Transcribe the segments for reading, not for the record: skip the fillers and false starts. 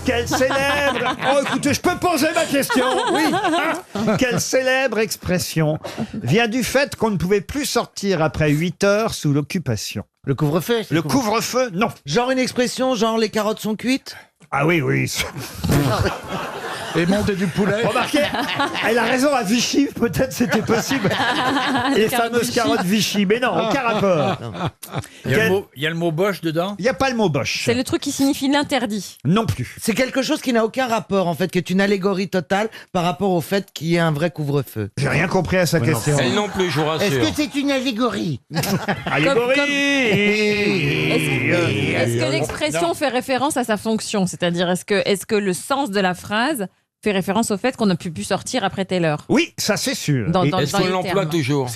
Quelle célèbre... Oh, écoutez, je peux poser ma question. Oui. Quelle célèbre expression vient du fait qu'on ne pouvait plus sortir après 8 heures sous l'occupation? Le couvre-feu. Le couvre-feu, non. Genre une expression, genre les carottes sont cuites. Ah oui, oui. Et monter du poulet. Remarquez, elle a raison, à Vichy, peut-être c'était possible. Les fameuses carottes Vichy, mais non, aucun rapport. Il y a le mot Bosch dedans. Il n'y a pas le mot Bosch. C'est le truc qui signifie l'interdit. Non plus. C'est quelque chose qui n'a aucun rapport, en fait, qui est une allégorie totale par rapport au fait qu'il y ait un vrai couvre-feu. J'ai rien compris à sa question. Elle non plus, je vous rassure. Est-ce que c'est une allégorie? Allégorie. Est-ce que l'expression fait référence à sa fonction? C'est-à-dire, est-ce que le sens de la phrase fait référence au fait qu'on n'a plus sortir après telle heure? Oui, ça c'est sûr. Est-ce qu'on l'emploie toujours?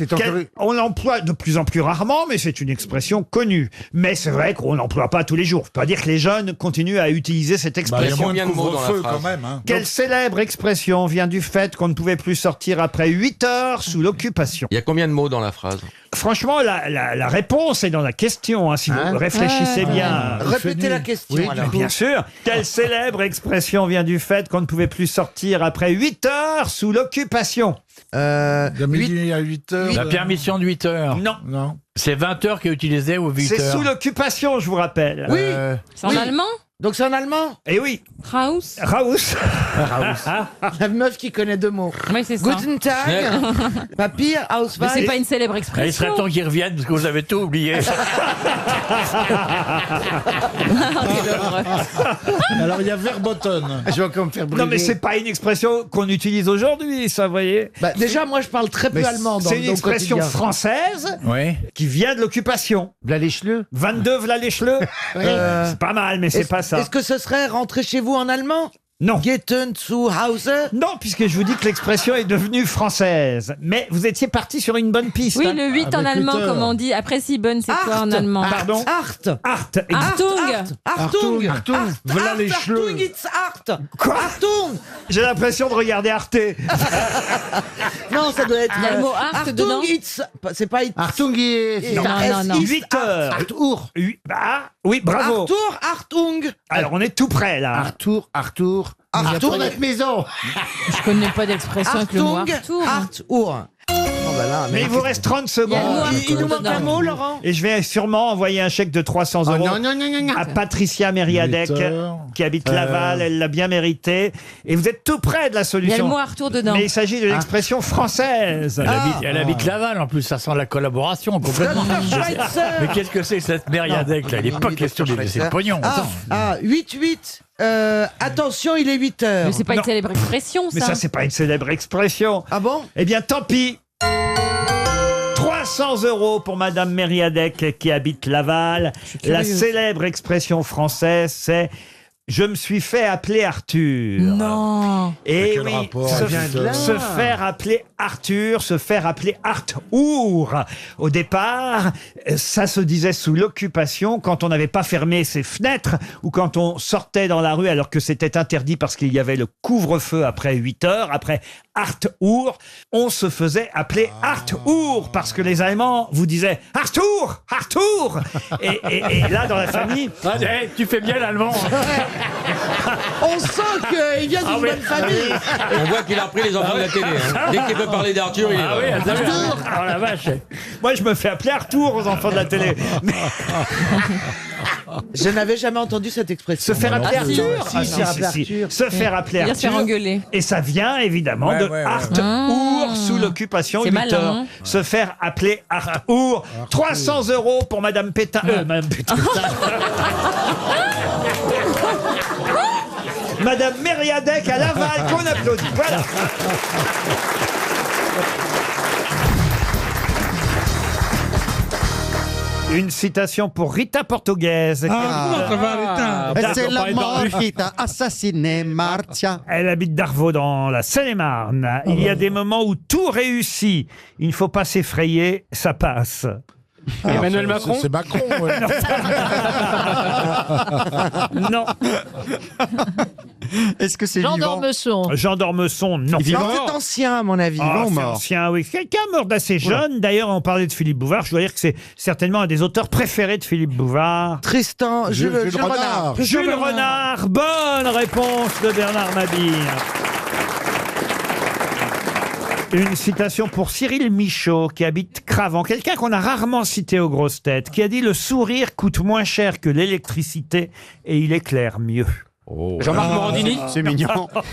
On l'emploie de plus en plus rarement, mais c'est une expression connue. Mais c'est vrai qu'on l'emploie pas tous les jours. Faut pas dire que les jeunes continuent à utiliser cette Il y a expression. moins de Combien de mots dans la couvre-feu phrase quand même. Hein. Quelle célèbre expression vient du fait qu'on ne pouvait plus sortir après 8 heures sous l'occupation? Il y a combien de mots dans la phrase? Franchement, la réponse est dans la question, hein, si vous réfléchissez bien. Répétez la question, alors. Bien sûr. Quelle célèbre expression vient du fait qu'on ne pouvait plus sortir après 8 heures sous l'occupation? De midi à 8 heures. La permission de 8 heures. Non. Non. C'est 20 heures qui est utilisé ou 8 C'est heures. sous l'occupation, je vous rappelle. Oui. C'est en allemand? Donc c'est en allemand. Et oui, Raus? Raus. La meuf qui connaît 2 mots. Oui, c'est ça. Guten Tag, Papier, Mais c'est Ausweis. pas une célèbre Il serait expression. temps qu'ils reviennent parce que vous avez tout oublié. Alors il y a Verboten. Je vais encore me faire brûler. Non, mais c'est pas une expression qu'on utilise aujourd'hui, ça, vous voyez. Bah, déjà, moi, je parle très peu allemand dans C'est une dans le expression quotidien. française Oui. qui vient de l'occupation. V'là les chleux. 22 v'là les chleux. C'est pas mal, mais c'est pas ça. Est-ce que ce serait rentrer chez vous en allemand? Non. Gehen zu Hause? Non, puisque je vous dis que l'expression est devenue française. Mais vous étiez parti sur une bonne piste. Oui, hein. le 8 en Avec allemand, 8 heures. comme on dit. Après Sibon, c'est quoi en Art. allemand? Pardon. Art. Art. Achtung! Achtung. Achtung. Voilà les cheveux. Achtung, it's art. Quoi? Achtung. J'ai l'impression de regarder Arte. Non, ça doit être. Il y a le mot art Achtung, dedans? it's. C'est pas it's. Artung est... Non, non, non. 8 heures. Arthur. Oui, bravo. Arthur, Achtung. Alors, on est tout près, là. Arthur. Arthur, notre maison. Je connais pas d'expression avec le mot Achtung, Arthur. Arthur. Oh bah là, Mais il vous reste 30 Il y a le mot secondes. Arthur Il nous manque dedans. un mot, Laurent. Et je vais sûrement envoyer un chèque de 300 Oh, euros non, non, non, non, non. à Patricia Mériadec, 8 heures. qui habite Laval. Elle l'a bien mérité. Et vous êtes tout près de la Il y a le solution. mot Arthur dedans. Mais il s'agit de l'expression française. Elle habite Laval en plus, ça sent la collaboration complètement. Schweitzer. Mais qu'est-ce que c'est que cette mériadec là? Il n'est pas question de lui laisser le pognon. Ah, 8-8. Attention, il est 8 heures. Mais c'est pas Non. une célèbre expression, Mais ça. ça, c'est pas une célèbre expression. Ah bon? Eh bien, tant pis. 300 euros pour Madame Mériadec qui habite Laval. La célèbre expression française, c'est « Je me suis fait appeler Arthur ». Non. Et quel oui, rapport se, vient de là. se faire appeler Arthur, se faire appeler Arthur. Au départ, ça se disait sous l'occupation, quand on n'avait pas fermé ses fenêtres ou quand on sortait dans la rue alors que c'était interdit parce qu'il y avait le couvre-feu après 8 heures, après Arthur, on se faisait appeler Arthur parce que les Allemands vous disaient Arthur, Arthur. Et là, dans la famille, Ah, tu fais bien l'allemand. On sent qu'il vient d'une bonne famille. On voit qu'il a repris les enfants de la télé. Hein. Dès qu'il peut parler d'Arthur, il est Ah oui, là. t'as vu, oh la vache. moi, je me fais appeler Arthur aux enfants de la télé. Mais Je n'avais jamais entendu cette expression. se faire appeler Ah, si. Arthur, Si, se faire appeler Arthur. se faire appeler Il va se faire Arthur. engueuler. Et ça vient évidemment de Arthur sous l'occupation. C'est 8 malin, heures. hein. Se faire appeler Arthur. 300 euros pour Madame Pétain. Madame Pétain. Madame Mériadec à Laval qu'on applaudit. Voilà. Une citation pour Rita Portuguese. C'est la mort qui t'a assassiné, Martia. Elle habite Darvaux dans la Seine-et-Marne. Il y a des moments où tout réussit. Il ne faut pas s'effrayer, ça passe. Emmanuel Macron. C'est Macron, ouais. Non. Est-ce que c'est Jean vivant d'Ormesson. Jean d'Ormesson, non. Non, c'est ancien, à mon avis. Ah, ou c'est mort ancien, oui. Quelqu'un mort d'assez jeune. D'ailleurs, on parlait de Philippe Bouvard. Je dois dire que c'est certainement un des auteurs préférés de Philippe Bouvard. Tristan, Jules Renard. Jules Renard. Bonne réponse de Bernard Mabille. Une citation pour Cyril Michaud, qui habite Cravant. Quelqu'un qu'on a rarement cité aux grosses têtes, qui a dit « Le sourire coûte moins cher que l'électricité et il éclaire mieux ». Jean-Marc Morandini. C'est mignon.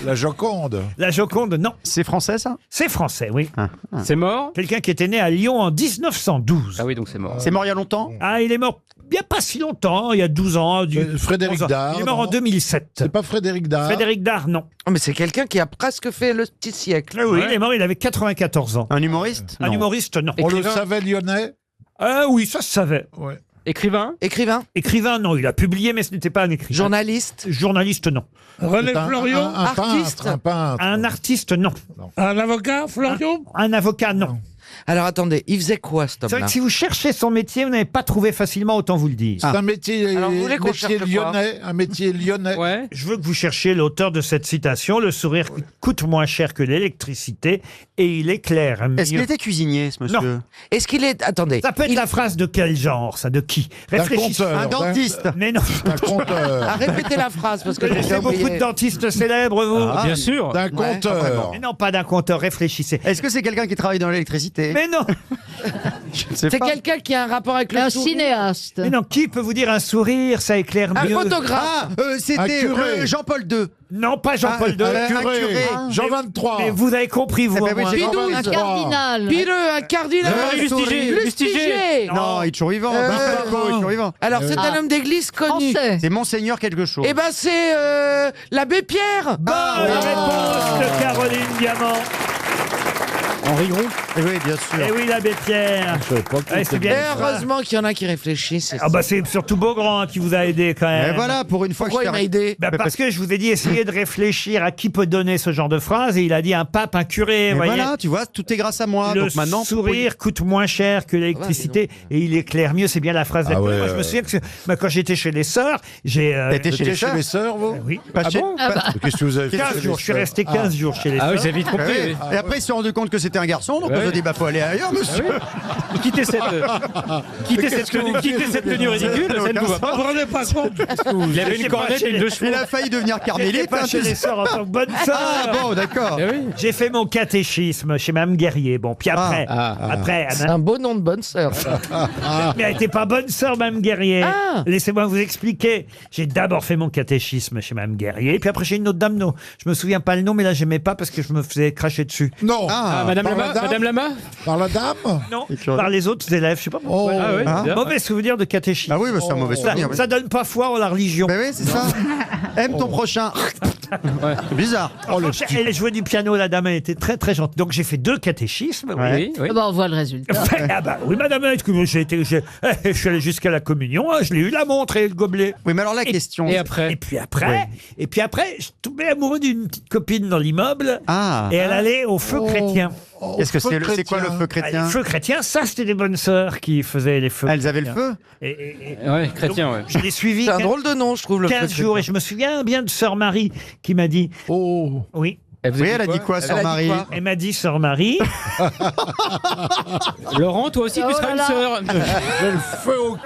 La Joconde. La Joconde, non. C'est français, ça? C'est français, oui. C'est mort. Quelqu'un qui était né à Lyon en 1912. Ah oui, donc c'est mort. C'est mort il y a longtemps? Ah, il est mort il n'y a pas si longtemps, il y a 12 ans. Frédéric 11 ans. Dard. Il est mort en non 2007. C'est pas Frédéric Dard. Frédéric Dard, non. Oh, mais c'est quelqu'un qui a presque fait le petit siècle. Ah oui, il est mort, il avait 94 ans. Un humoriste? Un Non. humoriste, non. On le Écrivain. savait lyonnais. Ah oui, ça se savait. Ouais. Écrivain. Écrivain, Écrivain, non, il a publié, mais ce n'était pas un écrivain. journaliste, Journaliste, non. René C'est Fleuriot. un Artiste. peintre, un peintre. Un artiste, non. Un avocat, Fleuriot. Un avocat, non. Alors attendez, il faisait quoi cet C'est vrai homme-là? que si vous cherchez son métier, vous n'avez pas trouvé facilement, autant vous le dire. C'est un métier, Alors, vous voulez qu'on métier cherche quoi lyonnais. Un métier lyonnais. Ouais. Je veux que vous cherchiez l'auteur de cette citation. Le sourire coûte moins cher que l'électricité et il éclaire mieux. Est-ce qu'il était cuisinier, ce monsieur? Est-ce qu'il est... Attendez. Ça peut être la phrase de quel genre, ça? De qui? D'un Réfléchissez. conteur. Un dentiste? Mais non. D'un conteur. Ah, répétez la phrase parce que Vous j'ai connaissez beaucoup de oublié. dentistes célèbres, vous? Ah. Bien sûr. D'un conteur. Mais non, pas d'un conteur. Réfléchissez. Est-ce que c'est quelqu'un qui travaille dans l'électricité? Mais non. Je ne sais C'est pas. quelqu'un qui a un rapport avec le Un sourire. cinéaste. Mais non. Qui peut vous dire un sourire, ça éclaire Un mieux? photographe. Ah, c'était Un curé. Jean-Paul II. Non, pas Jean-Paul II. un curé. Jean 23. Mais vous avez compris, vous. Eh ben au oui, moins. j'ai Bidouze. Un cardinal. Pileux, un cardinal. Marie Lustiger. Lustiger. Non, il est toujours vivant. Euh, Marco, il est toujours vivant. Alors c'est un homme d'église connu. Français. C'est Monseigneur quelque chose. Eh ben c'est l'abbé Pierre. Bonne réponse de Caroline Diamant. Henri Gros? Eh oui, bien sûr. Eh oui, l'abbé Pierre. Je sais pas qui Ouais, c'est c'est. bien. Et heureusement qu'il y en a qui réfléchissent. Ah bah c'est surtout Beaugrand qui vous a aidé quand même. Et voilà, pour une fois Pourquoi il que m'a je aidé? Bah, parce que je vous ai dit, essayez de réfléchir à qui peut donner ce genre de phrase, et il a dit un pape, un curé, Et vous voyez. voilà, tu vois, tout est grâce à moi. Le Donc maintenant, sourire coûte moins cher que l'électricité et il éclaire mieux, c'est bien la phrase d'accueil. ouais, Moi, je me souviens que quand j'étais chez les sœurs, j'ai... T'étais chez Chez les sœurs? les sœurs, vous oui, Pas chez- Ah bah. Qu'est-ce que vous avez fait 15 chez jours, les je suis sœurs resté 15 jours chez les Ah sœurs. oui, c'est vite Ah compris. oui. Et après, ils se sont rendus compte que c'était un garçon, donc on se dit, bah, faut aller ailleurs, monsieur. Quittez cette tenue ridicule, ça ne vous va Vous vous pas. rendez pas compte? Il avait une cornette et une deux chevaux. Il a failli devenir J'étais carmélite. pas hein, chez tu les sais. sœurs en tant que bonne sœur. Ah bon, d'accord. Eh oui. J'ai fait mon catéchisme chez Mme Guerrier. Bon, puis après, après, C'est un beau nom de bonne sœur. mais elle n'était pas bonne sœur, Mme Guerrier. Ah. Laissez-moi vous expliquer. J'ai d'abord fait mon catéchisme chez Mme Guerrier, puis après chez une autre dame, non. Je me souviens pas le nom, mais là, j'aimais pas parce que je me faisais cracher dessus. Non. Ah, Madame Par Lama. la dame Madame Lama. Par la dame. Non, curieux. par les autres élèves, je sais pas pourquoi. Oh. Ah oui. Ah. bien. Mauvais souvenir de catéchisme. bah oui, bah, c'est un mauvais Ça, souvenir. ça donne pas foi en la religion. Ben oui, c'est ça. Aime ton prochain. C'est bizarre. Elle jouait du piano, la dame, elle était très très gentille. Donc j'ai fait 2 catéchismes. vous voyez. Oui, oui. Ah bah, on voit le résultat. Ah bah oui, madame, je suis allé jusqu'à la communion, hein, je l'ai eu la montre et le gobelet. Oui, mais alors la question. Et après. Et puis après, je tombais amoureux d'une petite copine dans l'immeuble Ah. et elle allait au feu chrétien. Est-ce que c'est quoi le feu Ah, chrétien? les feux chrétiens, ça c'était des bonnes sœurs qui faisaient les feux. Elles avaient le feu? Ouais, chrétien, ouais. Je l'ai suivi C'est un drôle de nom, je trouve. Le 15 jours et je me souviens bien de sœur Marie qui m'a dit, Oh. oui, Oui, elle a dit quoi, Elle sœur a dit Marie? quoi elle m'a dit sœur Marie, Laurent, toi aussi, tu Oh seras là une là. sœur. J'ai le feu au.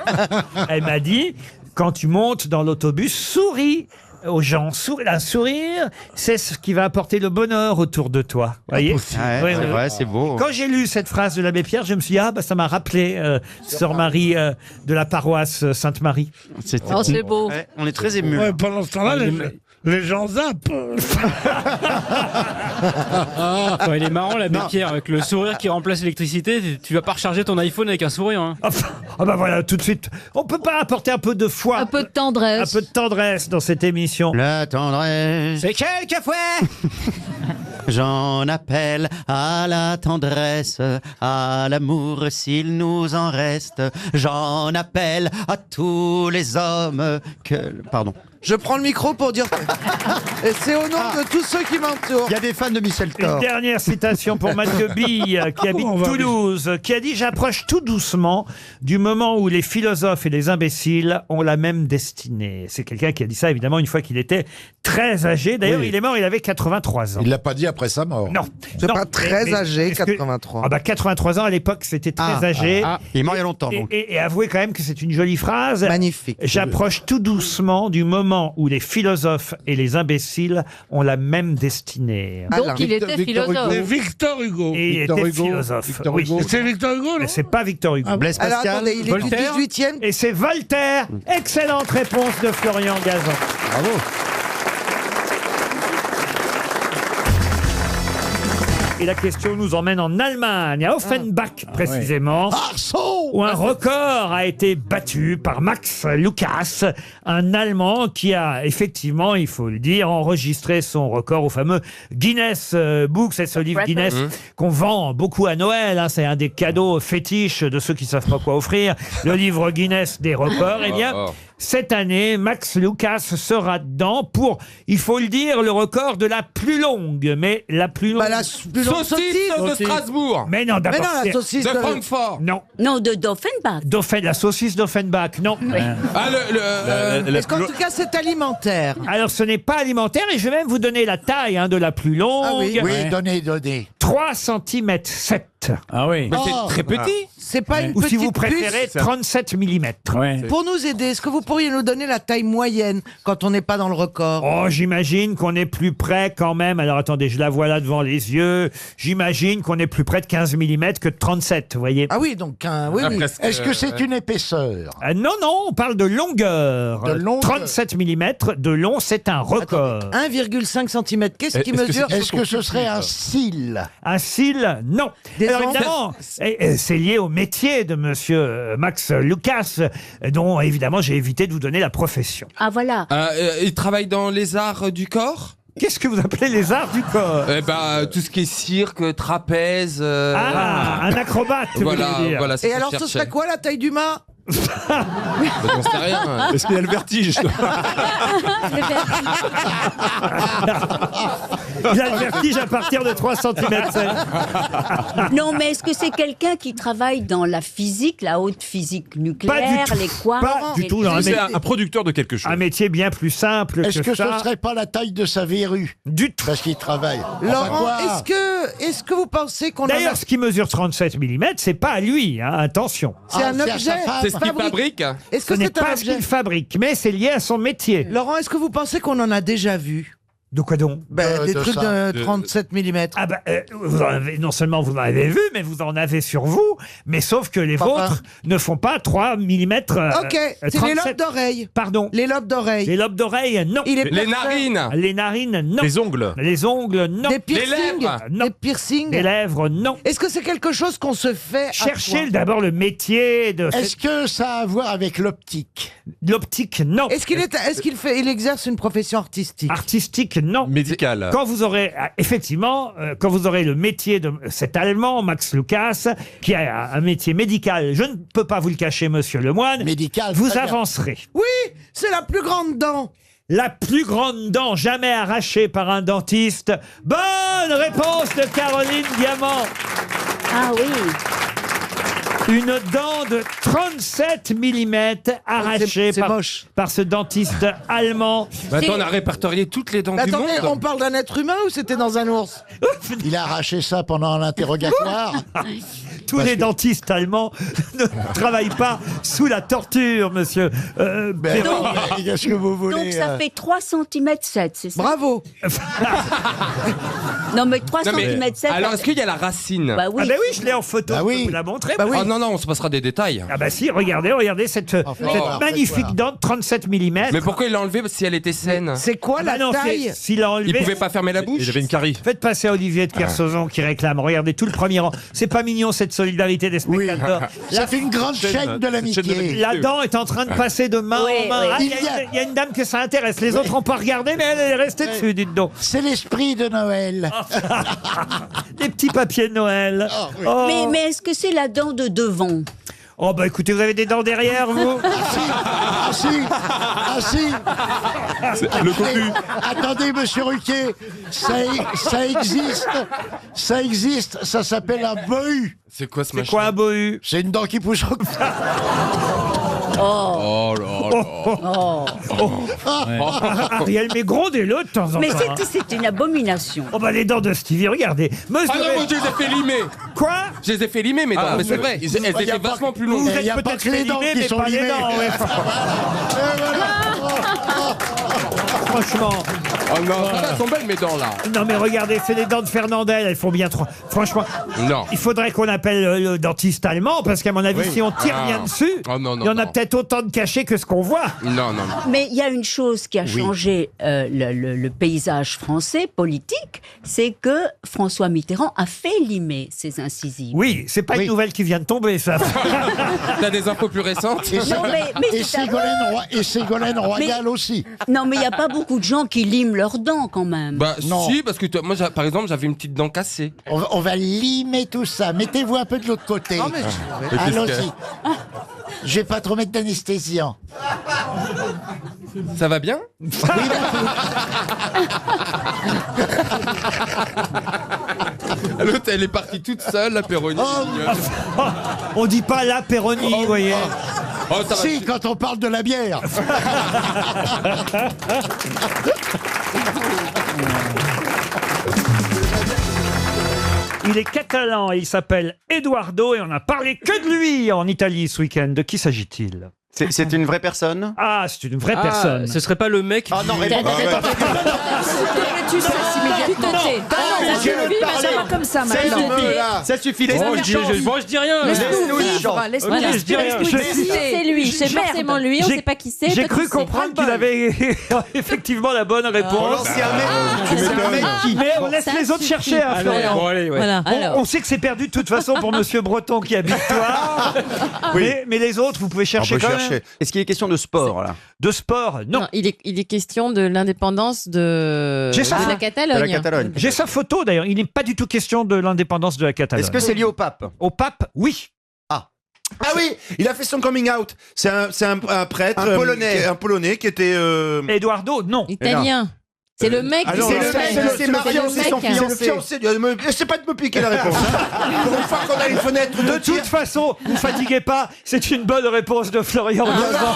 elle m'a dit, quand tu montes dans l'autobus, souris aux gens. Un sourire, c'est ce qui va apporter le bonheur autour de toi. Voyez. Ouais, Oui, c'est oui. vrai, c'est beau. Quand j'ai lu cette phrase de l'abbé Pierre, je me suis dit, ah, bah, ça m'a rappelé sœur Marie de la paroisse Sainte-Marie. C'était- Oh, c'est beau. Ouais, on est très émus. Ouais, pendant ce temps-là, les gens zappent. Ouais, il est marrant, l'abbé Pierre, avec le sourire qui remplace l'électricité. Tu vas pas recharger ton iPhone avec un sourire. Hein. Ah bah voilà, tout de suite. On peut pas apporter un peu de foi, Un peu de tendresse. un peu de tendresse dans cette émission. La tendresse. C'est quelquefois. J'en appelle à la tendresse, à l'amour s'il nous en reste. J'en appelle à tous les hommes que... Pardon. Je prends le micro pour dire. Et c'est au nom de tous ceux qui m'entourent. Il y a des fans de Michel Une Thor. dernière citation pour Mathieu Bille, qui habite on va Toulouse, qui a dit « J'approche tout doucement du moment où les philosophes et les imbéciles ont la même destinée. » C'est quelqu'un qui a dit ça, évidemment, une fois qu'il était très âgé. D'ailleurs, Oui. il est mort, il avait 83 ans. Il l'a pas dit après sa mort. Non. C'est Non, pas très âgé, est-ce que- 83. Ah bah 83 ans, à l'époque, c'était très âgé. Il est mort il y a longtemps, Et, donc. et avouez quand même que c'est une jolie phrase. Magnifique. J'approche tout doucement du moment où les philosophes et les imbéciles ont la même destinée. Alain. Donc il était Victor Hugo. philosophe. C'est Victor Hugo. Et il Victor était Hugo. philosophe. Victor oui. Hugo. C'est Victor Hugo, non Mais c'est pas Victor Hugo. Blaise Alors Pascal. attendez, il est Voltaire du 18e. Et c'est Voltaire. Excellente réponse de Florian Gazan. Bravo. Et la question nous emmène en Allemagne, à Offenbach précisément, où un record a été battu par Max Lucas, un Allemand qui a effectivement, il faut le dire, enregistré son record au fameux Guinness Book. C'est ce livre Guinness qu'on vend beaucoup à Noël. Hein. C'est un des cadeaux fétiches de ceux qui savent pas quoi offrir. Le livre Guinness des records. Eh bien, cette année, Max Lucas sera dedans pour, il faut le dire, le record de la plus longue. Mais la plus longue... Bah, la plus longue saucisse. de Strasbourg. Mais non, Mais d'abord... non, la c'est- saucisse De de. Francfort. Non, Non, d'Offenbach. la saucisse d'Offenbach, non. Ah, Est-ce qu'en tout cas c'est alimentaire? Alors, ce n'est pas alimentaire et je vais même vous donner la taille de la plus longue. Ah oui. Oui, donnez. 3 cm 7. Ah oui. Mais c'est très petit. C'est pas une Ou si petite vous préférez, puce? 37 mm. Ouais. Pour nous aider, est-ce que vous pourriez nous donner la taille moyenne quand on n'est pas dans le record? Oh, j'imagine qu'on est plus près quand même. Alors attendez, je la vois là devant les yeux. J'imagine qu'on est plus près de 15 mm que de 37, vous voyez. Ah oui, donc oui, oui. Est-ce que c'est une épaisseur? Non, non, on parle de longueur. De longueur. 37 mm de long, c'est un record. 1,5 cm. Qu'est-ce qui Est-ce que mesure? Est-ce que ce serait un cil? Un cil, non. Des Alors enfants. évidemment, c'est lié au métier de monsieur Max Lucas, dont évidemment j'ai évité de vous donner la profession. Ah voilà. Il travaille dans les arts du corps. Qu'est-ce que vous appelez les arts du corps? Eh ben, tout ce qui est cirque, trapèze. Ah, un acrobate, vous Voilà, voulez dire. voilà. c'est Et ce que alors, je ce cherchais. serait quoi la taille du mât? On sait rien. Est-ce qu'il y a le vertige? Il a le vertige à partir de 3 cm. Non, mais est-ce que c'est quelqu'un qui travaille dans la physique, la haute physique nucléaire, Pas du tout. les quarks Pas du tout. Non, C'est mais un producteur de quelque chose. un métier bien plus simple Est-ce que ce ça. serait pas la taille de sa verrue? Du tout. Parce qu'il travaille. Laurent, quoi est-ce que vous pensez qu'on en a... D'ailleurs, ce qui mesure 37 mm, c'est pas à lui, hein, attention. C'est un c'est à objet sa femme. C'est ce qu'il fabrique. Est-ce Ce que n'est c'est un pas ce objet? qu'il fabrique, mais c'est lié à son métier. Laurent, est-ce que vous pensez qu'on en a déjà vu? De quoi donc? Des de trucs ça. de 37 mm. Ah bah, vous en avez, non seulement vous en avez vu, mais vous en avez sur vous, mais sauf que les vôtres ne font pas 3 mm. Ok, c'est les lobes d'oreille. Pardon. Les lobes d'oreille. Les lobes d'oreille, non. Il est Les parfait. narines. Les narines, non. Les ongles. Les ongles, non. Des piercings. lèvres. Non. Des piercings. Les lèvres, non. Est-ce que c'est quelque chose qu'on se fait à Cherchez soi? d'abord le métier de Est-ce que ça a à voir avec l'optique? l'optique, non. Est-ce qu'il exerce une profession artistique? Artistique, non. Médical. Quand vous aurez, effectivement, quand vous aurez le métier de cet Allemand, Max Lucas, qui a un métier médical, je ne peux pas vous le cacher, monsieur Lemoine, Médical. vous très bien. avancerez. Oui, c'est la plus grande dent. La plus grande dent jamais arrachée par un dentiste. Bonne réponse de Caroline Diamant. Ah oui. Une dent de 37 mm arrachée c'est moche. par ce dentiste allemand. Bah, attends, on a répertorié toutes les dents du Attendez, on monde. parle d'un être humain ou c'était dans un ours? Il a arraché ça pendant l'interrogatoire. Tous les dentistes allemands ne travaillent pas sous la torture, monsieur. Ben, qu'est-ce que vous voulez? Donc ça fait 3 cm 7, c'est ça? Bravo. Non, mais 3 Non, mais, cm 7. alors, est-ce qu'il y a la racine? Bah oui. Ah ben oui, je l'ai en photo, Bah je peux oui. vous la montrer. Bah oui. Oh non, non, on se passera des détails. Ah bah si, regardez cette voir, magnifique faites voir. dent de 37 mm. Mais pourquoi il l'a enlevé si elle était saine? C'est quoi Ah bah la non, taille? s'il a Il enlevé... pouvait pas fermer la bouche? Il avait une carie. Faites passer à Olivier de Kersauzon qui réclame. Regardez tout le premier rang. C'est pas mignon cette solidarité des Oui. spectateurs. Ça fait une grande chaîne de l'amitié. La dent est en train de passer de main Oui, en main. oui. Ah, il y a une dame que ça intéresse. Les autres n'ont pas regardé, mais elle est restée dessus, dites donc. C'est l'esprit de Noël. Les petits papiers de Noël. Oh. Mais est-ce que c'est la dent de devant? Oh bah écoutez, vous avez des dents derrière, vous? Ah si. Le cocu. Attendez, monsieur Ruquier, ça existe, ça s'appelle un bohu. C'est quoi ce C'est quoi un bohu? C'est une dent qui pousse au Oh là là. Ariel, mais grondez-le de temps en temps. Mais hein. c'est une abomination. Oh bah les dents de Stevie, regardez. Ah non, moi je les ai fait limer. Quoi? Je les ai fait limer, mes dents. Mais c'est vrai. Elles étaient vachement plus longues. Vous Il y a êtes pas peut-être que les fait dents limer, qui mais sont pas les limées. dents. Ouais. Franchement. Oh non, ça va, elles sont belles mes dents là. Non mais regardez, c'est les dents de Fernandel, elles font bien trop. Franchement, Non. il faudrait qu'on appelle le dentiste allemand, parce qu'à mon avis, si on tire rien dessus, Oh non, non, il y en a non. peut-être autant de cachés que ce qu'on voit. Non. Mais il y a une chose qui a changé le paysage français politique, c'est que François Mitterrand a fait limer ses incisives. Oui, c'est pas une nouvelle qui vient de tomber, ça. T'as des infos plus récentes? Non, mais Et Ségolène Royal aussi. Non, mais il n'y a pas beaucoup de gens qui liment leurs dents quand même. Bah Non. si, parce que moi par exemple j'avais une petite dent cassée. On va limer tout ça. Mettez-vous un peu de l'autre côté. Allons-y. Je vais pas trop mettre d'anesthésiant. Ça va bien? L'autre elle est partie toute seule, la Péroni. On dit pas la Péroni, vous voyez. Oh, ça va. Si, quand on parle de la bière. Il est catalan et il s'appelle Eduardo et on a parlé que de lui en Italie ce week-end. De qui s'agit-il? C'est une vraie personne? Ah, c'est une vraie personne. Ce serait pas le mec Ah non, réponds. Tu sais, comme ça maintenant. Ça suffit, Oh, laisse-nous une chance. je dis rien. Laisse-nous une chance. Laisse-moi Ok, je dis rien. C'est lui, c'est forcément lui, on J'ai- sait pas qui c'est. J'ai toi, cru tu sais. comprendre qu'il avait effectivement la bonne réponse. C'est un mec qui. Mais on laisse les autres chercher, hein, Florian. Bon, allez, ouais. Voilà. On sait que c'est perdu de toute façon pour Monsieur Breton qui habite toi. Mais les autres, vous pouvez chercher quand même. Est-ce qu'il est question de sport là? De sport, non. Non, il est question de l'indépendance de J'ai ça. la De la Catalogne. Catalogne. J'ai sa photo d'ailleurs. Il n'est pas du tout question de l'indépendance de la Catalogne. Est-ce que c'est lié au pape? Au pape, oui. Ah oui, il a fait son coming out. C'est un prêtre, Un Polonais. un Polonais qui était. Eduardo, non. Italien. C'est le mec. Ah non, C'est non, le mec, c'est fiancé, le son mec. fiancé. C'est pas de me piquer la réponse. Hein. Pour une fois qu'on a une fenêtre De toute façon, ne vous fatiguez pas, c'est une bonne réponse de Florian Gazan.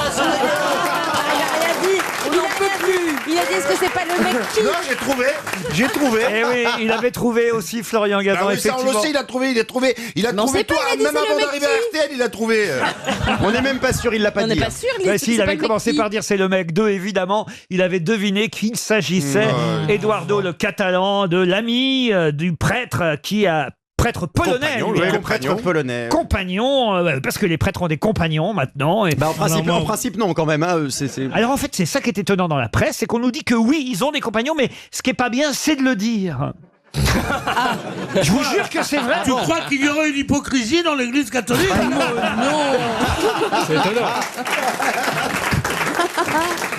Il a dit est-ce que c'est pas le mec qui Non, j'ai trouvé. Eh oui, il avait trouvé aussi Florian Gazan, Ah oui, ça on le effectivement. sait, il a trouvé Mais on trouvé sait pas, toi, il a dit même c'est le avant mec d'arriver à RTL, il a trouvé. On n'est même pas sûr, il l'a pas On dit. n'est pas sûr. Bah si, il c'est avait pas le mec commencé qui. par dire c'est le mec 2, évidemment. Il avait deviné qu'il s'agissait, Eduardo le Catalan, de l'ami du prêtre qui a... Prêtre polonais, Compagnon, lui, oui, hein. le prêtre polonais. Compagnon, parce que les prêtres ont des compagnons maintenant. Et... Bah, en principe, non, quand même. Hein, Alors en fait, c'est ça qui est étonnant dans la presse, c'est qu'on nous dit que oui, ils ont des compagnons, mais ce qui est pas bien, c'est de le dire. Je vous jure que c'est vrai. Tu crois qu'il y aurait une hypocrisie dans l'église catholique? C'est étonnant.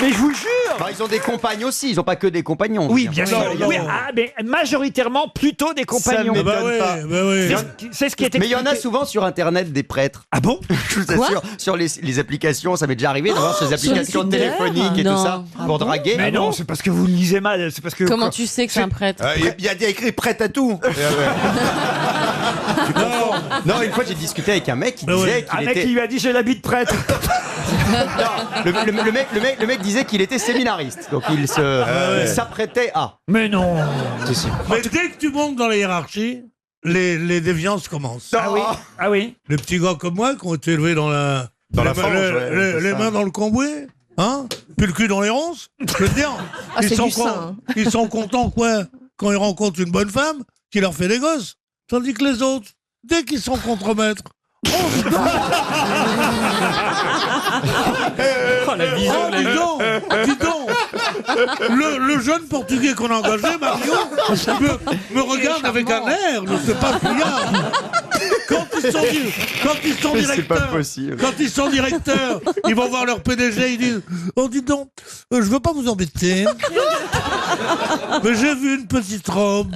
Mais je vous jure. Bah, ils ont des compagnes aussi, ils ont pas que des compagnons. Oui, bien sûr. Oui, mais majoritairement plutôt des compagnons. Ça Bah m'étonne oui, pas. bah oui. C'est ce qui est Mais il y en a expliqué. souvent sur Internet des prêtres. Ah bon? Je vous assure, sur les applications, ça m'est déjà arrivé d'avoir ces applications Tinder? téléphoniques et tout Non. ça Ah pour bon draguer. Mais non, c'est parce que vous le lisez mal. C'est parce que. Comment tu sais que c'est un prêtre? Il y a écrit prête à tout. Non, une fois j'ai discuté avec un mec qui Bah disait ouais. Un qu'il mec qui était. lui a dit j'ai l'habit de prêtre. Le mec disait qu'il était séminariste, donc il s'apprêtait à. Mais non. Mais dès que tu montes dans la hiérarchie, les déviances commencent. Ah oui. Ah oui. Les petits gars comme moi qui ont été élevés dans la fange, ouais, les mains dans le cambouis, hein, puis le cul dans les ronces. Je veux te dire, ils sont contents quoi quand ils rencontrent une bonne femme qui leur fait des gosses, tandis que les autres, dès qu'ils sont contre-maîtres, Oh, la vision de la dis donc, le jeune portugais qu'on a engagé, Mario, me regarde avec un air, ne sais pas fuyard. Quand ils sont C'est directeurs, pas possible. quand ils sont directeurs, ils vont voir leur PDG, ils disent, oh dis donc, je veux pas vous embêter, Mais j'ai vu une petite robe.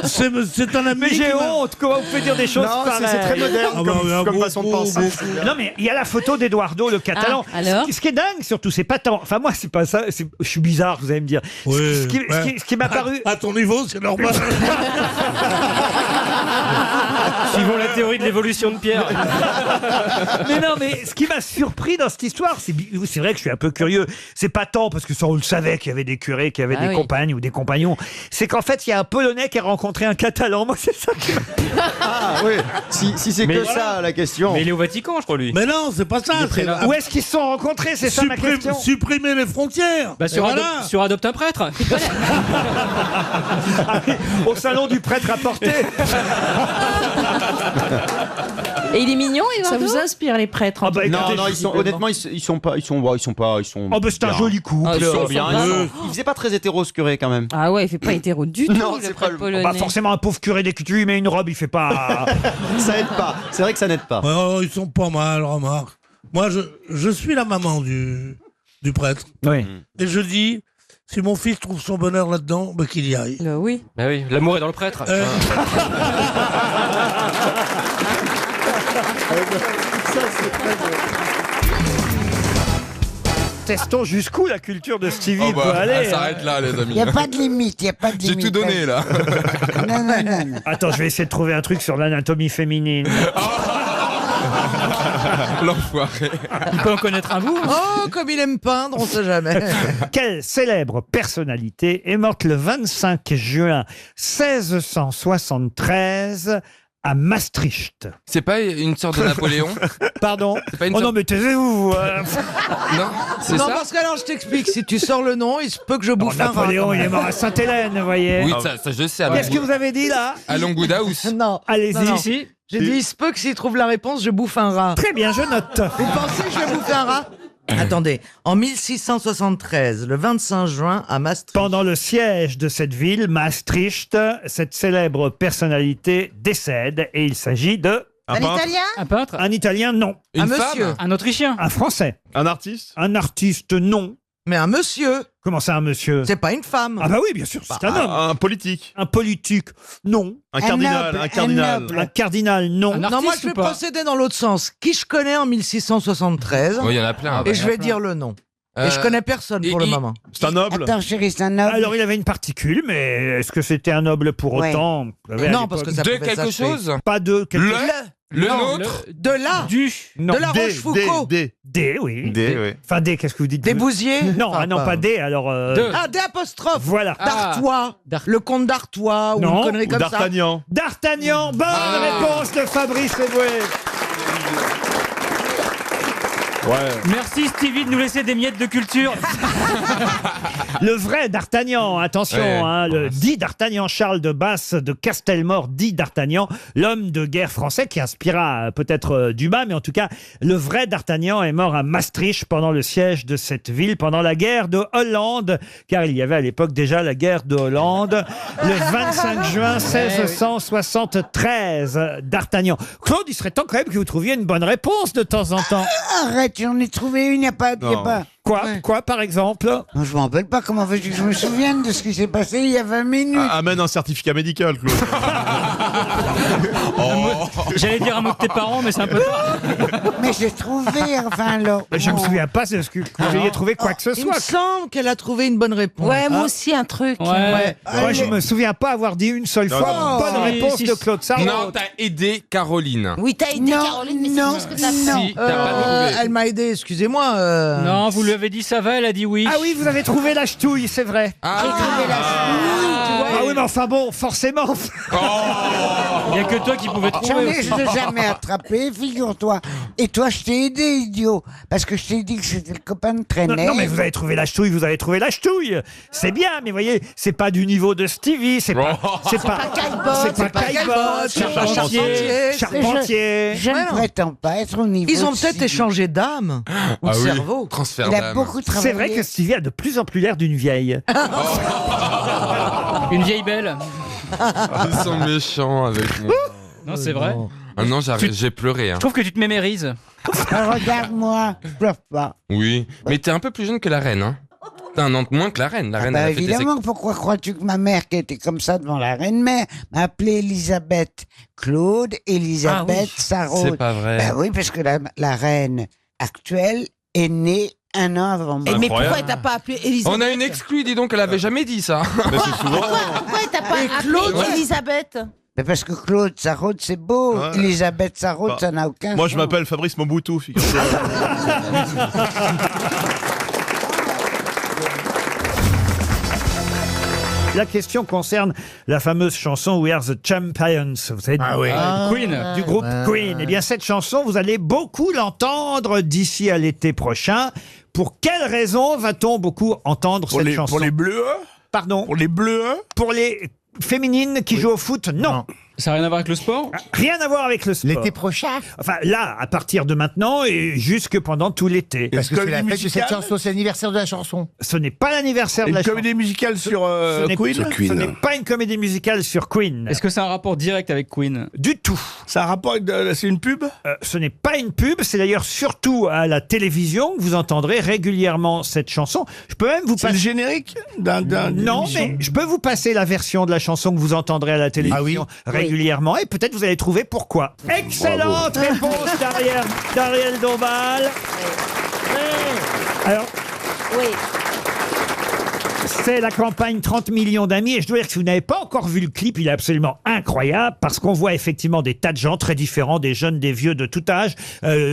C'est un ami. Mais j'ai qui m'a- honte, comment vous pouvez dire des choses Non, pareilles? c'est très moderne Ah bah, comme façon de penser. Non mais il y a la photo d'Eduardo le Catalan. Ah, alors Ce qui est dingue surtout, c'est pas tant. Enfin moi c'est pas ça. Je suis bizarre, vous allez me dire. Ouais, Ce qui m'a paru. À ton niveau, c'est normal. Suivons la théorie de l'évolution de Pierre. Mais non, mais ce qui m'a surpris dans cette histoire, c'est vrai que je suis un peu curieux. C'est pas tant parce que ça on le savait qu'il y avait des curés, qu'il y avait Ah des oui. compagnes ou des compagnons. C'est qu'en fait il y a un Polonais qui a rencontré un Catalan. Moi c'est ça. Ah oui, si c'est Mais que voilà. ça la question. Mais il est au Vatican, je crois, lui. Mais non, c'est pas ça. C'est Où est-ce qu'ils se sont rencontrés? C'est ça ma question. supprimer les frontières. Bah, sur, Et voilà. sur Adopte un prêtre. Au salon du prêtre à porter. Et il est mignon, Ça Eduardo. vous inspire les prêtres Ah bah, écoutez, Non, non, honnêtement, ils sont pas. Oh bah c'est un bien. joli couple. Ils sont Ils bien. sont Ils vraiment- faisaient pas très hétéros ce curé quand même. Ah ouais, il fait pas hétéro du tout, Non, le c'est pas prêtre le- polonais. Bah forcément un pauvre curé dès que tu lui mets une robe, il fait pas. Ça aide pas. C'est vrai que ça n'aide pas. Ouais, oh, ils sont pas mal, remarque. Moi, je suis la maman du prêtre. Oui. Et je dis, si mon fils trouve son bonheur là-dedans, bah, qu'il y aille. Oui. Bah oui, l'amour est dans le prêtre. Testons jusqu'où la culture de Stevie Oh peut bah, aller. elle s'arrête là, les Il amis. n'y a pas de limite, il n'y a pas de J'ai limite. tout donné là. Non, non, non, non. Attends, je vais essayer de trouver un truc sur l'anatomie féminine. L'enfoiré. Il peut en connaître un bout. Oh, comme il aime peindre, on sait jamais. Quelle célèbre personnalité est morte le 25 juin 1673 à Maastricht? C'est pas une sorte de Napoléon? Pardon? C'est pas une Oh non, sorte- mais taisez-vous Non, c'est Non, ça? parce que alors je t'explique, si tu sors le nom, il se peut que je Oh, bouffe un rat. Napoléon, quand il est même. mort à Sainte-Hélène, vous voyez. Oui, ça je sais. Qu'est-ce que vous avez dit là? À Longwood-House. Non, Allez-y. Non, non. Si. j'ai dit, il se peut que s'il trouve la réponse, je bouffe un rat. Très bien, je note. Vous pensez que je vais bouffer un rat Attendez, en 1673, le 25 juin, à Maastricht. Pendant le siège de cette ville, Maastricht, cette célèbre personnalité décède et il s'agit de... Un Italien? Un peintre. Un Italien, non. Une Un femme? monsieur. Un Autrichien. Un Français. Un artiste? Un artiste, non. Mais un monsieur, Comment ça, un monsieur? c'est pas une femme. Ah bah oui, bien sûr, c'est un homme. Un politique? Un politique, non. Un cardinal? noble, Un cardinal? noble. Un cardinal, non. Un Non, moi artiste je vais ou pas procéder dans l'autre sens. Qui je connais en 1673 Oui, il y en a plein. et je vais dire le nom. Et je connais personne pour le moment. C'est un noble? Attends, chérie, c'est un noble. Alors, il avait une particule, mais est-ce que c'était un noble pour Ouais. autant? Vous savez, à Non, l'époque, parce que ça De pouvait quelque s'acheter. chose? Pas de quelque Le Non, nôtre? De là, Du. Non. de la Rochefoucauld. D, oui. oui. Enfin, D, qu'est-ce que vous dites? Des Bousiers. Non, Enfin, ah non, pas D, alors... De. Ah, des apostrophes. Voilà. D'Artois. Le comte d'Artois ou Non. une connerie comme ça. D'Artagnan. D'Artagnan, bonne réponse de Fabrice Eboué. Merci Stevie de nous laisser des miettes de culture. Le vrai d'Artagnan, attention, Ouais. hein, le dit d'Artagnan, Charles de Basse de Castelmore, dit d'Artagnan, l'homme de guerre français qui inspira peut-être Dumas, mais en tout cas, le vrai d'Artagnan est mort à Maastricht pendant le siège de cette ville, pendant la guerre de Hollande, car il y avait à l'époque déjà la guerre de Hollande, le 25 juin 1673, d'Artagnan. Claude, il serait temps quand même que vous trouviez une bonne réponse de temps en temps. Arrête, j'en ai trouvé une, il n'y a pas... y a Non. pas... Quoi Ouais. Quoi, par exemple? Non, je me rappelle pas comment veux-tu que je me souvienne de ce qui s'est passé il y a 20 minutes. Amène un certificat médical, Claude. J'allais dire un mot de tes parents, mais c'est un peu tard. Mais j'ai trouvé, enfin, là. Je me souviens pas de ce que vous ayez trouvé quoi que ce Il me soit. semble qu'elle a trouvé une bonne réponse. Ouais, moi aussi, un truc. Ouais. Moi, je me souviens pas avoir dit une seule fois non. bonne réponse Si, de si. Claude Sarraute. Non, t'as aidé Caroline. Oui, t'as aidé Non, Caroline, mais non, c'est tout ce que t'as fait. non. Si, t'as pas trouvé. Elle m'a aidé, excusez-moi. Non, vous lui avez dit ça va, elle a dit oui. Ah oui, vous avez trouvé la ch'touille, c'est vrai. Ah, Ah oui, mais enfin bon, forcément. Il n'y a que toi qui pouvais J'en trouver. ai aussi. jamais attrapé, figure-toi. Et toi, je t'ai aidé, idiot. Parce que je t'ai dit que c'était le copain de Non, Trenet. non, mais vous avez trouvé la ch'touille, vous avez trouvé la ch'touille. C'est bien, mais voyez, c'est pas du niveau de Stevie, c'est pas, c'est pas, c'est pas Caillebotte, Charpentier. Charpentier. Je Ouais, ne non. prétends pas être au niveau Ils ont de peut-être Stevie. échangé d'âme ou de Ah oui. cerveau. Transfert Il a d'âme. beaucoup travaillé. C'est vrai que Stevie a de plus en plus l'air d'une vieille. Une vieille belle. Ils sont méchants avec moi. Non, c'est vrai. Ah non, j'ai pleuré. Hein. Je trouve que tu te mémérises. Ah, regarde-moi, je pleure pas. Oui, mais t'es un peu plus jeune que la reine. Hein. Un an de moins que la reine. La reine, elle a fêté ses- Évidemment, pourquoi crois-tu que ma mère, qui était comme ça devant la reine-mère, m'a appelée Elisabeth Claude, Elisabeth Sarraute? C'est pas vrai. Ben oui, parce que la reine actuelle est née un an avant moi. Mais pourquoi t'as pas appelé Elisabeth? On a une exclue, dis donc, elle avait jamais dit ça. Mais c'est souvent. Pourquoi t'as pas appelé Elisabeth? Mais parce que Claude Sarraute, c'est beau. Ouais. Elisabeth Sarraute, Bah, ça n'a aucun Moi, je sens. m'appelle Fabrice Mobutu, figurez-vous. La question concerne la fameuse chanson We Are the Champions. Vous savez, Queen. du groupe Queen. Eh bien, cette chanson, vous allez beaucoup l'entendre d'ici à l'été prochain. Pour quelle raison va-t-on beaucoup entendre cette chanson? Pour les bleus? Pardon? Pour les bleus? Pour les féminines qui jouent au foot, non. Ça n'a rien à voir avec le sport? Rien à voir avec le sport. L'été prochain. Enfin, là, à partir de maintenant et jusque pendant tout l'été. Parce que c'est la fête de cette chanson, c'est l'anniversaire de la chanson. Ce n'est pas l'anniversaire de la Une chanson. comédie musicale sur Ce n'est- Queen? Ce n'est pas une comédie musicale sur Queen. Est-ce que c'est un rapport direct avec Queen? Du tout. Ça a un rapport avec c'est une pub? Ce n'est pas une pub, c'est d'ailleurs surtout à la télévision que vous entendrez régulièrement cette chanson. Je peux même vous C'est le passer... générique d'une Non, émission? mais je peux vous passer la version de la chanson que vous entendrez à la télévision régulièrement et peut-être vous allez trouver pourquoi. Excellente réponse d'Ariel Dombal. Alors, c'est la campagne 30 millions d'amis et je dois dire que si vous n'avez pas encore vu le clip, il est absolument incroyable parce qu'on voit effectivement des tas de gens très différents, des jeunes, des vieux, de tout âge,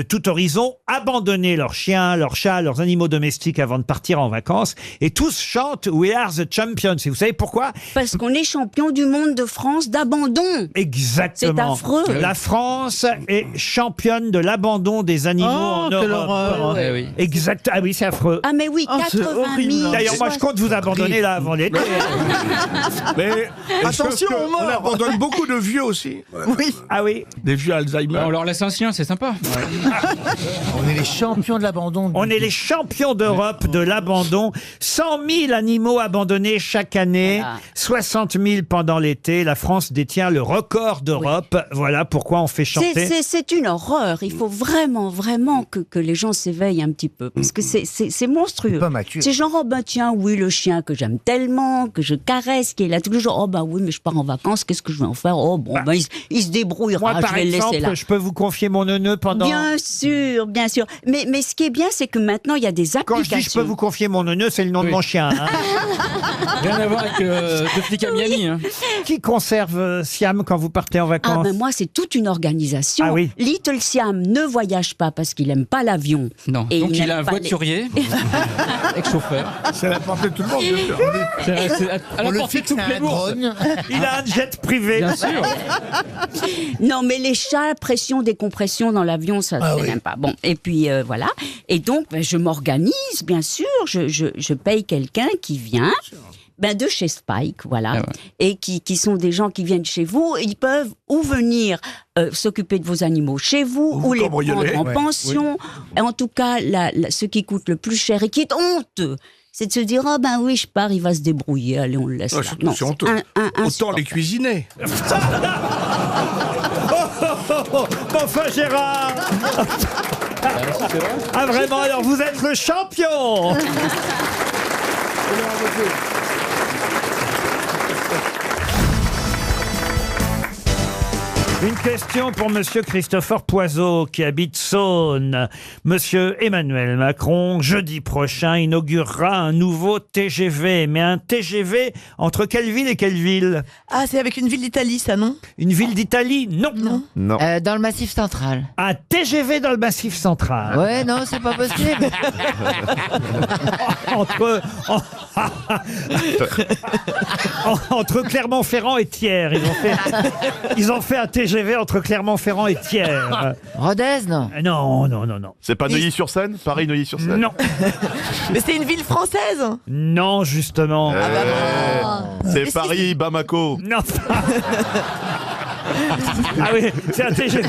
tout horizon, abandonner leurs chiens, leurs chats, leurs animaux domestiques avant de partir en vacances et tous chantent We Are the Champions. Et vous savez pourquoi? Parce qu'on est champion du monde de France d'abandon. Exactement. C'est affreux. La France est championne de l'abandon des animaux en quelle Europe. horreur. Eh oui. Exact. Ah oui, c'est affreux. Ah mais oui, 80 000. D'ailleurs, moi, je compte vous abandonner là avant l'été. Mais Attention, on mort. abandonne beaucoup de vieux aussi. Oui. Ah oui. Des vieux Alzheimer. On leur laisse un chien, c'est sympa. On est les champions de l'abandon. On est les champions d'Europe de l'abandon. 100 000 animaux abandonnés chaque année, Voilà. 60 000 pendant l'été. La France détient le record d'Europe. Voilà pourquoi on fait chanter. C'est une horreur. Il faut vraiment que les gens s'éveillent un petit peu. Parce que c'est monstrueux. Pas mature. C'est genre, oh ben tiens, oui, le chien que j'aime tellement, que je caresse, qui est là tous les jours. Oh ben oui, mais je pars en vacances, qu'est-ce que je vais en faire? Oh bon, ben il se débrouillera, Moi, je par vais le laisser là. exemple, je peux vous confier mon neuneu pendant... Bien sûr, bien sûr. Mais ce qui est bien, c'est que maintenant, il y a des Quand applications. je dis je peux vous confier mon neuneu, c'est le nom de mon chien. Hein. Rien à voir avec deux flics à Miami. Hein. Qui conserve Siam quand vous partez en Ah vacances? ben moi, c'est toute une organisation. Ah oui. Little Siam ne voyage pas parce qu'il aime pas l'avion. Non, Et donc il n'aime a un pas voiturier avec chauffeur. C'est la portée de tout le monde, bien sûr. C'est à la portée de toutes les bourses. Il a un jet privé. Bien sûr. Non, mais les chats, pression, décompression dans l'avion, ça je n'aime pas. Bon, et puis voilà. Et donc, ben, je m'organise, bien sûr. Je paye quelqu'un qui vient. Ben, de chez Spike, voilà, et qui sont des gens qui viennent chez vous. Ils peuvent ou venir s'occuper de vos animaux chez vous, ou les prendre en pension. Et en tout cas, ce qui coûte le plus cher et qui est honteux, c'est de se dire, oh ben oui, je pars, il va se débrouiller, allez, on le laisse là. Non, C'est honteux. Autant les cuisiner. Enfin, Gérard. Ah vraiment, alors vous êtes le champion. Une question pour Monsieur Christopher Poiseau qui habite Saône. Monsieur Emmanuel Macron, jeudi prochain, inaugurera un nouveau TGV. Mais un TGV entre quelle ville et quelle ville? Ah, c'est avec une ville d'Italie, ça, non? Une ville d'Italie? Non. Non. Dans le Massif central. Un TGV dans le Massif central. Ouais, non, c'est pas possible. Entre Clermont-Ferrand et Thiers. Ils ont fait un TGV entre Clermont-Ferrand et Thiers. Rodez, non? Non. C'est pas Neuilly-sur-Seine? Paris, Neuilly-sur-Seine? Non. Mais c'est une ville française. Non, justement. C'est Paris, Bamako. Non. Ah oui, c'est un TGV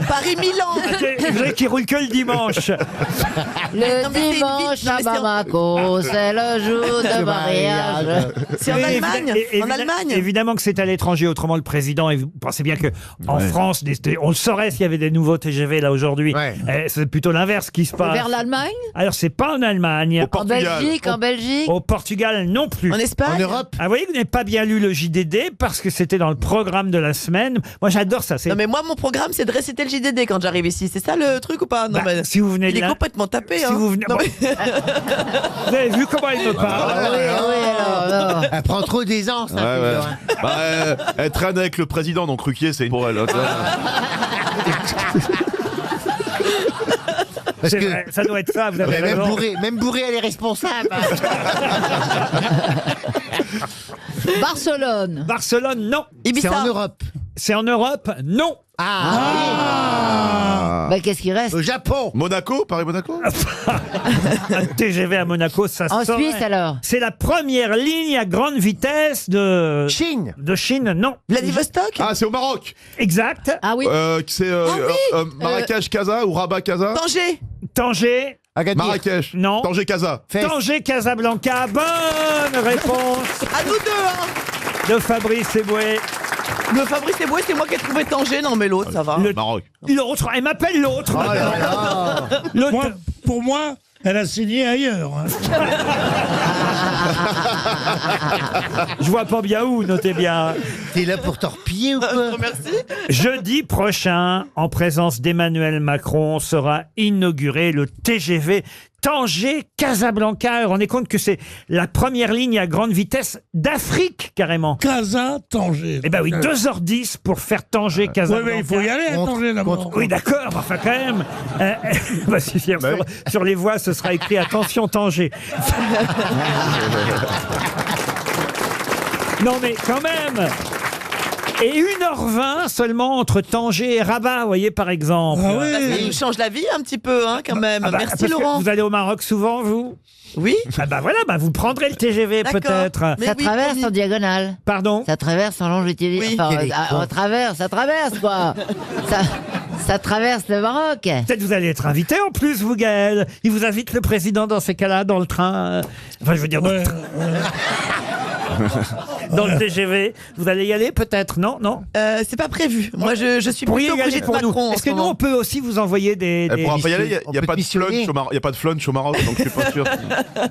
Paris-Milan. qui roule que le dimanche. Le Non, mais c'est une dimanche vie- non, à mais c'est en- Bamako, c'est le jour de mariage. C'est en Oui, Allemagne. En Allemagne. Évidemment que c'est à l'étranger, autrement le président, et vous pensez bien que en France, on le saurait s'il y avait des nouveaux TGV là aujourd'hui. C'est plutôt l'inverse qui se passe. Vers l'Allemagne? Alors c'est pas en Allemagne. En Belgique, en Belgique? Au Portugal non plus. En Espagne. En Europe. Ah oui, vous n'avez pas bien lu le JDD parce que c'était dans le programme de la semaine. Moi j'adore ça. Non mais moi mon programme c'est de réciter le JDD quand j'arrive ici. C'est ça le truc ou pas? Non Bah, mais si vous venez il de est là- complètement tapé. Si hein. vous venez- Non, mais- Vous avez vu comment il me parle alors. Elle prend trop d'aisance. Ouais, hein, ouais. Phil, hein. Bah, elle traîne avec le président, donc Ruquier, c'est pour elle. C'est vrai, ça doit être ça, vous avez Ouais, raison. même bourré, elle est responsable. Barcelone. Barcelone, non. C'est en Europe. C'est en Europe, non. Bah, qu'est-ce qui reste? Au Japon. Monaco, Paris-Monaco. Un TGV à Monaco, ça En saurait. Suisse, alors? C'est la première ligne à grande vitesse de Chine. De Chine, non. Vladivostok. Ah, c'est au Maroc. Exact. Ah oui. C'est oui. Marrakech-Casa ou Rabat-Casa. Tanger. Tanger, Agadir. Marrakech. non. Tanger-Casa. Fès. Tanger, Casablanca, bonne réponse À nous deux. Hein. de Fabrice Eboué. Le Fabrice Eboué, c'est moi qui ai trouvé Tanger. Non mais l'autre ça va. Maroc. L'autre, elle m'appelle l'autre. Oh là là. L'autre, Moi, pour moi, elle a signé ailleurs. hein. je vois pas bien où, notez bien. T'es là pour torpiller ou quoi? Merci. Jeudi prochain, en présence d'Emmanuel Macron, sera inauguré le TGV Tanger-Casablanca. Alors, on est compte que c'est la première ligne à grande vitesse d'Afrique, carrément. Casa, Tanger. Eh ben oui, 2h10 pour faire Oui, Tanger-Casablanca. mais il faut y aller à Tanger d'abord. Oui, d'accord, mais enfin quand même. Bah, si, sur les voies, ce sera écrit attention Tanger. Non, mais quand même. Et 1h20 seulement entre Tanger et Rabat, vous voyez, par exemple. Ah Ça oui. nous change la vie un petit peu hein, quand même. Ah bah, Merci parce que Laurent. Vous allez au Maroc souvent, vous? Oui. Ah bah voilà, bah vous prendrez le TGV D'accord. peut-être. Mais Ça oui, traverse promis. en diagonale. Pardon? Ça traverse en longitude. Oui. Enfin, Quel est con. on traverse, ça traverse quoi. ça traverse le Maroc. Peut-être vous allez être invité en plus, vous, Gaël. Il vous invite le président dans ces cas-là, dans le train. Enfin, je veux dire, dans, Ouais, dans le TGV. Vous allez y aller peut-être, non? Non? C'est pas prévu. Moi je suis Pourriez plutôt y aller Brigitte pour nous. Macron. en Est-ce ce que nous, moment. on peut aussi vous envoyer des... Elle pourra pas y aller, il On n'y a, peut pas de missionner. flunch au Maroc. Il y a pas de flunch au Maroc, donc je suis pas sûr.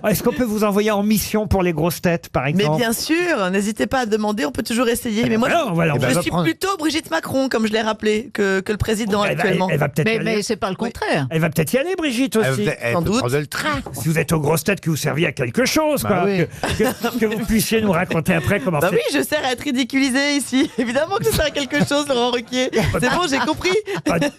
Est-ce qu'on peut vous envoyer en mission pour les grosses têtes, par Mais exemple? bien sûr, n'hésitez pas à demander, on peut toujours essayer. Mais moi, voilà, on va leur- je elle va suis prendre- plutôt Brigitte Macron, comme je l'ai rappelé, que le président Elle va, actuellement. elle va peut-être y aller. Mais c'est pas le contraire. Elle va peut-être y aller, Brigitte, aussi. Sans doute. prendre le train. Si vous êtes aux grosses têtes, que vous serviez à quelque chose, Bah quoi. oui. Que vous puissiez nous raconter après comment Bah c'est. oui, je sers à être ridiculisé ici. Évidemment que ça sert à quelque chose, Laurent Ruquier. C'est bon, j'ai compris.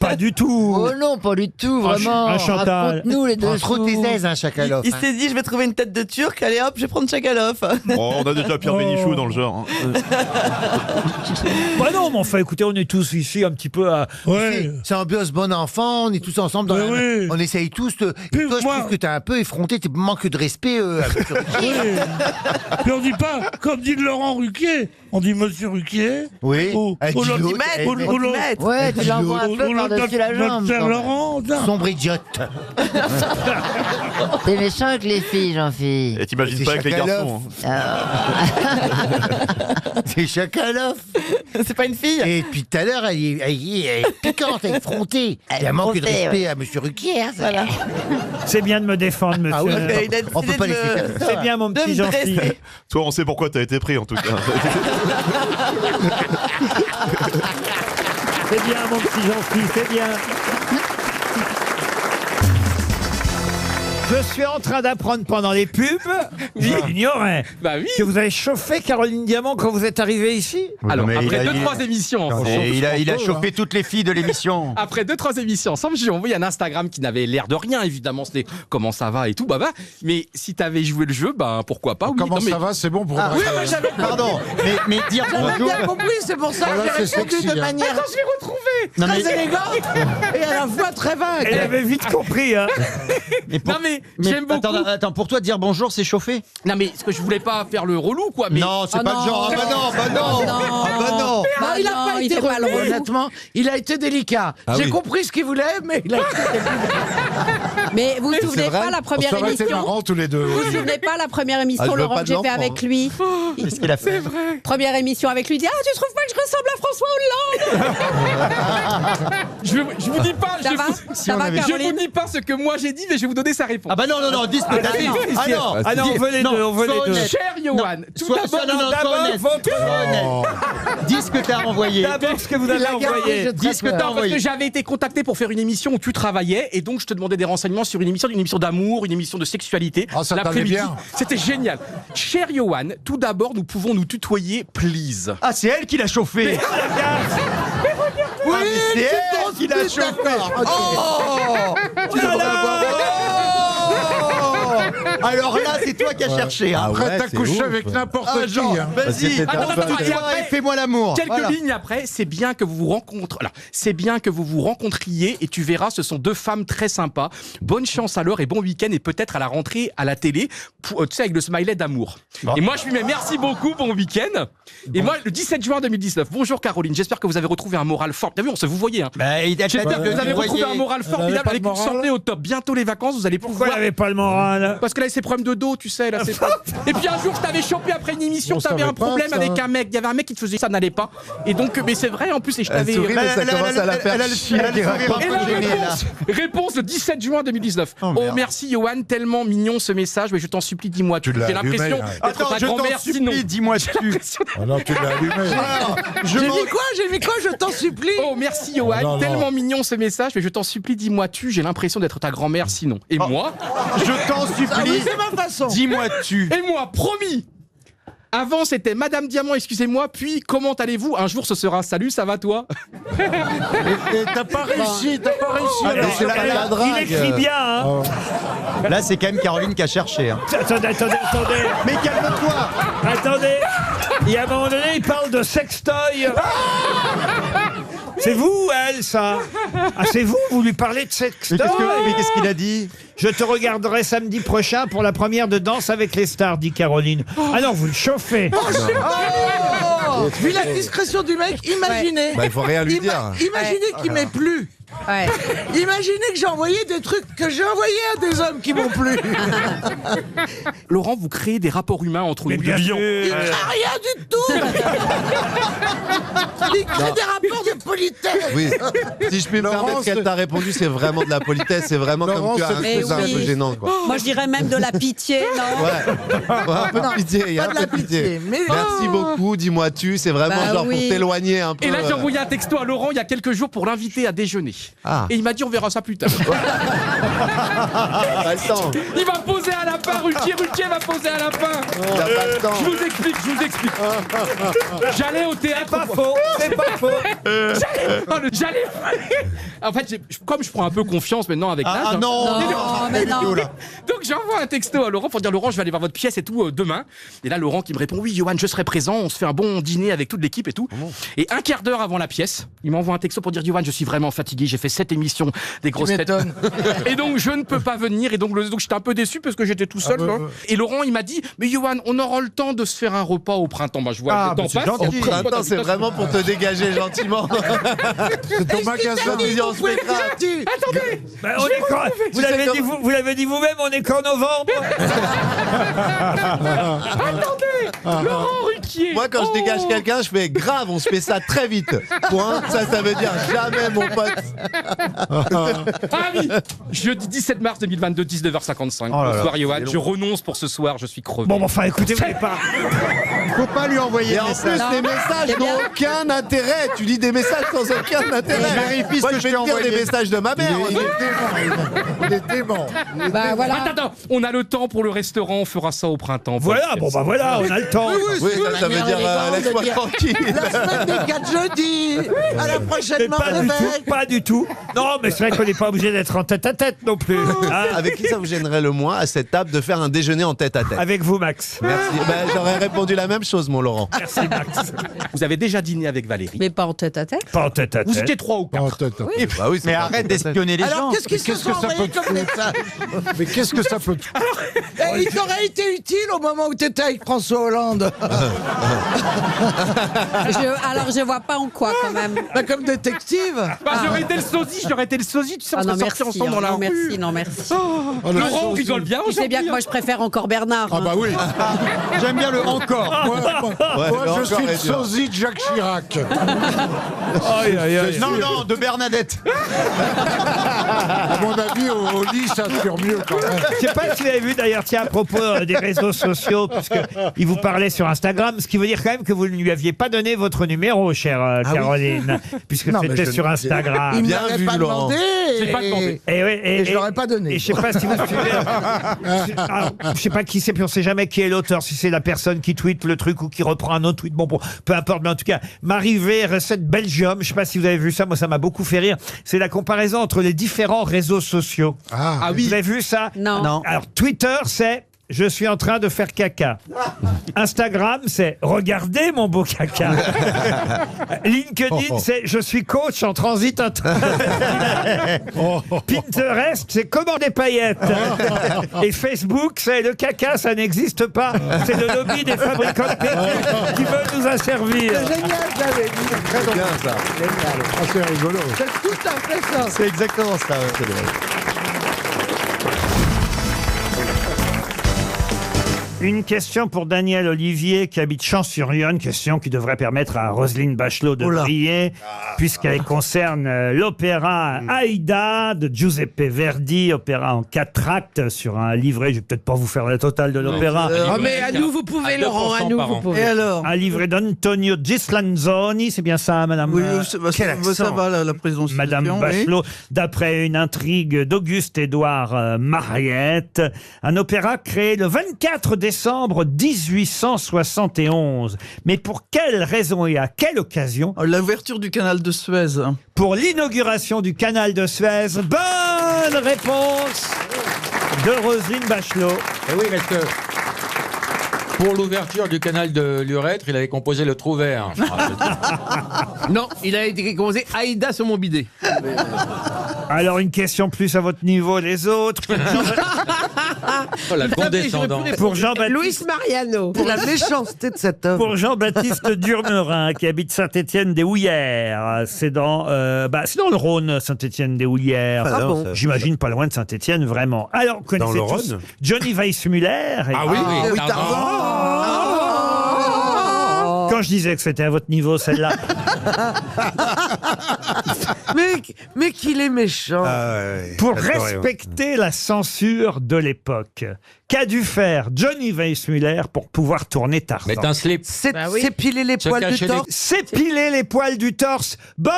Pas du tout. Oh non, pas du tout, vraiment. un Chantal. Raconte-nous les Prends deux. trop tes aises, hein, Chakalov. Il s'est dit, je vais trouver une tête de Turc. Allez hop, je vais prendre Chakalov. Oh, on a déjà Pierre Bénichou dans le genre. hein. Bah non, mais enfin, écoutez, on est tous ici un petit peu à... ouais. C'est ambiance bon enfant, on est tous ensemble dans Oui, oui. On essaye tous de... Et Puis toi, je moi- trouve que t'es un peu effronté, tu manques de respect avec le Ruquier. Oui. Puis on dit pas, comme dit Laurent Ruquier, on dit Monsieur Ruquier. Oui. Ou Elle dit l'autre- l'autre, elle- ou l'autre- Ouais, tu l'envoies un peu ou l'autre- par-dessus la notre jambe. cher quand même. Laurent. non. Sombre idiote. T'es méchant avec les filles, Jean-Philippe. Et t'imagines C'est pas avec les Chakalov. garçons. hein. C'est Chakalov. C'est pas une fille. Et depuis tout à l'heure, elle est piquante, elle est effrontée. Il y a un manque de effrontée, respect à Monsieur Ruquier. Hein, ça. Voilà. C'est bien de me défendre, monsieur. Ah oui, Il a on peut décidé pas de laisser me- faire ça. C'est bien, mon de petit me Jean-Philippe. dresser. Toi, on sait pourquoi t'as été pris, en tout cas. C'est bien, mon petit Jean-Philippe, c'est bien. Je suis en train d'apprendre pendant les pubs, j'ignorais, Bah oui. que vous avez chauffé Caroline Diamant quand vous êtes arrivé ici. Alors, mais après il a- 2-3 émissions ensemble. Et il a chauffé toutes les filles de l'émission. Après 2-3 émissions ensemble, j'ai envoyé un Instagram qui n'avait l'air de rien, évidemment. C'était comment ça va et tout, bah. Mais si t'avais joué le jeu, bah pourquoi pas. Oui, Comment non, mais- ça va, c'est bon pour Ah, moi. oui, oui, j'avais. Pardon, mais dire bonjour. compris, c'est pour ça Voilà, c'est sexy, hein. manière Attends, je l'ai retrouvé. Non, mais- élégante et à la fois très vague. Elle avait vite compris, hein. Non mais Attendez, Mais j'aime beaucoup. attends, pour toi, dire bonjour, c'est chauffer? Non, mais ce que je voulais pas faire le relou, quoi. Mais... Non, c'est pas le genre. Ah bah non, bah non. Ah bah non. Ah, il a pas été relou, honnêtement. Il a été délicat. Ah J'ai oui. compris ce qu'il voulait, mais il a été délicat. Mais vous vous C'est souvenez vrai pas la première Ça aurait été émission marrant tous les deux. Vous vous souvenez pas la première Ah, émission, je veux Laurent, pas que j'ai de fait l'enfant, avec lui Qu'est-ce qu'il a fait? Première émission avec lui, il dit ah tu trouves pas que je ressemble à François Hollande Je vous dis pas, Ça va Ça va, je vous Caroline dis pas ce que moi j'ai dit, mais je vais vous donner sa réponse. Ah bah non, dis ce que t'as dit. Ah non. Ah non, on veut les deux, on veut les deux. Cher Johan, tout d'abord, D'abord, votre... Dis ce que t'as envoyé. D'abord, ce que vous avez envoyé. Dis ce que t'as parce que envoyé. j'avais été contacté pour faire une émission où tu travaillais et donc je te demandais des renseignements sur une émission d'amour, une émission de sexualité. Ah, ça t'allait l'après-midi. bien. C'était génial. Cher Johan, tout d'abord, nous pouvons nous tutoyer, please. Ah, c'est elle qui l'a chauffé. Oui, c'est elle qui l'a chauffé. Oh, tu devrais avoir. Alors là, c'est toi qui as cherché. Hein. Après, t'as couché avec n'importe qui. Hein. Vas-y, Attends, et fais-moi l'amour. Quelques Voilà. lignes après, c'est bien que vous vous rencontrez. Alors, c'est bien que vous vous rencontriez et tu verras, ce sont deux femmes très sympas. Bonne chance alors et bon week-end et peut-être à la rentrée à la télé, tu sais, avec le smiley d'amour. Et moi, je lui mets merci beaucoup, bon week-end. Et moi, le 17 juin 2019, bonjour Caroline, j'espère que vous avez retrouvé un moral fort. T'as vu, on se vous voyait. Hein. J'espère que vous avez retrouvé un moral formidable avec une santé au top. Bientôt les vacances, vous allez Pourquoi il pouvoir. n'avait pas le moral? Parce que là, c'est problème de dos, tu sais. Là, c'est et puis un jour, je t'avais chopé après une émission, t'avais un problème avec un mec. Il y avait un mec qui te faisait ça, n'allait pas. Et donc, mais c'est vrai en plus, et je t'avais. Elle a le sourire un Et peu la gêné, là. réponse le 17 juin 2019. Oh merci Johan, tellement mignon ce message, mais je t'en supplie, dis-moi tu. l'as J'ai l'impression allumé, hein. d'être Attends, ta je t'en grand-mère sinon. supplie, dis-moi tu. Ah non, tu l'as allumé. J'ai mis quoi, je t'en supplie. Oh merci Johan, non. tellement mignon ce message, mais je t'en supplie, dis-moi tu. J'ai l'impression d'être ta grand-mère sinon. Et moi, Je t'en Ah oui, supplie, c'est ma façon. dis-moi tu. et moi, promis. Avant c'était Madame Diamant, excusez-moi, puis comment allez-vous? Un jour ce sera salut, ça va toi? Et t'as pas réussi, alors. c'est la Il drague. écrit bien, hein. Là, c'est quand même Caroline qui a cherché. Hein. Attendez. Mais calme-toi. Attendez. Il y a un moment donné, il parle de sextoy. C'est vous, elle, ça? Ah, c'est vous lui parlez de sextoy? Mais qu'est-ce qu'il a dit? Je te regarderai samedi prochain pour la première de Danse avec les stars, dit Caroline. Ah non, vous le chauffez. Oh, vu la discrétion du mec, imaginez. Bah, il faut rien lui dire. Imaginez qu'il m'ait plu. Ouais. Imaginez que j'ai envoyé des trucs que j'ai envoyés à des hommes qui m'ont plu. Laurent, vous créez des rapports humains entre nous. bien sûr. Il ne rien du tout. Il crée des rapports de politesse. Oui, si je puis me permettre qu'elle t'a répondu, c'est vraiment de la politesse, c'est vraiment comme tu as un Mais cousin un peu oui. gênant, quoi. Moi je dirais même de la pitié, non? Ouais, un peu de pitié, il y a pas un de la peu de pitié. pitié, mais- Merci beaucoup, dis-moi tu, c'est vraiment Bah genre oui. pour t'éloigner un peu. Et là, j'ai envoyé un texto à Laurent il y a quelques jours pour l'inviter à déjeuner. Ah. Et il m'a dit on verra ça plus tard. Pas le temps. Il va poser un lapin, Ruquier va poser un lapin. Il a pas le temps. Je vous explique. J'allais au théâtre. C'est pas faux. J'allais. En fait, comme je prends un peu confiance maintenant avec l'âge. Ah non, mais non. Donc j'envoie un texto à Laurent pour dire Laurent, je vais aller voir votre pièce et tout demain. Et là, Laurent qui me répond oui, Johan, je serai présent. On se fait un bon dîner avec toute l'équipe et tout. Et un quart d'heure avant la pièce, il m'envoie un texto pour dire Johan, je suis vraiment fatigué. J'ai fait 7 émissions des grosses têtes. Et donc je ne peux pas venir. Et donc j'étais un peu déçu parce que j'étais tout seul. Hein. Et Laurent, il m'a dit mais Johan, on aura le temps de se faire un repas au printemps. Bah, je vois le temps passe. Au printemps, c'est vraiment pour te dégager gentiment. C'est ton magasin. On se mettra. Attendez. Bah, on est quand... Vous l'avez dit vous-même, on est qu'en novembre. Attendez. Laurent Ruquier. Moi, quand je dégage quelqu'un, je fais grave, on se fait ça très vite. Point. Ça veut dire jamais, mon pote. Ah oui. Jeudi 17 mars 2022, 19h55. Bonsoir Johan. Je renonce pour ce soir. Je suis crevé. Bon, enfin, écoutez, vous n'avez pas... faut pas lui envoyer Et de en message. plus, les messages n'ont aucun intérêt. Tu dis des messages sans aucun intérêt. Je vérifie ce Moi, que je vais je t'ai te dire envoyé. des messages de ma mère. Il est dément. Bah voilà. Attends, on a le temps pour le restaurant, on fera ça au printemps. Voilà, bon, bah voilà, on a le temps. Oui, ça veut veut dire laisse-moi tranquille. La semaine des 4 jeudis. À la prochaine Mais pas du tout, pas du tout. Non, mais c'est vrai qu'on n'est pas obligé d'être en tête-à-tête non plus. Hein. Avec qui ça vous gênerait le moins à cette table de faire un déjeuner en tête-à-tête? Avec vous, Max. Merci. Ben, j'aurais répondu la même chose, mon Laurent. Merci, Max. Vous avez déjà dîné avec Valérie? Mais pas en tête à tête. Pas en tête-à-tête. Vous étiez 3 ou 4. Oui. Bah oui, c'est Mais pas arrête tête-à-tête. d'espionner les gens. Alors, qu'est-ce que ça peut te comme message? Mais qu'est-ce que ça peut Il t'aurait été utile au moment où t'étais avec François Hollande. Alors, je vois pas en quoi, quand même. Bah, comme détective. J'aurais été le sosie, tu sais, on Ah non, serait merci. sortis ensemble dans la Non, rue. merci, non, merci. Laurent, on rigole bien Tu sais bien que aujourd'hui. moi, je préfère encore Bernard. Ah bah oui. J'aime bien le encore. Moi, le je encore suis le est dur. sosie de Jacques Chirac. Aïe, aïe, aïe. Non, non, de Bernadette. À mon avis, au lit, ça assure mieux quand même. Je sais pas si vous avez vu d'ailleurs, tiens, à propos des réseaux sociaux, puisqu'il vous parlait sur Instagram, ce qui veut dire quand même que vous ne lui aviez pas donné votre numéro, chère Caroline, puisque Non, mais c'était je sur ne- Instagram. Il ne Bien m'avait vu, pas Laurent. demandé. J'ai pas demandé. Et je l'aurais pas donné. Et je sais pas si vous suivez. Alors, je sais pas qui c'est, puis on sait jamais qui est l'auteur, si c'est la personne qui tweet le truc ou qui reprend un autre tweet. Bon, peu importe, mais en tout cas, Marivé, recette Belgium. Je sais pas si vous avez vu ça, moi ça m'a beaucoup fait rire. C'est la comparaison entre les différents réseaux sociaux. Ah, Vous avez vu ça? Non. Alors, Twitter, c'est je suis en train de faire caca. Instagram, c'est regardez mon beau caca. LinkedIn, c'est je suis coach en transit Pinterest, c'est comment des paillettes. Et Facebook, c'est le caca, ça n'existe pas. C'est le lobby des fabricants de perruques qui veulent nous asservir. C'est génial, j'avais dit. Très C'est bien ça. génial. ah, c'est rigolo. C'est tout à fait ça. C'est exactement ça. ouais, c'est vrai. Une question pour Daniel Olivier qui habite Champs-sur-Yonne, question qui devrait permettre à Roselyne Bachelot de briller, puisqu'elle concerne l'opéra Aïda de Giuseppe Verdi, opéra en 4 actes sur un livret. Je vais peut-être pas vous faire la totale de l'opéra. Oh, mais à nous, vous pouvez, Laurent, à nous, vous pouvez. Et alors? Un livret d'Antonio Gislanzoni, c'est bien ça, madame? ça va, la présomption. Madame Bachelot, d'après une intrigue d'Auguste-Édouard Mariette. Un opéra créé le 24 décembre 1871. Mais pour quelle raison et à quelle occasion? L'ouverture du canal de Suez. Pour l'inauguration du canal de Suez. Bonne réponse de Roselyne Bachelot. Eh oui, parce que pour l'ouverture du canal de l'urètre, il avait composé le trou vert. Non, il a été composé Aïda sur mon bidet. Alors une question plus à votre niveau les autres. Oh, la condescendance. Pour Jean-Baptiste. Louis Mariano. Pour la méchanceté de cet homme. Pour Jean-Baptiste Durmerin, qui habite Saint-Étienne-des-Houillères. C'est dans le Rhône, Saint-Étienne-des-Houillères. Ah bon. J'imagine pas loin de Saint-Étienne, vraiment. Alors, vous connaissez le tous Rhône Johnny Weissmuller. Ah oui, oui, Tarzan. Quand je disais que c'était à votre niveau, celle-là. Mais qu'il est méchant. Pour respecter la censure de l'époque, qu'a dû faire Johnny Weissmuller pour pouvoir tourner Tarzan? Mettre un slip. S'épiler les Se poils du cacher torse. S'épiler les poils du torse. Bonne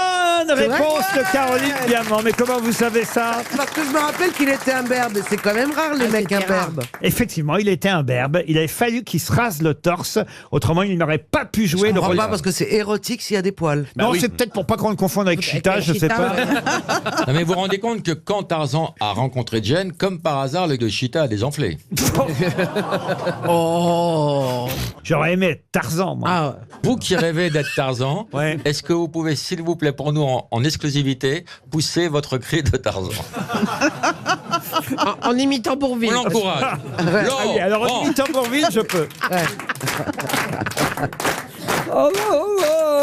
réponse de Caroline Diamant. Mais comment vous savez ça? Parce que je me rappelle qu'il était imberbe. Et c'est quand même rare, les mecs imberbes. Effectivement, il était imberbe. Il avait fallu qu'il se rase le torse. Autrement, il n'aurait pas pu jouer le rôle. Pas parce que c'est érotique s'il y a des poils. Non, c'est peut-être pour pas qu'on le confonde avec Chita, je sais pas. Non, mais vous vous rendez compte que quand Tarzan a rencontré Jane, comme par hasard, le de Chita a désenflé. Oh. J'aurais aimé être Tarzan, moi. Vous qui rêvez d'être Tarzan, est-ce que vous pouvez, s'il vous plaît, pour nous, en exclusivité, pousser votre cri de Tarzan? En imitant Bourville. On l'encourage. Allez, alors en imitant Bourville, je peux. Oh, oh, oh.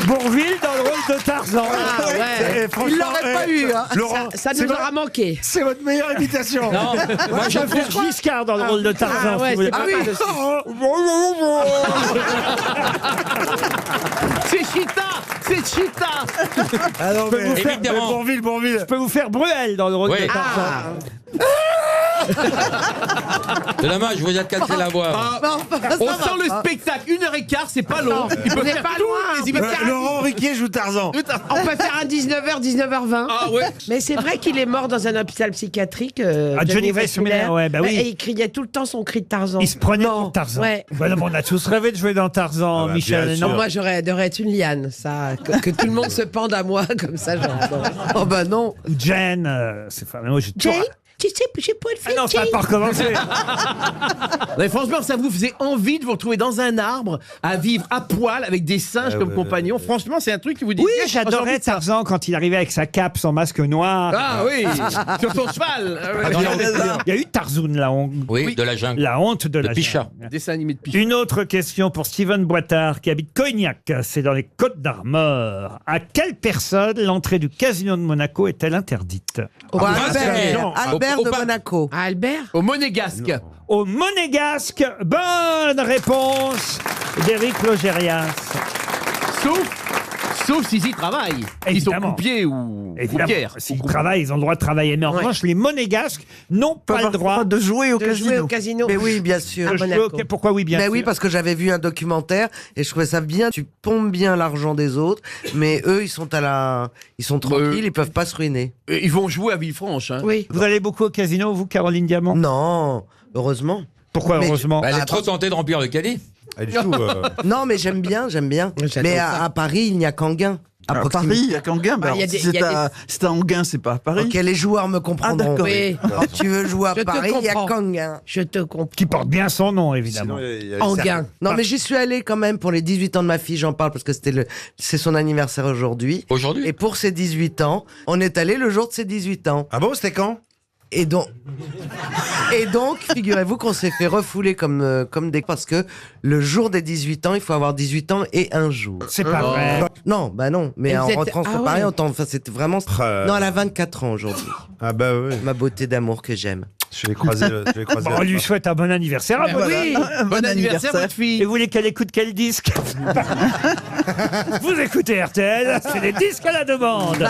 Bourville dans le rôle de Tarzan. Il l'aurait pas eu. Hein. Laurent, Ça nous aura manqué. C'est votre meilleure imitation. Non, moi je vais faire Giscard dans le rôle de Tarzan. Ah ouais, si vous voulez. c'est pas mal C'est Chita. C'est Chita. Je peux vous faire Mitterrand. Bourville. Je peux vous faire Bruel dans le rôle Oui. de Tarzan. C'est dommage, je vous ai cassé la voix. On sent le spectacle, 1h15, c'est pas long. Il peut On est faire pas tout, loin. les imitations. Laurent Riquier joue Tarzan. On peut faire un 19h, 19h20. Ah ouais. Mais c'est vrai qu'il est mort dans un hôpital psychiatrique. Johnny Weissmuller, ouais, bah oui. Et il criait tout le temps son cri de Tarzan. Il se prenait pour Tarzan. Ouais. Bah non, mais on a tous rêvé de jouer dans Tarzan, bah, Michel. bien Non, sûr. Moi, j'aurais adoré être une liane, ça. Que tout le monde se pende à moi, comme ça, j'aurais adoré. Oh bah non. Jane, c'est enfin, moi j'ai toujours- Jay, tu sais, j'ai pas le Ah non, ça n'a pas recommencé. Mais franchement, ça vous faisait envie de vous retrouver dans un arbre, à vivre à poil avec des singes comme compagnons. Franchement, c'est un truc qui vous dit. Oui, j'adorais Tarzan quand il arrivait avec sa cape, son masque noir. Ah oui, sur son cheval. Il y a eu Tarzoun, la honte. Oui, de la jungle. La honte de De la Pichat. jungle. Dessin animé de Pichat. Une autre question pour Steven Boitard qui habite Cognac, c'est dans les Côtes-d'Armor. À quelle personne l'entrée du casino de Monaco est-elle interdite? Albert de Monaco. Ah, Albert Au Monégasque. Au Monégasque, bonne réponse d'Éric Logérias. Sauf s'ils y travaillent. Ils sont Évidemment. coupiers ou Évidemment, croupières. s'ils travaillent, ils ont le droit de travailler. Mais en revanche, les Monégasques n'ont pas le droit de jouer au de casino. jouer au casino. Mais oui, bien sûr. de jouer au- Pourquoi oui, bien Mais sûr. oui, parce que j'avais vu un documentaire et je trouvais ça bien. Tu pompes bien l'argent des autres, mais eux, ils sont tranquilles, ils peuvent pas se ruiner. Ils vont jouer à Villefranche. Hein. Oui. Vous allez beaucoup au casino, vous, Caroline Diamant? Non, heureusement. Pourquoi Mais- heureusement? Elle est trop tentée de remplir le caddie. Elle joue. Non, mais j'aime bien. J'adore Mais ça. à Paris, il n'y a qu'Anguin. À Paris, il y a qu'Anguin. Bah, il y a des- il y a C'est à Anguin, c'est pas à Paris. Ok, les joueurs me comprendront. d'accord. Oui. Quand tu veux jouer à Je te Paris, il n'y a comprends. qu'Anguin. Je te comprends. Qui porte bien son nom, évidemment. Anguin. Non, mais j'y suis allé quand même pour les 18 ans de ma fille, j'en parle parce que c'est son anniversaire aujourd'hui. Aujourd'hui. Et pour ses 18 ans, on est allé le jour de ses 18 ans. Ah bon, c'était quand? Et donc, figurez-vous qu'on s'est fait refouler comme des... Parce que le jour des 18 ans, il faut avoir 18 ans et un jour. C'est pas vrai. Non, bah non. Mais Et en vous êtes- rentrant sur ah Paris, ouais. enfin, c'était vraiment... Non, elle a 24 ans aujourd'hui. Ah bah oui. Ma beauté d'amour que j'aime. Je vais croiser. Bon, on lui souhaite un bon anniversaire. Ah, Ben oui, bon anniversaire, votre Et fille. vous voulez qu'elle écoute quel disque? Vous écoutez RTL, c'est les disques à la demande.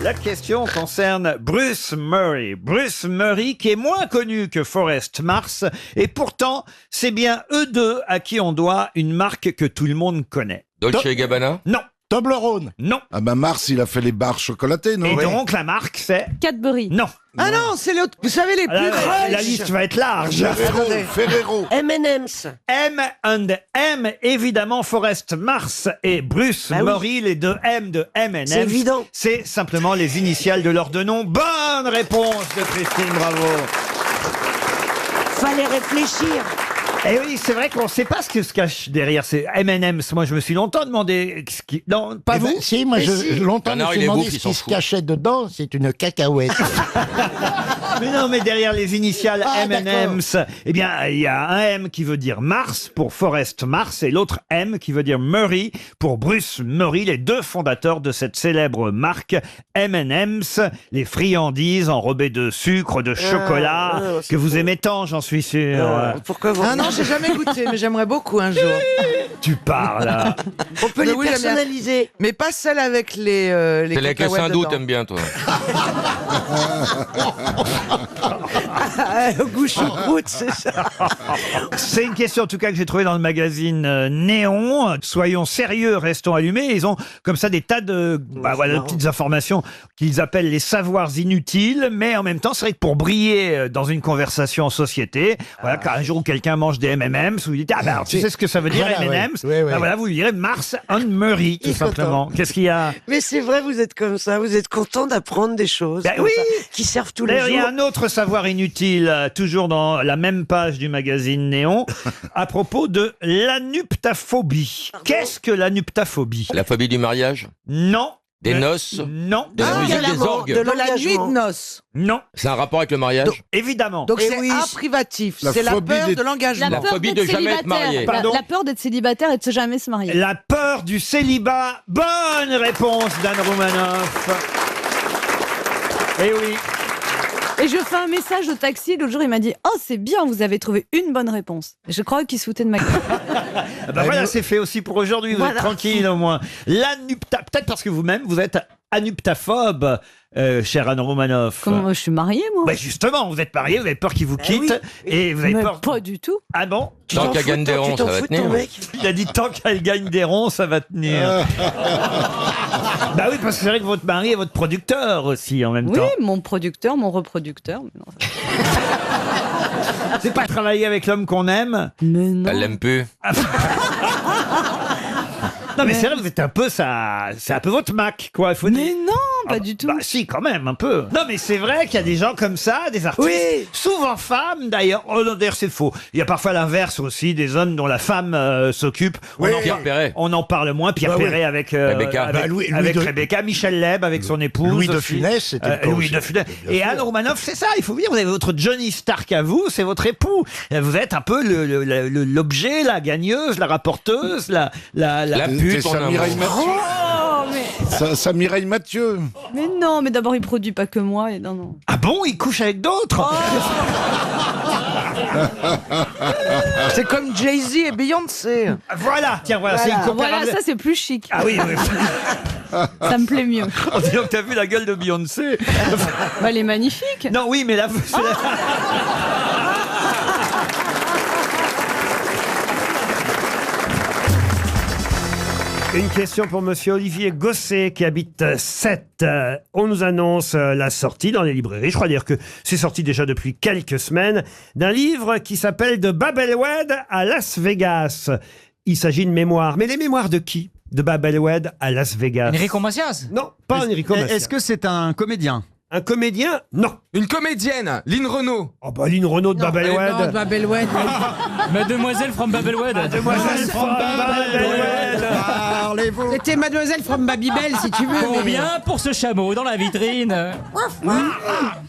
La question concerne Bruce Murray. Bruce Murray qui est moins connu que Forrest Mars et pourtant c'est bien eux deux à qui on doit une marque que tout le monde connaît. Dolce et Gabbana. Non. Toblerone. Non. Ah bah Mars, il a fait les barres chocolatées, non? Et donc la marque c'est... Cadbury. Non. Ah non, c'est l'autre. Vous savez, les plus La crunch. liste va être large. Ferrero. M&M's. M&M, évidemment, Forrest Mars et Bruce Murray, les deux M de M&M. C'est évident. C'est simplement les initiales de leurs deux noms. Bonne réponse de Christine, bravo. Fallait réfléchir. Et oui, c'est vrai qu'on ne sait pas ce que se cache derrière ces M&M's. Moi, je me suis longtemps demandé... Non, pas Eh ben, vous? si, moi, longtemps, je me Bernard, suis il est demandé bouffe, ce il s'en qui se fout. cachait dedans. C'est une cacahuète. Mais non, mais derrière les initiales Ah, M&M's, eh bien, il y a un M qui veut dire Mars pour Forrest Mars et l'autre M qui veut dire Murray pour Bruce Murray, les deux fondateurs de cette célèbre marque M&M's, les friandises enrobées de sucre, de chocolat, que vous aimez tant, j'en suis sûr. Pourquoi vous... Ah non, j'ai jamais goûté, mais j'aimerais beaucoup un jour. Tu parles, là. On peut les personnaliser. Mais pas celle avec les C'est la que cacahuètes Saint-Doux, dedans. t'aimes bien, toi. Goût choucroute, c'est ça. C'est une question en tout cas que j'ai trouvée dans le magazine Néon. Soyons sérieux, restons allumés. Ils ont comme ça des tas de voilà, de petites informations qu'ils appellent les savoirs inutiles, mais en même temps, c'est vrai que pour briller dans une conversation en société, voilà, quand un jour où quelqu'un mange des M&M's, vous dites ah ben alors, tu sais ce que ça veut dire Voilà, M&M's, ouais. Ben voilà, vous lui direz Mars and Murray tout simplement. Qu'est-ce qu'il y a? Mais c'est vrai, vous êtes comme ça, vous êtes content d'apprendre des choses Ben comme oui. ça, qui servent tous les D'ailleurs, il y jours. a un autre savoir inutile, toujours dans la même page du magazine Néon, à propos de l'anuptaphobie. Qu'est-ce que l'anuptaphobie? La phobie du mariage. Non. Des noces. Non. De la musique des orgues. De la nuit de noces. Non. C'est un rapport avec le mariage. Évidemment. Donc c'est privatif, La c'est la phobie peur des- de l'engagement. La phobie de jamais être marié. Pardon. La peur d'être célibataire et de jamais se marier. La peur du célibat. Bonne réponse d'Anne Roumanoff. Eh oui. Et je fais un message au taxi, l'autre jour il m'a dit « Oh c'est bien, vous avez trouvé une bonne réponse ». Je crois qu'il se foutait de ma gueule. Ah ben voilà, c'est fait aussi pour aujourd'hui. Vous êtes tranquille au moins. Peut-être parce que vous-même, vous êtes anuptaphobe, cher Anne Romanoff. Comment je suis mariée, moi Bah justement, vous êtes marié, vous avez peur qu'il vous quitte. Et vous avez Mais peur. pas du tout. Ah bon? Tant qu'elle gagne des ronds, ça va tenir. Il a dit tant qu'elle gagne des ronds, ça va tenir. Bah oui, parce que c'est vrai que votre mari est votre producteur aussi en même Oui, temps. mon producteur, mon reproducteur. Mais non, C'est pas travailler avec l'homme qu'on aime. Mais non. Elle l'aime plus. Non mais c'est vrai, vous êtes un peu ça, c'est un peu votre Mac quoi. Il faut Mais dire. non, pas du tout. Bah si, quand même un peu. Non mais c'est vrai qu'il y a des gens comme ça, des artistes, souvent femmes d'ailleurs. Oh non, d'ailleurs c'est faux. Il y a parfois l'inverse aussi, des hommes dont la femme s'occupe. Pierre Perret. On en parle moins. Pierre Perret avec Rebecca. avec, Louis avec de- Rebecca, Michel Leb avec son épouse. Louis de aussi. Funès, c'était le cas Louis aussi. de Funès. Bien Et sûr. Anne Romanoff, c'est ça. Il faut dire, vous avez votre Johnny Stark à vous, c'est votre époux. Vous êtes un peu l'objet, la gagneuse, la rapporteuse, la pute, C'est on sa a Mireille un- Mathieu. Oh, mais, Sa Mireille Mathieu. mais non, mais d'abord, il produit pas que moi. Et non, non. Ah bon, il couche avec d'autres. C'est comme Jay-Z et Beyoncé. Voilà, tiens, voilà, c'est une Voilà, comparaison. ça c'est plus chic. Ah oui, oui. Ça me plaît mieux. On dirait que t'as vu la gueule de Beyoncé. Bah, elle est magnifique. Non, oui, mais là, c'est Une question pour monsieur Olivier Gosset qui habite Sète. On nous annonce la sortie dans les librairies. Je crois dire que c'est sorti déjà depuis quelques semaines d'un livre qui s'appelle De Babelwed à Las Vegas. Il s'agit de mémoires. Mais les mémoires de qui? De Babelwed à Las Vegas. Enrico Macias? Non, pas Enrico Macias. Est-ce que c'est un comédien? Un comédien? Non. Une comédienne, Lynn Renaud. Oh bah Lynn Renaud de Babelwed. Non, Babelwed. Mademoiselle from Babelwed. Mademoiselle from Babelwed. Parlez-vous. C'était Mademoiselle from Babybel, si tu veux. mais- Combien pour ce chameau dans la vitrine?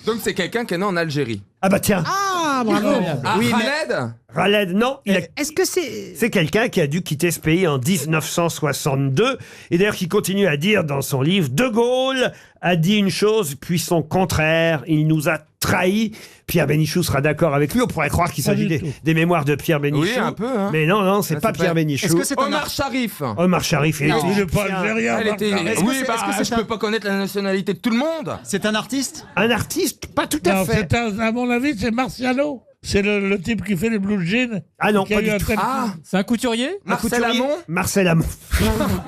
Donc c'est quelqu'un qui est né en Algérie. Ah bah tiens. Ah, bravo. Ah, Oui, mais- Khaled. Khaled, non. Est-ce que c'est... C'est quelqu'un qui a dû quitter ce pays en 1962 et d'ailleurs qui continue à dire dans son livre De Gaulle a dit une chose puis son contraire, il nous a trahis. Pierre Bénichou sera d'accord avec lui, on pourrait croire qu'il s'agit des mémoires de Pierre Bénichou. Oui, un peu, hein. Mais non, c'est Ça pas s'appelle- Pierre Bénichou. Est-ce que c'est un Omar Sharif. Omar Sharif, il Il est était pas algérien. Elle était... Marc. Oui, est-ce bah, que c'est je peux pas connaître la nationalité de tout le monde. C'est un artiste? un artiste, pas tout à Non, fait. à mon avis, c'est Marciano. C'est le type qui fait les blue jeans. Ah non, qui a pas eu du un tout. tel- Ah, C'est un couturier? Marcel Amont. Marcel Amont.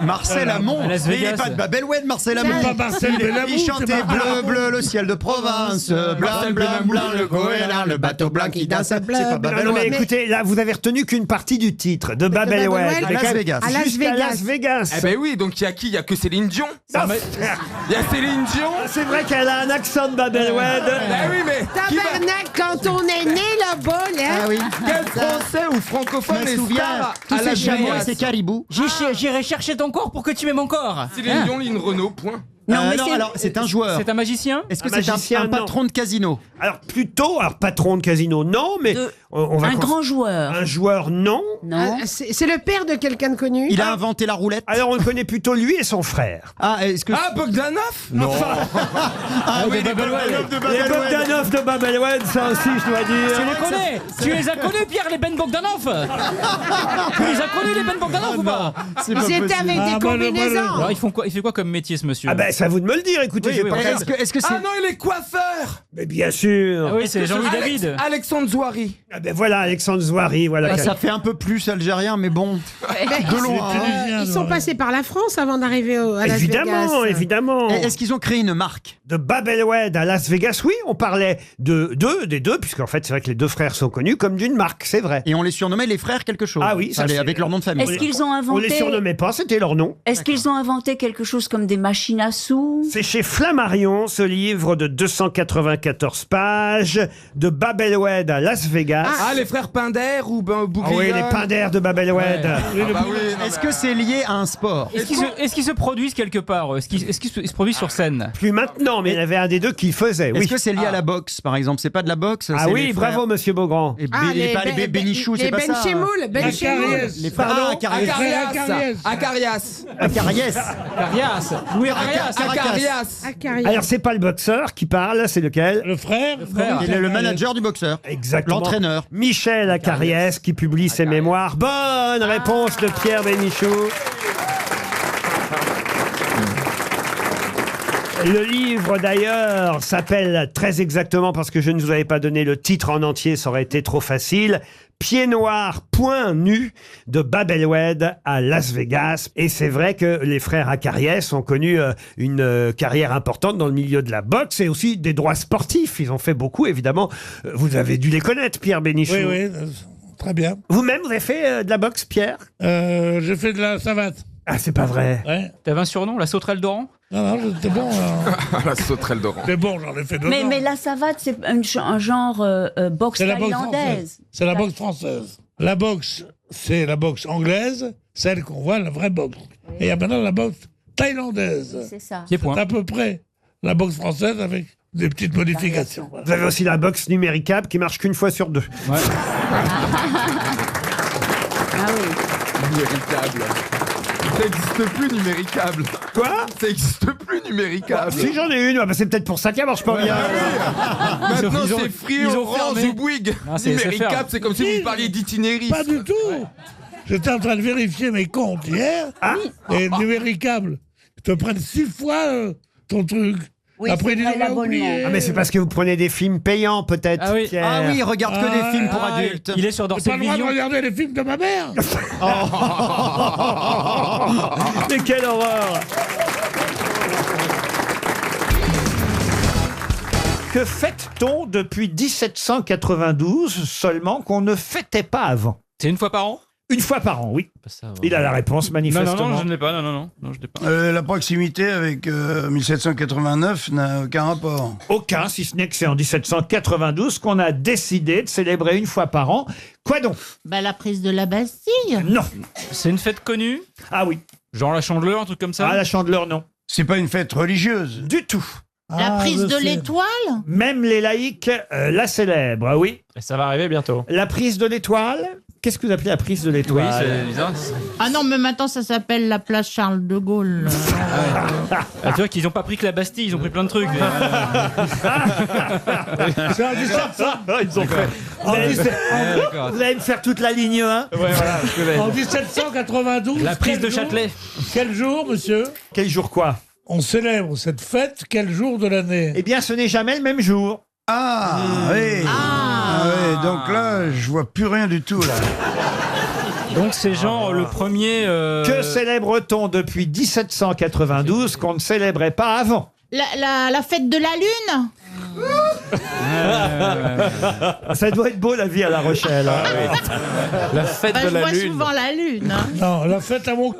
Marcel Amont. À Las Mais il est Vegas. pas de Babelwed, Marcel Amont. Pas Marcel Bellamont, Il c'est chantait Marcel bleu, Amont. bleu, le ciel de Provence. Blanc, blanc, blanc, le goéland, le bateau blanc qui danse à bleu. C'est pas Non, non, mais Babelwed. écoutez, là, vous avez retenu qu'une partie du titre de Babelwed. Babelwed, à Las Vegas. À Las Jusqu'à Vegas. Las Vegas. Eh ben oui, donc il y a qui? Il y a que Céline Dion. Non, Il y a Céline Dion. c'est vrai qu'elle a un accent de Babelwed. Eh oui, mais qui va... Tabarnak, quand on est né là-bas, là. Ah oui. Quel français ou francophone Je est me souviens, star tous à ces Las chameaux et Vegas? ces caribous. J'irai chercher ton corps pour que tu m'aies mon corps. Céline Dion, Lynn Renaud, point. Non, mais non, c'est- alors c'est un joueur. C'est un magicien? Est-ce que Un c'est magicien, un non. patron de casino? Alors plutôt, alors patron de casino, non, mais on va Un grand joueur. un joueur, non. Non. C'est le père de quelqu'un de connu. Il a inventé la roulette? Alors on le connaît plutôt lui et son frère. Ah, est-ce que... Ah, Bogdanov. Non. Ah oui, les Babelwed. Les Bogdanov de Babelwed, ça aussi, je dois Tu dire. les connais? Tu les as connus, Pierre, les Ben Bogdanov? Tu les as connus, les Ben Bogdanov ou pas? C'est pas Ils étaient possible. avec des combinaisons. Alors, ils font quoi? Il fait quoi comme métier, ce monsieur? Ah ben, c'est à vous de me le dire, écoutez, Oui, j'ai oui, pas... oui. Est-ce que c'est... Ah non, il est coiffeur. Mais bien sûr. Ah oui, c'est Jean-Louis David. Alexandre Zouari. Ah ben voilà, Alexandre Zouari, voilà. Ah, ça fait un peu plus algérien, mais bon, de loin. hein. Ils sont passés par la France avant d'arriver à Las Évidemment, Vegas. évidemment. Est-ce qu'ils ont créé une marque? De Babelwed à Las Vegas, oui, on parlait des deux, puisqu'en fait, c'est vrai que les deux frères sont connus comme d'une marque, c'est vrai. Et on les surnommait les frères quelque chose. Ah oui, ça, Allez, c'est- avec leur nom de famille. Est-ce qu'ils ont On les inventé surnommait pas, c'était leur nom. Est-ce qu'ils ont inventé quelque chose comme des machines à sous? C'est chez Flammarion, ce livre de 294 pages, de Babelwed à Las Vegas. Ah, les frères Pinder ou Ah Bougrillon. oui, les Pinders de Babelwed. Ah bah oui, non, Est-ce que c'est lié à un sport? Est-ce qu'ils se produisent quelque part? Est-ce qu'ils se produisent sur scène? Plus maintenant, mais il y en avait un des deux qui le faisait, oui. Est-ce que c'est lié à la boxe, par exemple? C'est pas de la boxe? Ah c'est oui, les frères- bravo, monsieur Beaugrand. Et Ah, les Bénichou, c'est pas ça? Benchemoul, Benchemoul. Les frères Acarias. Acarias. Acarias. Carias. Louis Arias. Acarias. Alors, c'est pas le boxeur qui parle, c'est lequel? Le frère. Il est le manager du boxeur. Exactement. L'entraîneur. Michel Acariès qui publie ses mémoires. Bonne réponse de Pierre Bénichou. Le livre d'ailleurs s'appelle très exactement, parce que je ne vous avais pas donné le titre en entier, ça aurait été trop facile, Pieds noirs, point nu de Babelwed à Las Vegas. Et c'est vrai que les frères Acariès ont connu une carrière importante dans le milieu de la boxe et aussi des droits sportifs. Ils ont fait beaucoup, évidemment. Vous avez dû les connaître, Pierre Bénichou. Oui, très bien. Vous-même, vous avez fait de la boxe, Pierre? J'ai fait de la savate. Ah, c'est pas vrai. Ouais. T'avais un surnom, la sauterelle d'Oran? Non, j'étais bon. La sauterelle d'Oran. C'est bon, j'en ai fait 2 ans. Mais la savate, c'est un genre boxe C'est la boxe thaïlandaise. française. C'est la boxe française. La boxe, c'est la boxe anglaise, celle qu'on voit, la vraie boxe. Et il y a maintenant la boxe thaïlandaise. C'est ça. Qui est point. C'est à peu près la boxe française avec des petites modifications. Vous avez aussi la boxe numéricable qui marche qu'une fois sur 2. Ouais. Ah oui. Numéricable. Ça n'existe plus, numéricable. Quoi? Ça n'existe plus, numéricable. Si j'en ai une, c'est peut-être pour ça qu'elle marche pas bien. Maintenant, Ils ont- c'est Free, ils ont Orange fermé. ou Bouygues. Non, c'est Numéricable, SFR. c'est comme si vous parliez d'itinérisme. Pas du tout. J'étais en train de vérifier mes comptes hier. Et numéricable, ils te prennent 6 fois ton truc. Oui, Après, c'est ils vrai, ont l'abonnement. oublié. Ah, mais c'est parce que vous prenez des films payants, peut-être, Ah oui. Pierre. Ah oui, il regarde que des films pour Ah, adultes. il est sur J'ai Dorset pas le droit de Vision. regarder les films de ma mère. Mais quelle horreur! Que fête-t-on depuis 1792 seulement qu'on ne fêtait pas avant? C'est une fois par an? Une fois par an, oui. Il a la réponse, manifestement. Non, je ne l'ai pas. Non, je l'ai pas. La proximité avec 1789 n'a aucun rapport. Aucun, si ce n'est que c'est en 1792 qu'on a décidé de célébrer une fois par an. Quoi donc? Bah, la prise de la Bastille. Non. C'est une fête connue? Ah oui. Genre la Chandeleur, un truc comme ça? Ah, la Chandeleur, non. C'est pas une fête religieuse. Du tout. La prise de l'étoile. Même les laïcs la célèbrent, ah oui. Et ça va arriver bientôt. La prise de l'étoile? Qu'est-ce que vous appelez la prise de Oui, l'étoile? c'est bizarre. Ah non, mais maintenant ça s'appelle la place Charles de Gaulle. Ah, tu vois qu'ils n'ont pas pris que la Bastille, ils ont pris plein de trucs. C'est en 1700. Ils ont fait. Vous allez me faire toute la ligne 1? Ouais, voilà. En 1792. La prise quel de jour- Châtelet. Quel jour, monsieur? Quel jour quoi? On célèbre cette fête quel jour de l'année? Eh bien, ce n'est jamais le même jour. Ah, oui. Ah, oui. Donc là, je vois plus rien du tout, là. Donc c'est genre le premier... Que célèbre-t-on depuis 1792 qu'on ne célébrait pas avant? La fête de la Lune. Ça doit être beau la vie à La Rochelle. hein. La fête Bah, de je la vois Lune. souvent la Lune. Hein. Non, la fête à mon...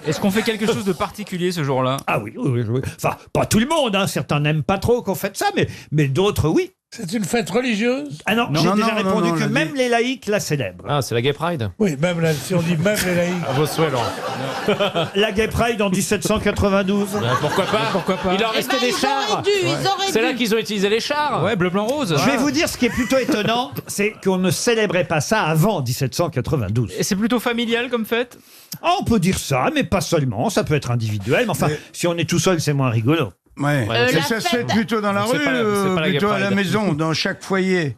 Est-ce qu'on fait quelque chose de particulier ce jour-là? Ah oui, oui, oui. Enfin, pas tout le monde, hein. Certains n'aiment pas trop qu'on fête ça, mais d'autres, oui. C'est une fête religieuse? Ah non, Non, j'ai non, déjà non, répondu non, que je même dis- les laïcs la célèbrent. Ah, c'est la Gay Pride. Oui, même là, si on dit même les laïcs. À vos souhaits, Laurent. La Gay Pride en 1792. Pourquoi pas? Pourquoi pas? Il en Eh restait ben, des chars. ils auraient C'est là dû. qu'ils ont utilisé les chars. Ouais, bleu, blanc, rose. Je vais vous dire ce qui est plutôt étonnant, c'est qu'on ne célébrait pas ça avant 1792. Et c'est plutôt familial comme fête? Ah, on peut dire ça, mais pas seulement. Ça peut être individuel. Mais enfin, si on est tout seul, c'est moins rigolo. Ouais. la Mais ça se fait fête- plutôt dans la Donc c'est rue, pas la- c'est pas la Gay plutôt à la Pride. maison, dans chaque foyer.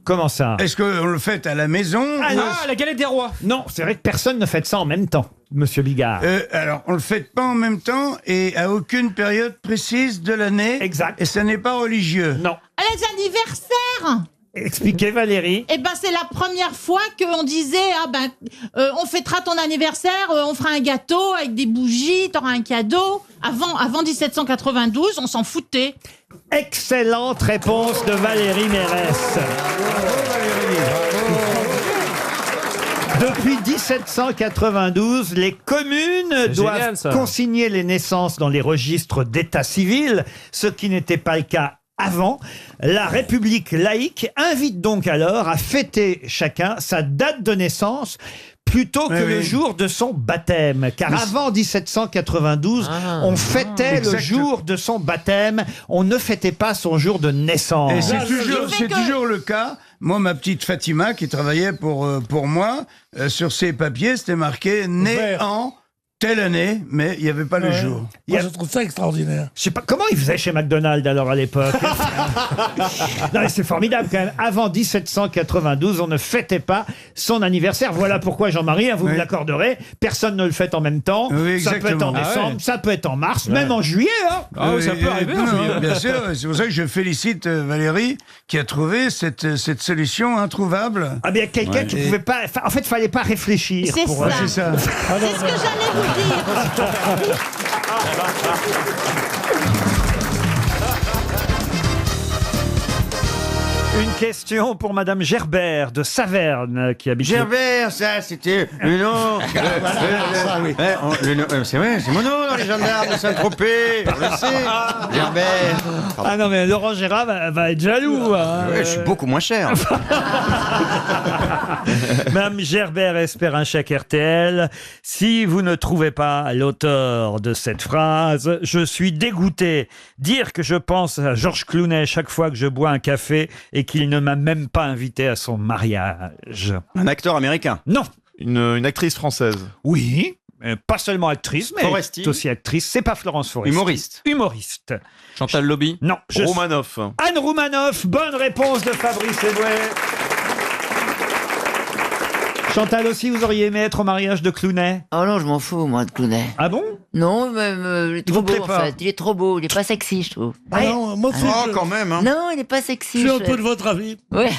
Comment ça? Est-ce qu'on le fait à la maison Ah, ou- non. Ah, la galette des rois. Non, c'est vrai que personne ne fête ça en même temps, monsieur Bigard. Alors, on le fait pas en même temps et à aucune période précise de l'année. Exact. Et ça n'est pas religieux. Non. Ah, les anniversaires. Expliquez, Valérie. Eh ben, c'est la première fois qu'on disait, on fêtera ton anniversaire, on fera un gâteau avec des bougies, t'auras un cadeau. Avant 1792, on s'en foutait. Excellente réponse de Valérie Mérès. Depuis 1792, les communes doivent génial, ça. consigner les naissances dans les registres d'état civil, ce qui n'était pas le cas avant. La République laïque invite donc alors à fêter chacun sa date de naissance plutôt que Oui, le oui. jour de son baptême. Car avant 1792, on fêtait le Exact. jour de son baptême, on ne fêtait pas son jour de naissance. Et c'est Ce toujours, qui fait c'est que- toujours le cas. Moi, ma petite Fatima, qui travaillait pour moi, sur ses papiers, c'était marqué « né Vert. en telle année », mais il n'y avait pas le jour. Il y Moi, a- je trouve ça extraordinaire. Je sais pas comment ils faisaient chez McDonald's alors à l'époque. Non, mais c'est formidable quand même. Avant 1792, on ne fêtait pas son anniversaire. Voilà pourquoi, Jean-Marie, vous me l'accorderez, personne ne le fête en même temps. Oui, ça peut être en exactement. décembre, Ah ouais. ça peut être en mars, même en juillet. Hein. Ça peut arriver. Bien sûr, c'est pour ça que je félicite Valérie qui a trouvé cette solution introuvable. Ah bien, quelqu'un qui pouvait pas... En fait, il fallait pas réfléchir. C'est pour- ça. C'est ça. C'est ce que j'allais vous dire. Une question pour Madame Gerbert de Saverne qui habite... Gerbert, ça, c'était le nom. C'est vrai, c'est mon nom dans les gendarmes de Saint-Tropez. On le sait. Gerbert. Ah non, mais Laurent Gérard va être jaloux. Hein. Ouais, je suis beaucoup moins cher. Madame Gerbert espère un chèque RTL. Si vous ne trouvez pas l'auteur de cette phrase, je suis dégoûté. Dire que je pense à Georges Clooney chaque fois que je bois un café et qu'il ne m'a même pas invité à son mariage. Un acteur américain. Non. Une actrice française. Oui. Pas seulement actrice, mais Foresti. elle est aussi actrice. C'est pas Florence Foresti. Humoriste. Humoriste. Chantal Lobby. Non. Romanoff. Anne Roumanoff. Bonne réponse de Fabrice Eboué. Chantal aussi, vous auriez aimé être au mariage de Clooney? Oh non, je m'en fous, moi, de Clooney. Ah bon? Non, mais il est trop vous beau, plaît en pas fait. Il est trop beau, il est pas sexy, je trouve. Ah non, moi aussi, Oh, quand même. Hein. Non, il est pas sexy. je suis un peu de votre avis. Ouais.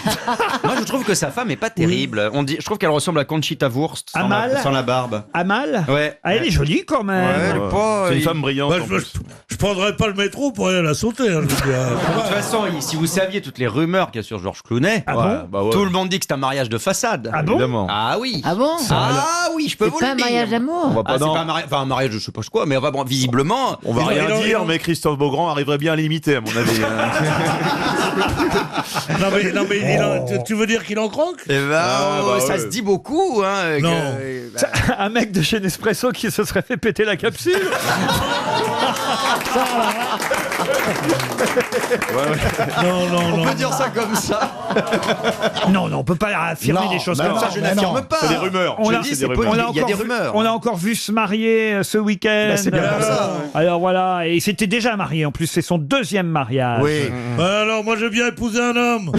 Moi, je trouve que sa femme est pas terrible. Je trouve qu'elle ressemble à Conchita Wurst Amal sans la barbe. Amal? Ouais. Ah, elle est jolie quand même. Ouais, elle est pas- C'est une femme brillante. Bah, en plus. je prendrais pas le métro pour aller la sauter. Hein, je veux dire. De toute façon, si vous saviez toutes les rumeurs qu'il y a sur Georges Clooney, Ah bon Bah ouais. tout le monde dit que c'est un mariage de façade. Ah bon? Évidemment. Ah oui. Ah bon? Ah oui, je peux vous C'est le pas un dire. mariage d'amour. On va Ah, pas c'est non. pas un mariage, enfin un mariage, je sais pas quoi, mais enfin, bon, visiblement. On va Il rien en- dire, mais Christophe Beaugrand arriverait bien à l'imiter, à mon avis. Non, mais tu veux dire qu'il en croque? Eh ben, Ah, bah ça ouais. se dit beaucoup, hein. Non. Ça, un mec de chez Nespresso qui se serait fait péter la capsule. Non. On peut dire ça comme ça. Non, on peut pas affirmer Non, des choses mais comme non, ça. Je mais n'affirme non. pas. C'est des rumeurs. On J'ai l'a- dit, c'est c'est des possible. rumeurs. Il y a des rumeurs. On l'a encore vu se marier ce week-end. Bah, c'est bien pour ça. Alors voilà, et il s'était déjà marié. En plus, c'est son deuxième mariage. Oui. Bah alors, moi, j'ai bien épousé un homme.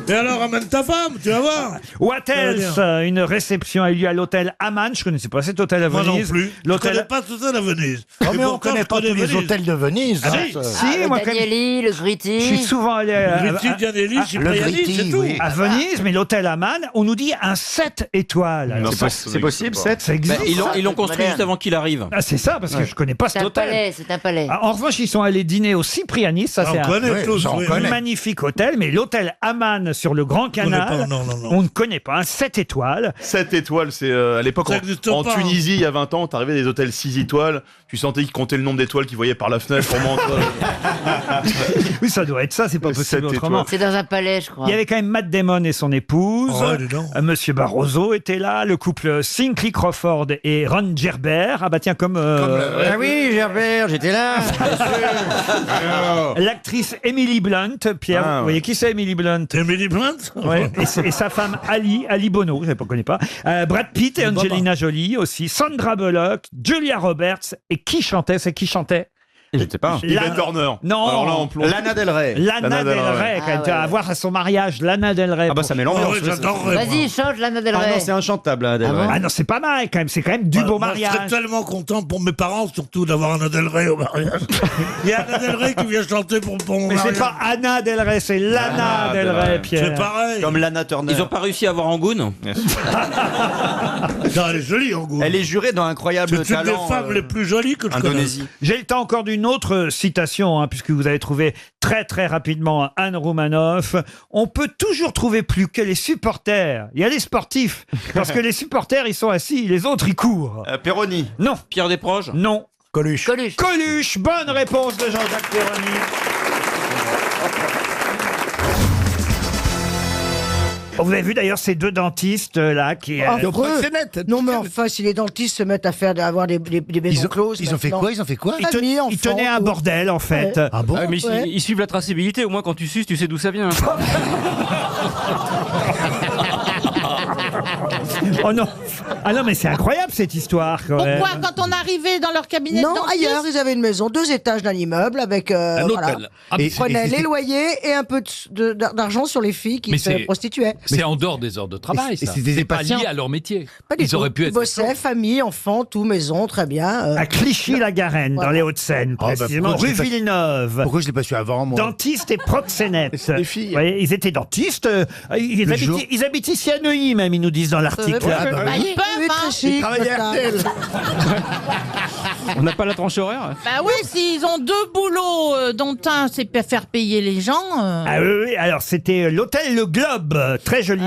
Et alors, amène ta femme, tu vas voir. What else? Une réception a eu lieu à l'hôtel Aman. Je connaissais pas cet hôtel à Moi non Venise. plus. Je L'hôtel. connais pas tout ça à Venise. Oh, Et mais on pourtant, connaît je pas tous les Venise. hôtels de Venise. Ah, hein, si, ça. si, Le moi quand même. Danieli, le Je suis Gritti. souvent allé Gritti, Gianelli, le Cipriani, Gritti, c'est tout. oui. à Venise, mais l'hôtel Aman, on nous dit un 7 étoiles. Non, Alors, ça C'est possible, n'existe pas. ça existe. Bah, ils l'ont construit moderne. juste avant qu'il arrive. Ah, c'est ça, parce que je connais pas C'est cet un hôtel. palais, c'est un palais. Ah, en revanche, ils sont allés dîner au Cipriani. Ça, c'est On connaît oui, tous. j'en oui. connais. un magnifique hôtel, mais l'hôtel Aman sur le Grand connaît Canal, pas, non. on ne connaît pas. Un 7 étoiles. 7 étoiles, c'est à l'époque Ça existe en pas, hein. Tunisie, il y a 20 ans, t'arrivais des hôtels 6 étoiles, tu sentais qu'ils comptaient le nombre d'étoiles qu'ils voyaient par la fenêtre pour montrer. Oui, ça doit être ça, c'est pas possible 7 autrement. C'est dans un palais, je crois. Il y avait quand même Matt Damon et son épouse. Oh, ouais, dis donc. Monsieur Barroso était là, le couple Cindy Crawford et Ron Gerbert. Ah bah tiens, comme Ah oui, Gerbert, j'étais là. l'actrice Emily Blunt. Pierre, Ah, ouais. vous voyez qui c'est Emily Blunt? Emily Blunt. Ouais, et sa femme Ali Bono, je ne connais pas. Brad Pitt et Angelina Jolie aussi. Sandra Bullock, Julia Roberts. Et qui chantait? C'est qui chantait? Je sais pas. Yvette Horner. Non. Alors là, on plonge. Lana Del Rey. Lana Del Rey, Ah, quand même. ouais, Tu vas ouais. avoir à son mariage Lana Del Rey. Ah bah ça met l'ambiance. Ah oui, j'adorerais. moi. Vas-y, chante Lana Del Ah Rey. non, c'est inchantable, Lana Del Rey. Ah non, c'est pas mal quand même. C'est quand même du beau Moi, je serais mariage. tellement content pour mes parents, surtout d'avoir Anna Del Rey au mariage. Il y a Anna Del Rey qui vient chanter pour mon Mais mariage. c'est pas Anna Del Rey, c'est Lana Del Rey, Pierre. C'est pareil. Comme Lana Turner. Ils ont pas réussi à avoir Angoune. Non, elle est jolie, en goût. Elle est jurée dans Incroyable C'est une des Talent. femmes les plus jolies que je connaisse. Indonésie. J'ai le temps encore d'une autre citation, hein, puisque vous avez trouvé très très rapidement Anne Roumanoff. On peut toujours trouver plus que les supporters. Il y a les sportifs, parce que les supporters ils sont assis, les autres ils courent. Perroni. Non, Pierre Desproges. non. Coluche. Coluche. Coluche, bonne réponse de Jean-Jacques Perroni. Vous avez vu d'ailleurs ces deux dentistes là qui... Affreux. Non, mais enfin, si les dentistes se mettent à avoir des maisons closes. Ils ont fait quoi? Ils ont fait quoi? ils tenaient un bordel en fait. Ouais. Ah bon? Ah, mais ils suivent la traçabilité, au moins quand tu suces, tu sais d'où ça vient. Oh non. Ah non, mais c'est incroyable cette histoire quand même. Pourquoi, quand on arrivait dans leur cabinet de Non, dentiste ailleurs, ils avaient une maison, 2 étages d'un immeuble avec. Un voilà. hôtel. Ah, mais Ils prenaient les loyers et un peu d'argent sur les filles qui Mais se c'est- prostituaient. C'est en dehors des heures de travail, Et ça. c'était des C'est pas patients. lié à leur métier. Pas du Ils tout. auraient pu Ils être... bossaient, famille, enfants, tout, maison, très bien. À Clichy-la-Garenne, dans les Hauts-de-Seine, Oh, bah, précisément, pourquoi rue je l'ai pas- Villeneuve. Pourquoi je l'ai pas su avant, moi? Dentiste et proxénète. Les filles. Vous voyez, ils étaient dentistes. Le jour. Ils habitent ici à Neuilly, même, ils nous disent dans l'article. Ah, bah, Bah, oui. ils peuvent, Oui, hein. très chic, travaillaient à voilà. RTL. On n'a pas la tranche horaire. Bah oui, s'ils ont 2 boulots, dont un c'est faire payer les gens. Ah oui, oui, alors c'était l'hôtel Le Globe, très joli,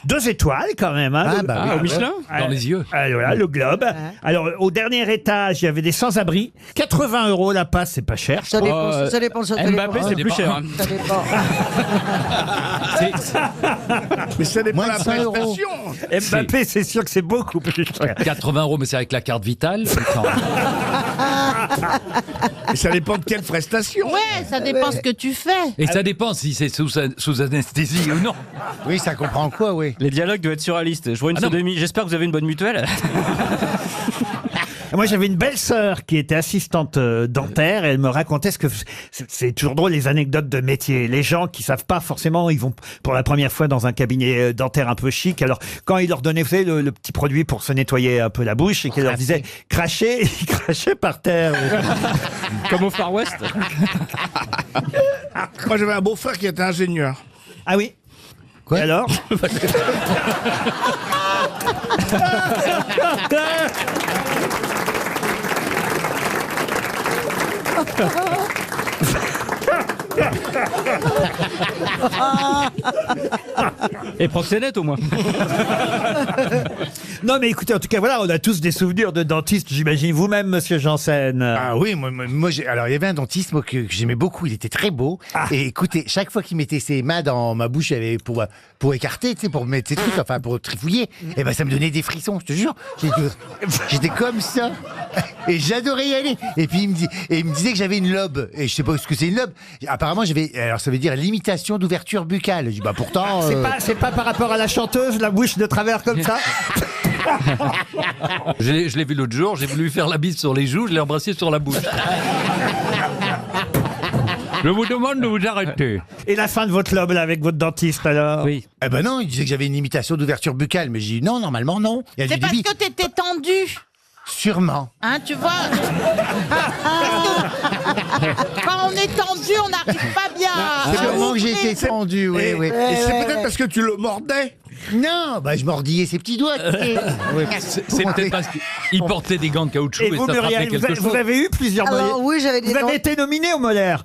2 étoiles quand même. Hein, Ah, bah oui. Au Michelin. Dans les yeux. Voilà, le Globe. Alors, au dernier étage, il y avait des sans-abri. 80 € la passe, c'est pas cher. Ça dépend, ça dépend, ça Mbappé, dépend. c'est plus cher. hein. Ça dépend. Mais ça dépend Moins de de la 100 € prestation. Mbappé, c'est sûr que c'est beaucoup plus cher. 80 €, mais c'est avec la carte vitale. Et ça dépend de quelle prestation. Ouais, ça dépend ce que tu fais. Et ça dépend si c'est sous anesthésie ou non. Oui, ça comprend quoi, oui. Les dialogues doivent être surréalistes. Je vois une Ah non. sodomie. J'espère que vous avez une bonne mutuelle. Moi, j'avais une belle sœur qui était assistante dentaire et elle me racontait c'est toujours drôle, les anecdotes de métier. Les gens qui savent pas forcément, ils vont pour la première fois dans un cabinet dentaire un peu chic. Alors, quand ils leur donnaient le petit produit pour se nettoyer un peu la bouche et qu'ils leur disaient cracher, ils crachaient par terre. Comme au Far West. Moi, j'avais un beau-frère qui était ingénieur. Ah oui? Quoi? Et alors? Et proxénète au moins. Non, mais écoutez, en tout cas, voilà, on a tous des souvenirs de dentistes, j'imagine vous-même, monsieur Janssen. Ah oui, alors il y avait un dentiste moi, que j'aimais beaucoup, il était très beau. Et écoutez, chaque fois qu'il mettait ses mains dans ma bouche pour écarter, tu sais, pour mettre ses trucs, enfin pour trifouiller, et ben ça me donnait des frissons, je te jure. J'étais comme ça. Et j'adorais y aller. Et puis il me disait que j'avais une lobe. Et je sais pas ce que c'est une lobe. Apparemment, alors ça veut dire limitation d'ouverture buccale. Je dis bah pourtant. C'est pas par rapport à la chanteuse, la bouche de travers comme ça? Je l'ai vu l'autre jour, j'ai voulu lui faire la bise sur les joues, je l'ai embrassé sur la bouche. Je vous demande de vous arrêter. Et la fin de votre lobe là avec votre dentiste alors? Oui. Eh ben non, il disait que j'avais une limitation d'ouverture buccale, mais j'ai dit non, normalement non. Il a C'est dit, parce Déby, que t'étais tendu. sûrement. Hein, tu vois. Quand on est tendu, on n'arrive pas bien. à Sûrement que j'ai ouvrir. été tendu, oui, oui. Et c'est peut-être parce que tu le mordais. Non, bah je mordillais ses petits doigts. C'est peut-être parce qu'il portait des gants de caoutchouc Et et, vous, ça frappait Muriel, quelque chose. vous avez eu plusieurs Alors molaires. oui, j'avais des Vous dents. avez été nominé au Molaire.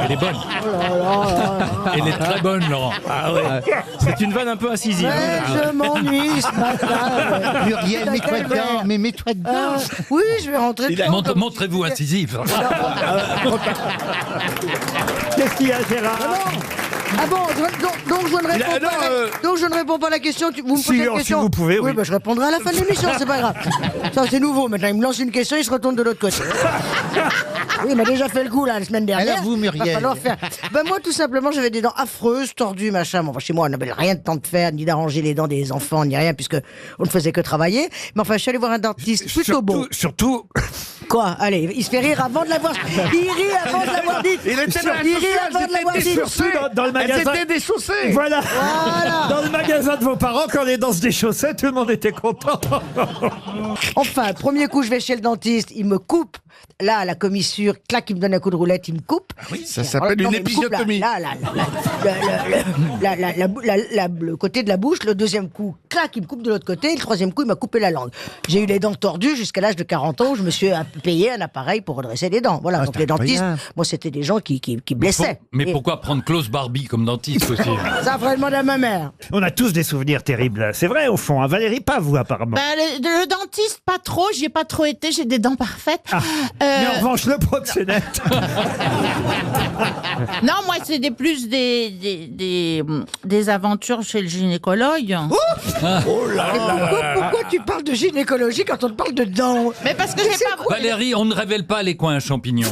Elle est bonne. Elle est très bonne, Laurent. C'est une vanne un peu incisive. Ouais, je m'ennuie ce matin. Muriel, mets-toi dedans, mais mets-toi dedans. Oui, je vais rentrer dedans. Montrez-vous incisif. Qu'est-ce qu'il y a, Gérard? Ah bon, donc je ne réponds Il a- pas. non, Donc je ne réponds pas à la question. Vous me Si, posez une si question. vous pouvez, oui. bah, je répondrai à la fin de l'émission, c'est pas grave. Ça c'est nouveau. Maintenant il me lance une question, il se retourne de l'autre côté. Oui, il m'a déjà fait le coup là la semaine dernière. Alors vous, Muriel. Va falloir faire. Ben moi tout simplement j'avais des dents affreuses, tordues, machin. Bon, enfin, chez moi on n'avait rien de temps de faire, ni d'arranger les dents des enfants, ni rien, puisque on ne faisait que travailler. Mais enfin je suis allé voir un dentiste plutôt beau. Surtout. Quoi? Allez, il se fait rire avant de l'avoir. Il rit avant de l'avoir dit. Il était dans la Il rit chaussure, avant de elles l'avoir étaient dit. déchaussées. Dans le magasin. Elles étaient déchaussées. Voilà. Voilà. Dans le magasin de vos parents, quand les dents se déchaussaient, tout le monde était content. Enfin, premier coup, je vais chez le dentiste, il me coupe. Là, à la commissure, clac, il me donne un coup de roulette, il me coupe. Ça s'appelle Non, une mais il me coupe, épisiotomie. le côté de la bouche. Le deuxième coup, clac, il me coupe de l'autre côté. Et le troisième coup, il m'a coupé la langue. J'ai eu les dents tordues jusqu'à l'âge de 40 ans où je me suis payé un appareil pour redresser les dents. Voilà, donc les dentistes, moi, c'était des gens qui blessaient. Mais Et pourquoi prendre Klaus Barbie comme dentiste aussi? ça, faudrait demander à ma mère. On a tous des souvenirs terribles. C'est vrai, au fond. Hein. Valérie, pas vous, apparemment. Ben, le dentiste, pas trop. J'y ai pas trop été. J'ai des dents parfaites. Mais en revanche, le proxénète. Non, moi, c'est des aventures chez le gynécologue. Oh là là. Pourquoi tu parles de gynécologie quand on te parle de dents? Mais parce que j'ai pas. Valérie, on ne révèle pas les coins champignons.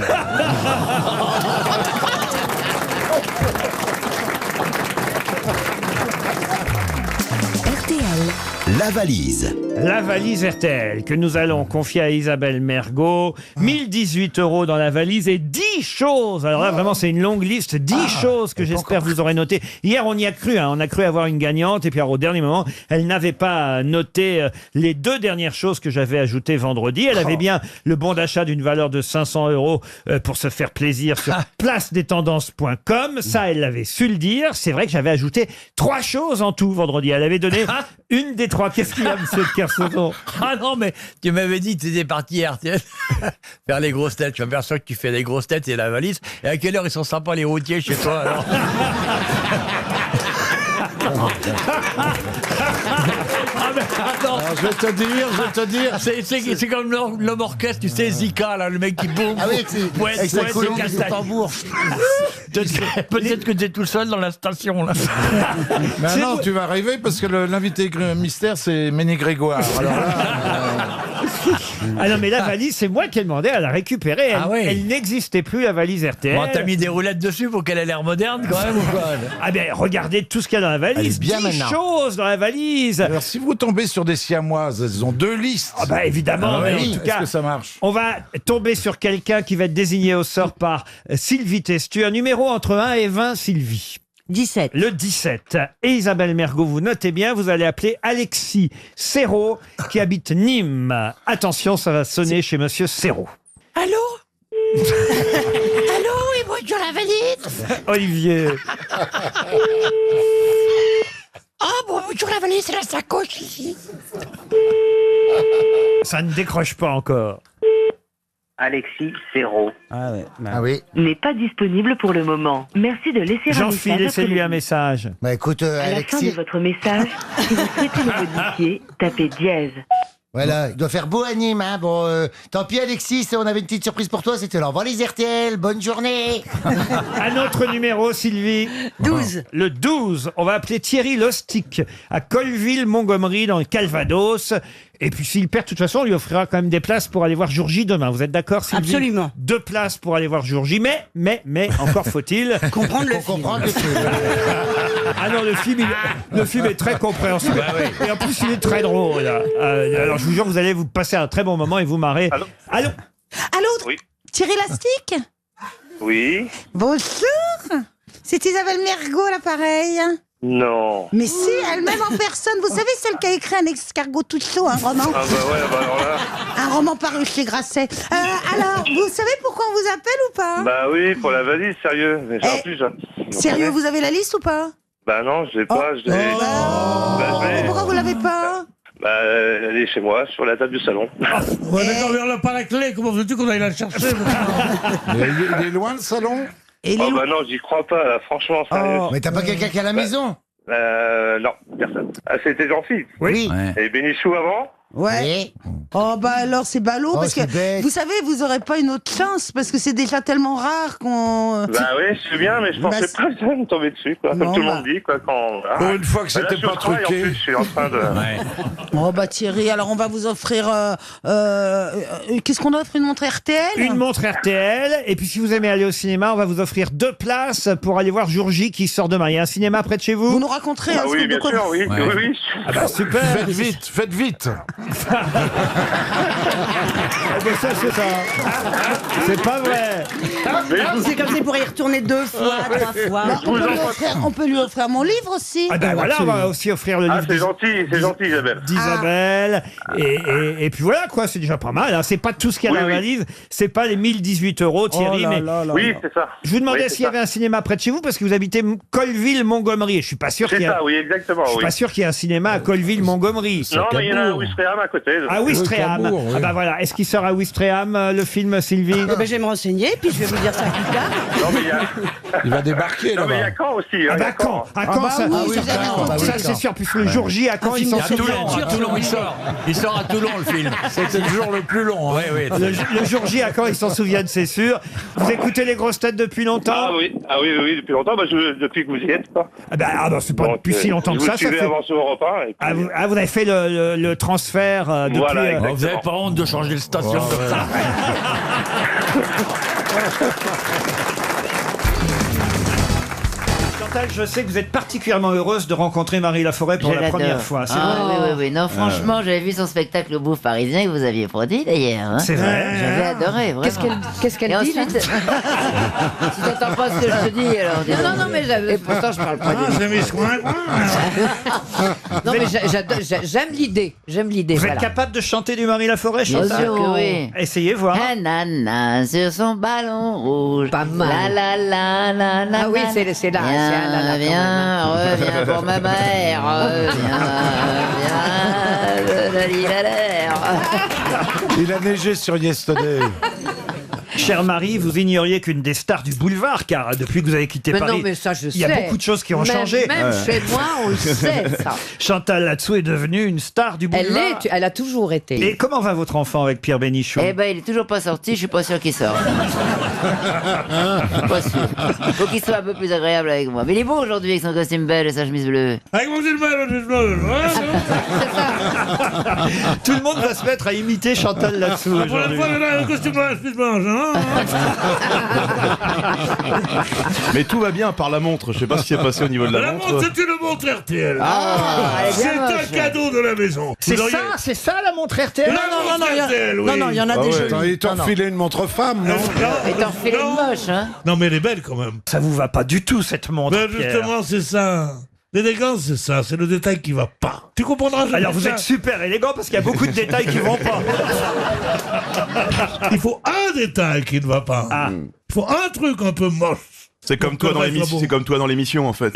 La valise. La valise RTL que nous allons confier à Isabelle Mergot. 1018 € dans la valise et 10 choses. Alors là, vraiment, c'est une longue liste. 10 choses que j'espère vous aurez notées. Hier, on y a cru. On a cru avoir une gagnante. Et puis, alors, au dernier moment, elle n'avait pas noté les 2 dernières choses que j'avais ajoutées vendredi. Elle avait bien le bon d'achat d'une valeur de 500 € pour se faire plaisir sur placedettendances.com. Ça, elle l'avait su le dire. C'est vrai que j'avais ajouté 3 choses en tout vendredi. Elle avait donné une des 3. Qu'est-ce qu'il y a, monsieur de Kersauzon? Ah non, mais tu m'avais dit que tu étais parti à RTL faire les grosses têtes. Je m'aperçois que tu fais les grosses têtes et la valise. Et à quelle heure ils sont sympas les routiers chez toi alors? Alors, je vais te dire. C'est comme l'homme orchestre, tu sais, Zika, là, le mec qui boum. Ah oui, avec sa colombe et son tambour. Peut-être que tu es tout seul dans la station, là. Mais non, tu vas arriver parce que l'invité mystère, c'est Méné Grégoire. Alors là. Ah non, mais la valise, c'est moi qui ai demandé à la récupérer. Elle n'existait plus, la valise RTL. Bon, t'as mis des roulettes dessus pour qu'elle ait l'air moderne, quand même, ou quoi? Ah ben, regardez tout ce qu'il y a dans la valise. Elle est bien 10 maintenant. choses dans la valise. Alors, si vous tombez sur des siamoises, elles ont 2 listes. Ah bah évidemment, mais en tout cas, est-ce que ça marche? on va tomber sur quelqu'un qui va être désigné au sort par Sylvie Testu. Un numéro entre 1 et 20, Sylvie. 17. Le 17. Et Isabelle Mergot, vous notez bien, vous allez appeler Alexis Serrault, qui habite Nîmes. Attention, ça va sonner chez monsieur Serrault. Allô? Allô, oui, bonjour la valise. Olivier. Oh, bonjour la valise, c'est la sacoche ici. Ça ne décroche pas encore. Alexis Serrault Ah oui. n'est pas disponible pour le moment. Merci de laisser un Jean-Philippe, message. laissez-lui un message. Bah écoute, À la fin de Alexis. votre message, si vous souhaitez le modifier, tapez dièse. Voilà, il doit faire beau à Nîmes, hein. Bon, tant pis, Alexis, on avait une petite surprise pour toi, c'était l'envoi les RTL. Bonne journée. Un autre numéro, Sylvie. 12. Le 12. On va appeler Thierry Lostic à Colville-Montgomery dans le Calvados. Et puis s'il perd, de toute façon, on lui offrira quand même des places pour aller voir Jour J demain. Vous êtes d'accord, Sylvie? Absolument. 2 places pour aller voir Jour J. Mais, encore faut-il Comprendre le film. Ah non, le film est très compréhensible. Et en plus, il est très drôle. Alors, je vous jure, vous allez vous passer un très bon moment et vous marrer. Allô? Allô? Oui. Thierry Lastique? Oui. Bonjour. C'est Isabelle Mergot, à l'appareil. Non. Mais si, elle-même en personne. Vous savez, celle qui a écrit un escargot tout chaud, un roman. Ah bah ouais, bah alors là. Un roman paru chez Grasset. Alors, vous savez pourquoi on vous appelle ou pas? Bah oui, pour la valise, sérieux. Mais en plus, Sérieux, vous avez la liste ou pas? Bah non, je l'ai pas. Je l'ai. Bah, je l'ai. Pourquoi vous l'avez pas? Bah, elle est chez moi, sur la table du salon. Ouais, mais quand on n'a pas la clé, comment veux-tu qu'on aille la chercher? Il est loin le salon? Oh bah non, j'y crois pas, là, franchement, sérieux. Mais t'as pas quelqu'un qui est à la maison? Non, personne. Ah, c'était Jean-Philippe. Oui. Et Bénichou avant? Ouais. Oh bah alors c'est ballot parce que vous savez vous aurez pas une autre chance parce que c'est déjà tellement rare qu'on. Bah oui, je sais bien, mais je pensais pas que ça me tomber dessus, quoi. Comme tout le monde dit, quoi. Quand. Pour une fois que Bah, là, c'était je suis pas au travail, truqué. En plus, je suis en train de. Oh bah Thierry, alors on va vous offrir qu'est-ce qu'on offre, une montre RTL? Une montre RTL. Et puis, si vous aimez aller au cinéma, on va vous offrir 2 places pour aller voir Jour J qui sort demain. Il y a un cinéma près de chez vous? Vous nous raconterez Ah oui, bien sûr, oui, oui. Ah bah super. Faites vite. Ah ben ça, c'est ça. C'est pas vrai. C'est comme ça pour y retourner 2 fois, 3 fois. On peut lui offrir mon livre aussi. Ah ben voilà, on va aussi offrir le livre C'est gentil, Isabelle. d'Isabelle. Et puis voilà, quoi, c'est déjà pas mal. Hein. C'est pas tout ce qu'il y a dans la valise. C'est pas les 1018 €, Thierry. mais Oui, c'est ça. je vous demandais Oui, c'est s'il y avait un cinéma près de chez vous, parce que vous habitez Colville-Montgomery. Et je suis pas sûr qu'il y C'est a... ça, oui, exactement. Je suis pas sûr qu'il y ait un cinéma à Colville-Montgomery. Non, mais il y en a un à Ouistreham à côté. À Ouistreham. Ah bah voilà. Est-ce qu'il sort à Ouistreham, le film, Sylvie? Eh ben, je vais me renseigner, puis je vais vous dire ça plus tard. Non, mais il y a. Il va débarquer Non, mais il y là-bas. a Caen aussi. Ah hein, il y bah a Caen. À Caen, ça, ça, c'est sûr. Puisque le Jour J à Caen, ils sont À Toulon, il sort. Il sort à Toulon, le film. C'était le jour le plus long. Oui, oui. Le Jour J à Caen, ils s'en souviennent, c'est sûr. Vous écoutez les grosses têtes depuis longtemps? Ah oui, depuis longtemps. Bah, depuis que vous y êtes, quoi. Ah bah c'est pas Donc, depuis si longtemps que ça. Je vous suivais avant sur Europe 1. Et puis... vous avez fait le transfert depuis... Voilà, Oh, vous n'avez pas honte de changer de station comme ça? Chantal, je sais que vous êtes particulièrement heureuse de rencontrer Marie Laforêt pour Je la l'adore. première fois. C'est Ah vrai oui. Non, franchement, j'avais vu son spectacle au Bouffe parisien que vous aviez produit d'ailleurs. hein. C'est vrai. J'avais adoré, vraiment. Qu'est-ce qu'elle Et dit, là ensuite, si t'entends pas ce que je te dis, alors. dis donc. Non, mais Et pourtant, je parle pas Ah, de j'ai mis ce coin. Non, mais j'aime l'idée. J'aime l'idée. Vous Voilà. êtes capable de chanter du Marie Laforêt, Bien Chantal? sûr que oui. Essayez voir. Ananas sur son ballon rouge. Pas mal. La. Ah oui, c'est là. C'est un là, quand Viens, reviens pour ma mère. Reviens. Il a neigé sur Yesterday. Chère Marie, vous ignoriez qu'une des stars du boulevard, car depuis que vous avez quitté Mais Paris, non, mais ça, je il y a sais. beaucoup de choses qui ont Même- changé. Même chez moi, on le sait, ça. Chantal Latsou est devenue une star du boulevard. Elle a toujours été. Et comment va votre enfant avec Pierre Bénichou? Eh ben, il est toujours pas sorti, je suis pas sûr qu'il sorte. Je suis pas sûr. Faut qu'il soit un peu plus agréable avec moi. Mais il est beau aujourd'hui avec son costume beige et sa chemise bleue. Avec mon petit bleu. Tout le monde va se mettre à imiter Chantal Latsou Pour la aujourd'hui. fois, il a le costume blanc, la chemise blanche. Hein. Mais tout va bien par la montre. Je sais pas ce qui s'est passé au niveau de la La montre. montre, c'est une montre RTL. elle est bien C'est moche. un cadeau de la maison. C'est Vous auriez- c'est ça la montre RTL? La montre RTL, oui. Non, il y en a des jolis. Attends, ils t'ont refilé une montre femme, non? Et t'en refais une moche, hein? Non, mais elle est belle quand même. Ça vous va pas du tout cette montre, Ben Pierre. justement, c'est ça. L'élégance, c'est ça. C'est le détail qui va pas. Tu comprendras jamais Alors vous ça. êtes super élégant parce qu'il y a beaucoup de détails qui vont pas. Il faut un détail qui ne va pas. Ah. Il faut un truc un peu moche. C'est comme toi dans l'émission. C'est comme toi dans l'émission en fait.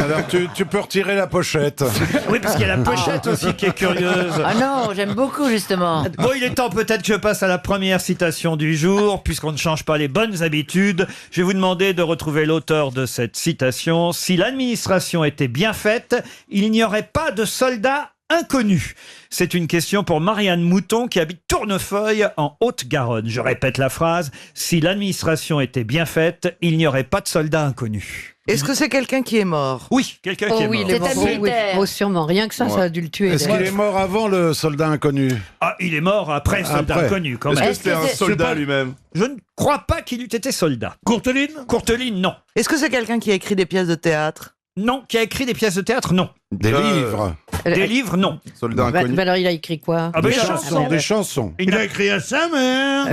Alors tu peux retirer la pochette. Oui, parce qu'il y a la pochette aussi qui est curieuse. Ah non, j'aime beaucoup justement. Bon, il est temps peut-être que je passe à la première citation du jour, puisqu'on ne change pas les bonnes habitudes. Je vais vous demander de retrouver l'auteur de cette citation. Si l'administration était bien faite, il n'y aurait pas de soldats inconnus. C'est une question pour Marianne Mouton qui habite Tournefeuille en Haute-Garonne. Je répète la phrase. Si l'administration était bien faite, il n'y aurait pas de soldats inconnus. Est-ce que c'est quelqu'un qui est mort? Oui, quelqu'un qui est oui, mort. il est C'est mort. un militaire. Oh, sûrement. Rien que ça, ça a dû le tuer. Est-ce qu'il est mort avant le soldat inconnu? Ah, il est mort après soldat Après. inconnu, quand Est-ce même. que c'était un soldat lui-même? Je ne crois pas qu'il eût été soldat. Courteline? Courteline, non. Est-ce que c'est quelqu'un qui a écrit des pièces de théâtre? Non. Qui a écrit des pièces de théâtre? Non. Des livres. Des livres? Non. Soldat inconnu. alors, il a écrit quoi? Ah ben, Des il a- chansons. Des chansons. Il a écrit à sa mère.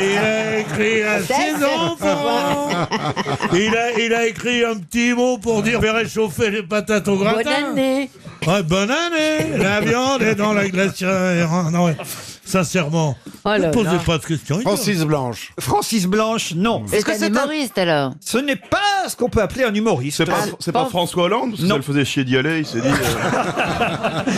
Il a écrit à ses enfants. Il a écrit un petit mot pour dire faire réchauffer les patates au gratin. Bonne année. Ouais, bonne année. La viande est dans la glacière. Non, ouais. Sincèrement, Oh ne là posez là. pas de questions. Francis Blanche. Francis Blanche, non. C'est un humoriste alors. Ce n'est pas ce qu'on peut appeler un humoriste. C'est pas François Hollande? Parce que Non. ça le faisait chier d'y aller. Il s'est dit.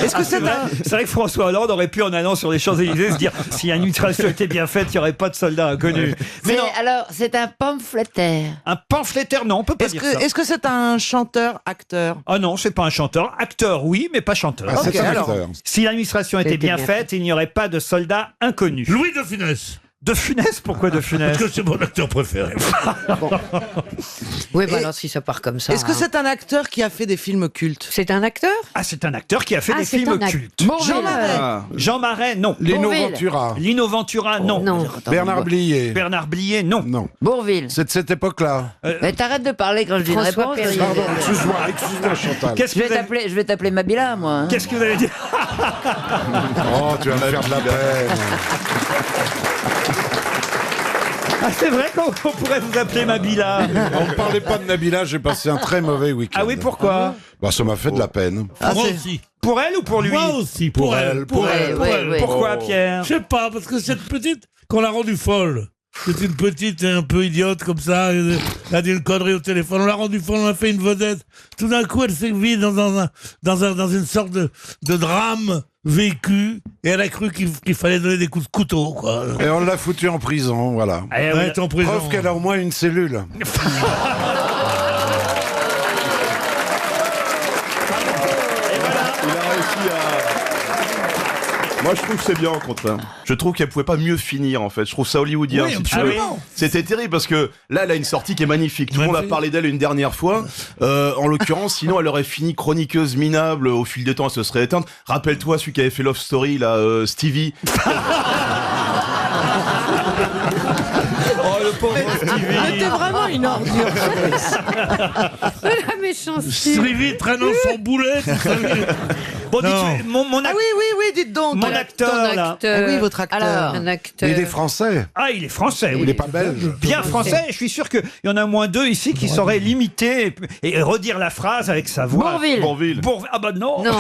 Est-ce que C'est vrai, c'est vrai que François Hollande aurait pu, en allant sur les Champs-Élysées, se dire si l'administration était bien faite, il n'y aurait pas de soldats inconnus. Mais non, Alors, c'est un pamphlétaire. un pamphlétaire, non, on peut pas Est-ce dire ça. que est-ce que c'est un chanteur, acteur? Ah non, c'est pas un chanteur. Acteur, oui, mais pas chanteur. Ah, c'est Ok, un alors. acteur. Si l'administration était C'était bien bien faite, il n'y aurait pas de soldats inconnus. Louis de Funès. De Funès, pourquoi de Funès? Parce que c'est mon acteur préféré. Oui, Et- alors si ça part comme ça. Est-ce que hein. c'est un acteur qui a fait des films cultes? C'est un acteur? Ah, c'est un acteur qui a fait Ah, des c'est films un cultes. Jean Marais. Ah. Jean Marais, non. Lino Bourvil. Ventura. Lino Ventura, non. Non. Bernard Blier. Bernard Blier, non. Non. Bourville. C'est de cette époque-là. Mais t'arrêtes de parler quand je dis une François réponse. Perrier. Pardon, excuse-moi, Chantal. Qu'est-ce Je que vais vous avez... t'appeler, je vais t'appeler Mabila, moi. hein. Qu'est-ce que vous avez dit? Oh, tu vas me faire de la peine. Ah, c'est vrai qu'on pourrait vous appeler Mabila. On ne parlait pas de Nabila, j'ai passé un très mauvais week-end. Ah oui, pourquoi? Bah, ça m'a fait de la peine. Moi aussi. Pour elle ou pour lui? Moi aussi, pour elle. Pour elle. Ouais, ouais, ouais. Pourquoi, Pierre? Je sais pas, parce que cette petite, qu'on l'a rendue folle. C'est une petite un peu idiote comme ça, elle a dit une connerie au téléphone, on l'a rendue folle, on a fait une vedette. Tout d'un coup, elle s'est vue dans une sorte de drame vécu, et elle a cru qu'il fallait donner des coups de couteau, quoi. Et on l'a foutue en prison, voilà. Eh Elle oui. est en prison. Preuve qu'elle a au moins une cellule. Il a réussi à. Moi, je trouve que c'est bien, au contraire. Je trouve qu'elle pouvait pas mieux finir, en fait. Je trouve ça hollywoodien. Oui, si tu veux. absolument. C'était terrible parce que là, elle a une sortie qui est magnifique. Tout le monde a parlé d'elle une dernière fois. En l'occurrence, sinon, elle aurait fini chroniqueuse minable. Au fil du temps, elle se serait éteinte. Rappelle-toi celui qui avait fait Love Story, là, Stevie. Oh, le pauvre T'es vraiment une ordure. De la méchanceté. Stevie traînant son boulet. Bon, dites, mon Ah oui, dites donc. Mon acteur, là. Ah oui, votre acteur. Alors, un acteur. Il est français. Ah, il est français, oui. Il n'est pas belge. Bien français. Je suis sûr qu'il y en a au moins 2 ici qui sauraient l'imiter et redire la phrase avec sa voix. Bourvil. Ah bah non. Non.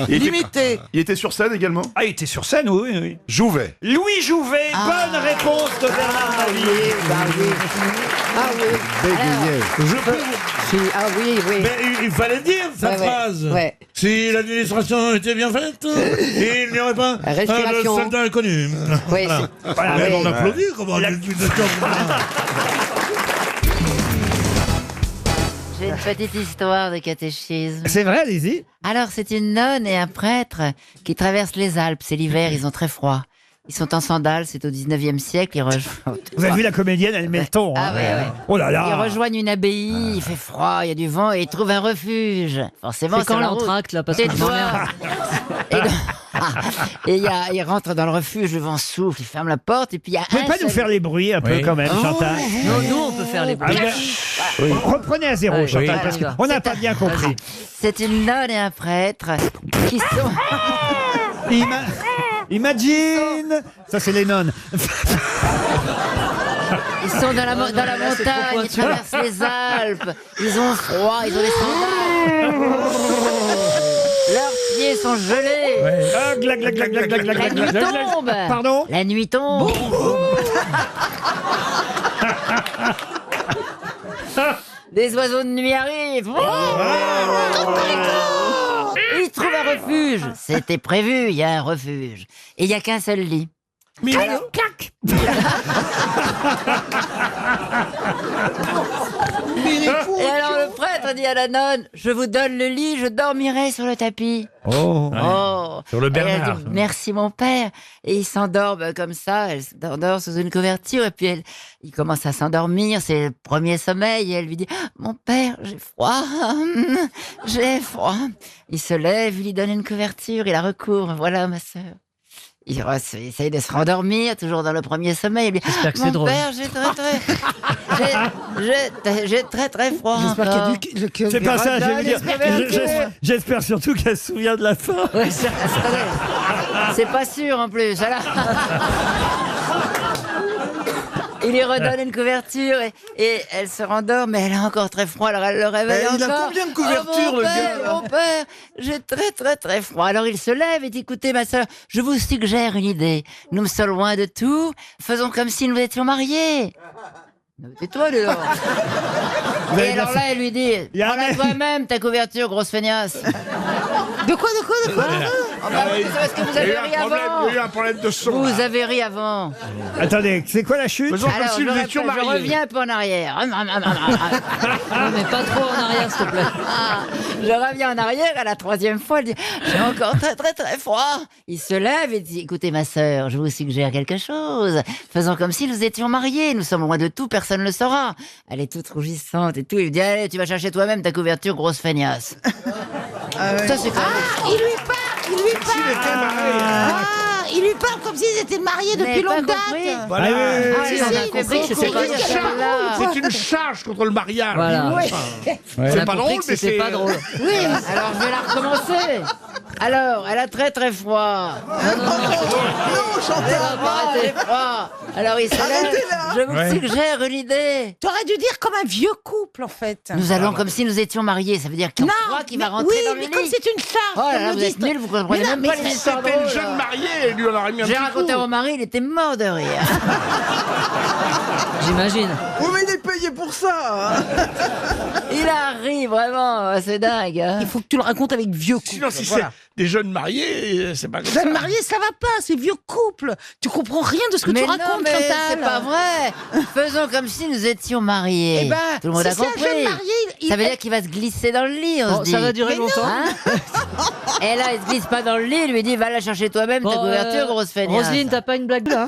Limité. Il était sur scène également. Ah, il était sur scène, oui. Jouvet. Louis Jouvet, bonne réponse de Bernard Mabille. Ah oui. Bégayait. Ah oui. Mais il fallait dire sa Ouais, phrase. ouais. Si l'administration était bien faite, il n'y aurait pas Respiration. de soldat inconnu. Oui, Voilà. Mais on applaudit comment J'ai une petite histoire de catéchisme. C'est vrai, allez-y. Alors, c'est une nonne et un prêtre qui traversent les Alpes. C'est l'hiver, ils ont très froid. Ils sont en sandales, c'est au 19e siècle. Ils rejoignent... Vous avez vu la comédienne, elle met le ton. Ah ouais. Oh là Ils là. rejoignent une abbaye, il fait froid, il y a du vent et ils trouvent un refuge. Forcément, C'est quand sur la route. l'entracte, là, parce que Tais-toi. je m'emmerde. Et il rentre dans le refuge, le vent souffle, il ferme la porte et puis il y a Vous pouvez pas nous faire les bruits un peu quand même, Chantal? Non, nous, on peut faire les bruits. Reprenez à zéro, Chantal, oui. parce Allez, qu'on n'a pas bien compris. C'est une nonne et un prêtre qui sont... Imagine. Ça, c'est les nonnes. Ils sont dans la montagne, ils traversent les Alpes, ils ont froid, ils ont des sandales. Leurs pieds sont gelés. Ah, glac, glac, glac, glac, glac, glac, La glac, nuit glac, glac. tombe. Pardon? La nuit tombe. Des oiseaux de nuit arrivent. Ils trouvent un refuge. C'était prévu, il y a un refuge. Et il n'y a qu'un seul lit. Alors, clac. Et alors le prêtre dit à la nonne, je vous donne le lit, je dormirai sur le tapis. Oh. Sur le Et elle Bernard. dit, merci mon père. Et il s'endort comme ça, elle s'endort sous une couverture et puis il commence à s'endormir, c'est le premier sommeil et elle lui dit, mon père, j'ai froid, j'ai froid. Il se lève, il lui donne une couverture, il la recouvre, voilà ma sœur. Il essaye de se rendormir, toujours dans le premier sommeil. Il lui dit, J'espère que c'est mon drôle. père, j'ai très très froid. encore. C'est pas ça, je vais vous dire. J'espère J'espère surtout qu'elle se souvient de la fin. C'est pas sûr en plus. Alors... Il lui redonne une couverture et elle se rendort, mais elle a encore très froid, alors elle le réveille Mais il a encore. combien de couvertures, le gars Mon père, j'ai très très très froid. Alors il se lève et dit, écoutez ma soeur, je vous suggère une idée. Nous sommes loin de tout, faisons comme si nous étions mariés. Tais-toi, dehors. Et alors là, elle lui dit, prends-la toi-même, ta couverture, grosse feignasse. De quoi Oh, bah oui, c'est parce que vous avez ri avant. Il y a eu un problème de son. Vous avez ri avant. Attendez, c'est quoi la chute? Alors, je reviens un peu en arrière. Non, mais pas trop en arrière, s'il te plaît. Je reviens en arrière, à la troisième fois, elle dit, j'ai encore très très très froid. Il se lève et dit, écoutez ma sœur, je vous suggère quelque chose. Faisons comme si nous étions mariés, nous sommes loin de tout, personne ne le saura. Elle est toute rougissante et tout, il lui dit, allez, tu vas chercher toi-même ta couverture, grosse feignasse. Ça, c'est quand même... Il lui parle. Il lui parle comme s'ils étaient mariés depuis longue date. Voilà. C'est une charge contre le mariage. Voilà. C'est pas drôle, mais c'est pas drôle. Oui, alors je vais la recommencer. Alors, elle a très très froid. Non, Chantal. Elle a froid. Alors il se lève. Je vous suggère une idée. T'aurais dû dire comme un vieux couple, en fait. Nous allons comme si nous étions mariés. Ça veut dire qu'il y a froid qui va rentrer dans le lit. Oui, mais comme c'est une charge. Oh là là, comme vous le êtes disent- nuls, vous comprenez même pas les histoires C'était une drôles. jeune mariée et lui, on aurait mis un J'ai petit raconté à coup. mon mari, il était mort de rire. J'imagine. Oui, mais il est payé pour ça. Il a ri, vraiment, c'est dingue. hein. Il faut que tu le racontes avec vieux couple. Sinon, si voilà. c'est des jeunes mariés, c'est pas comme ça. Jeune marié, ça va pas, c'est vieux couple. Tu comprends rien de ce que Mais tu non, racontes, mais Chantal. c'est pas vrai. Faisons comme si nous étions mariés. Eh ben, Tout le monde si a c'est un compris. jeune marié, Ça veut dire qu'il va se glisser dans le lit, on Bon, se dit. ça va durer longtemps. Hein Et là, il se glisse pas dans le lit, il lui dit, va la chercher toi-même, ta Bon, couverture, grosse feignasse. Roselyne, t'as pas une blague là?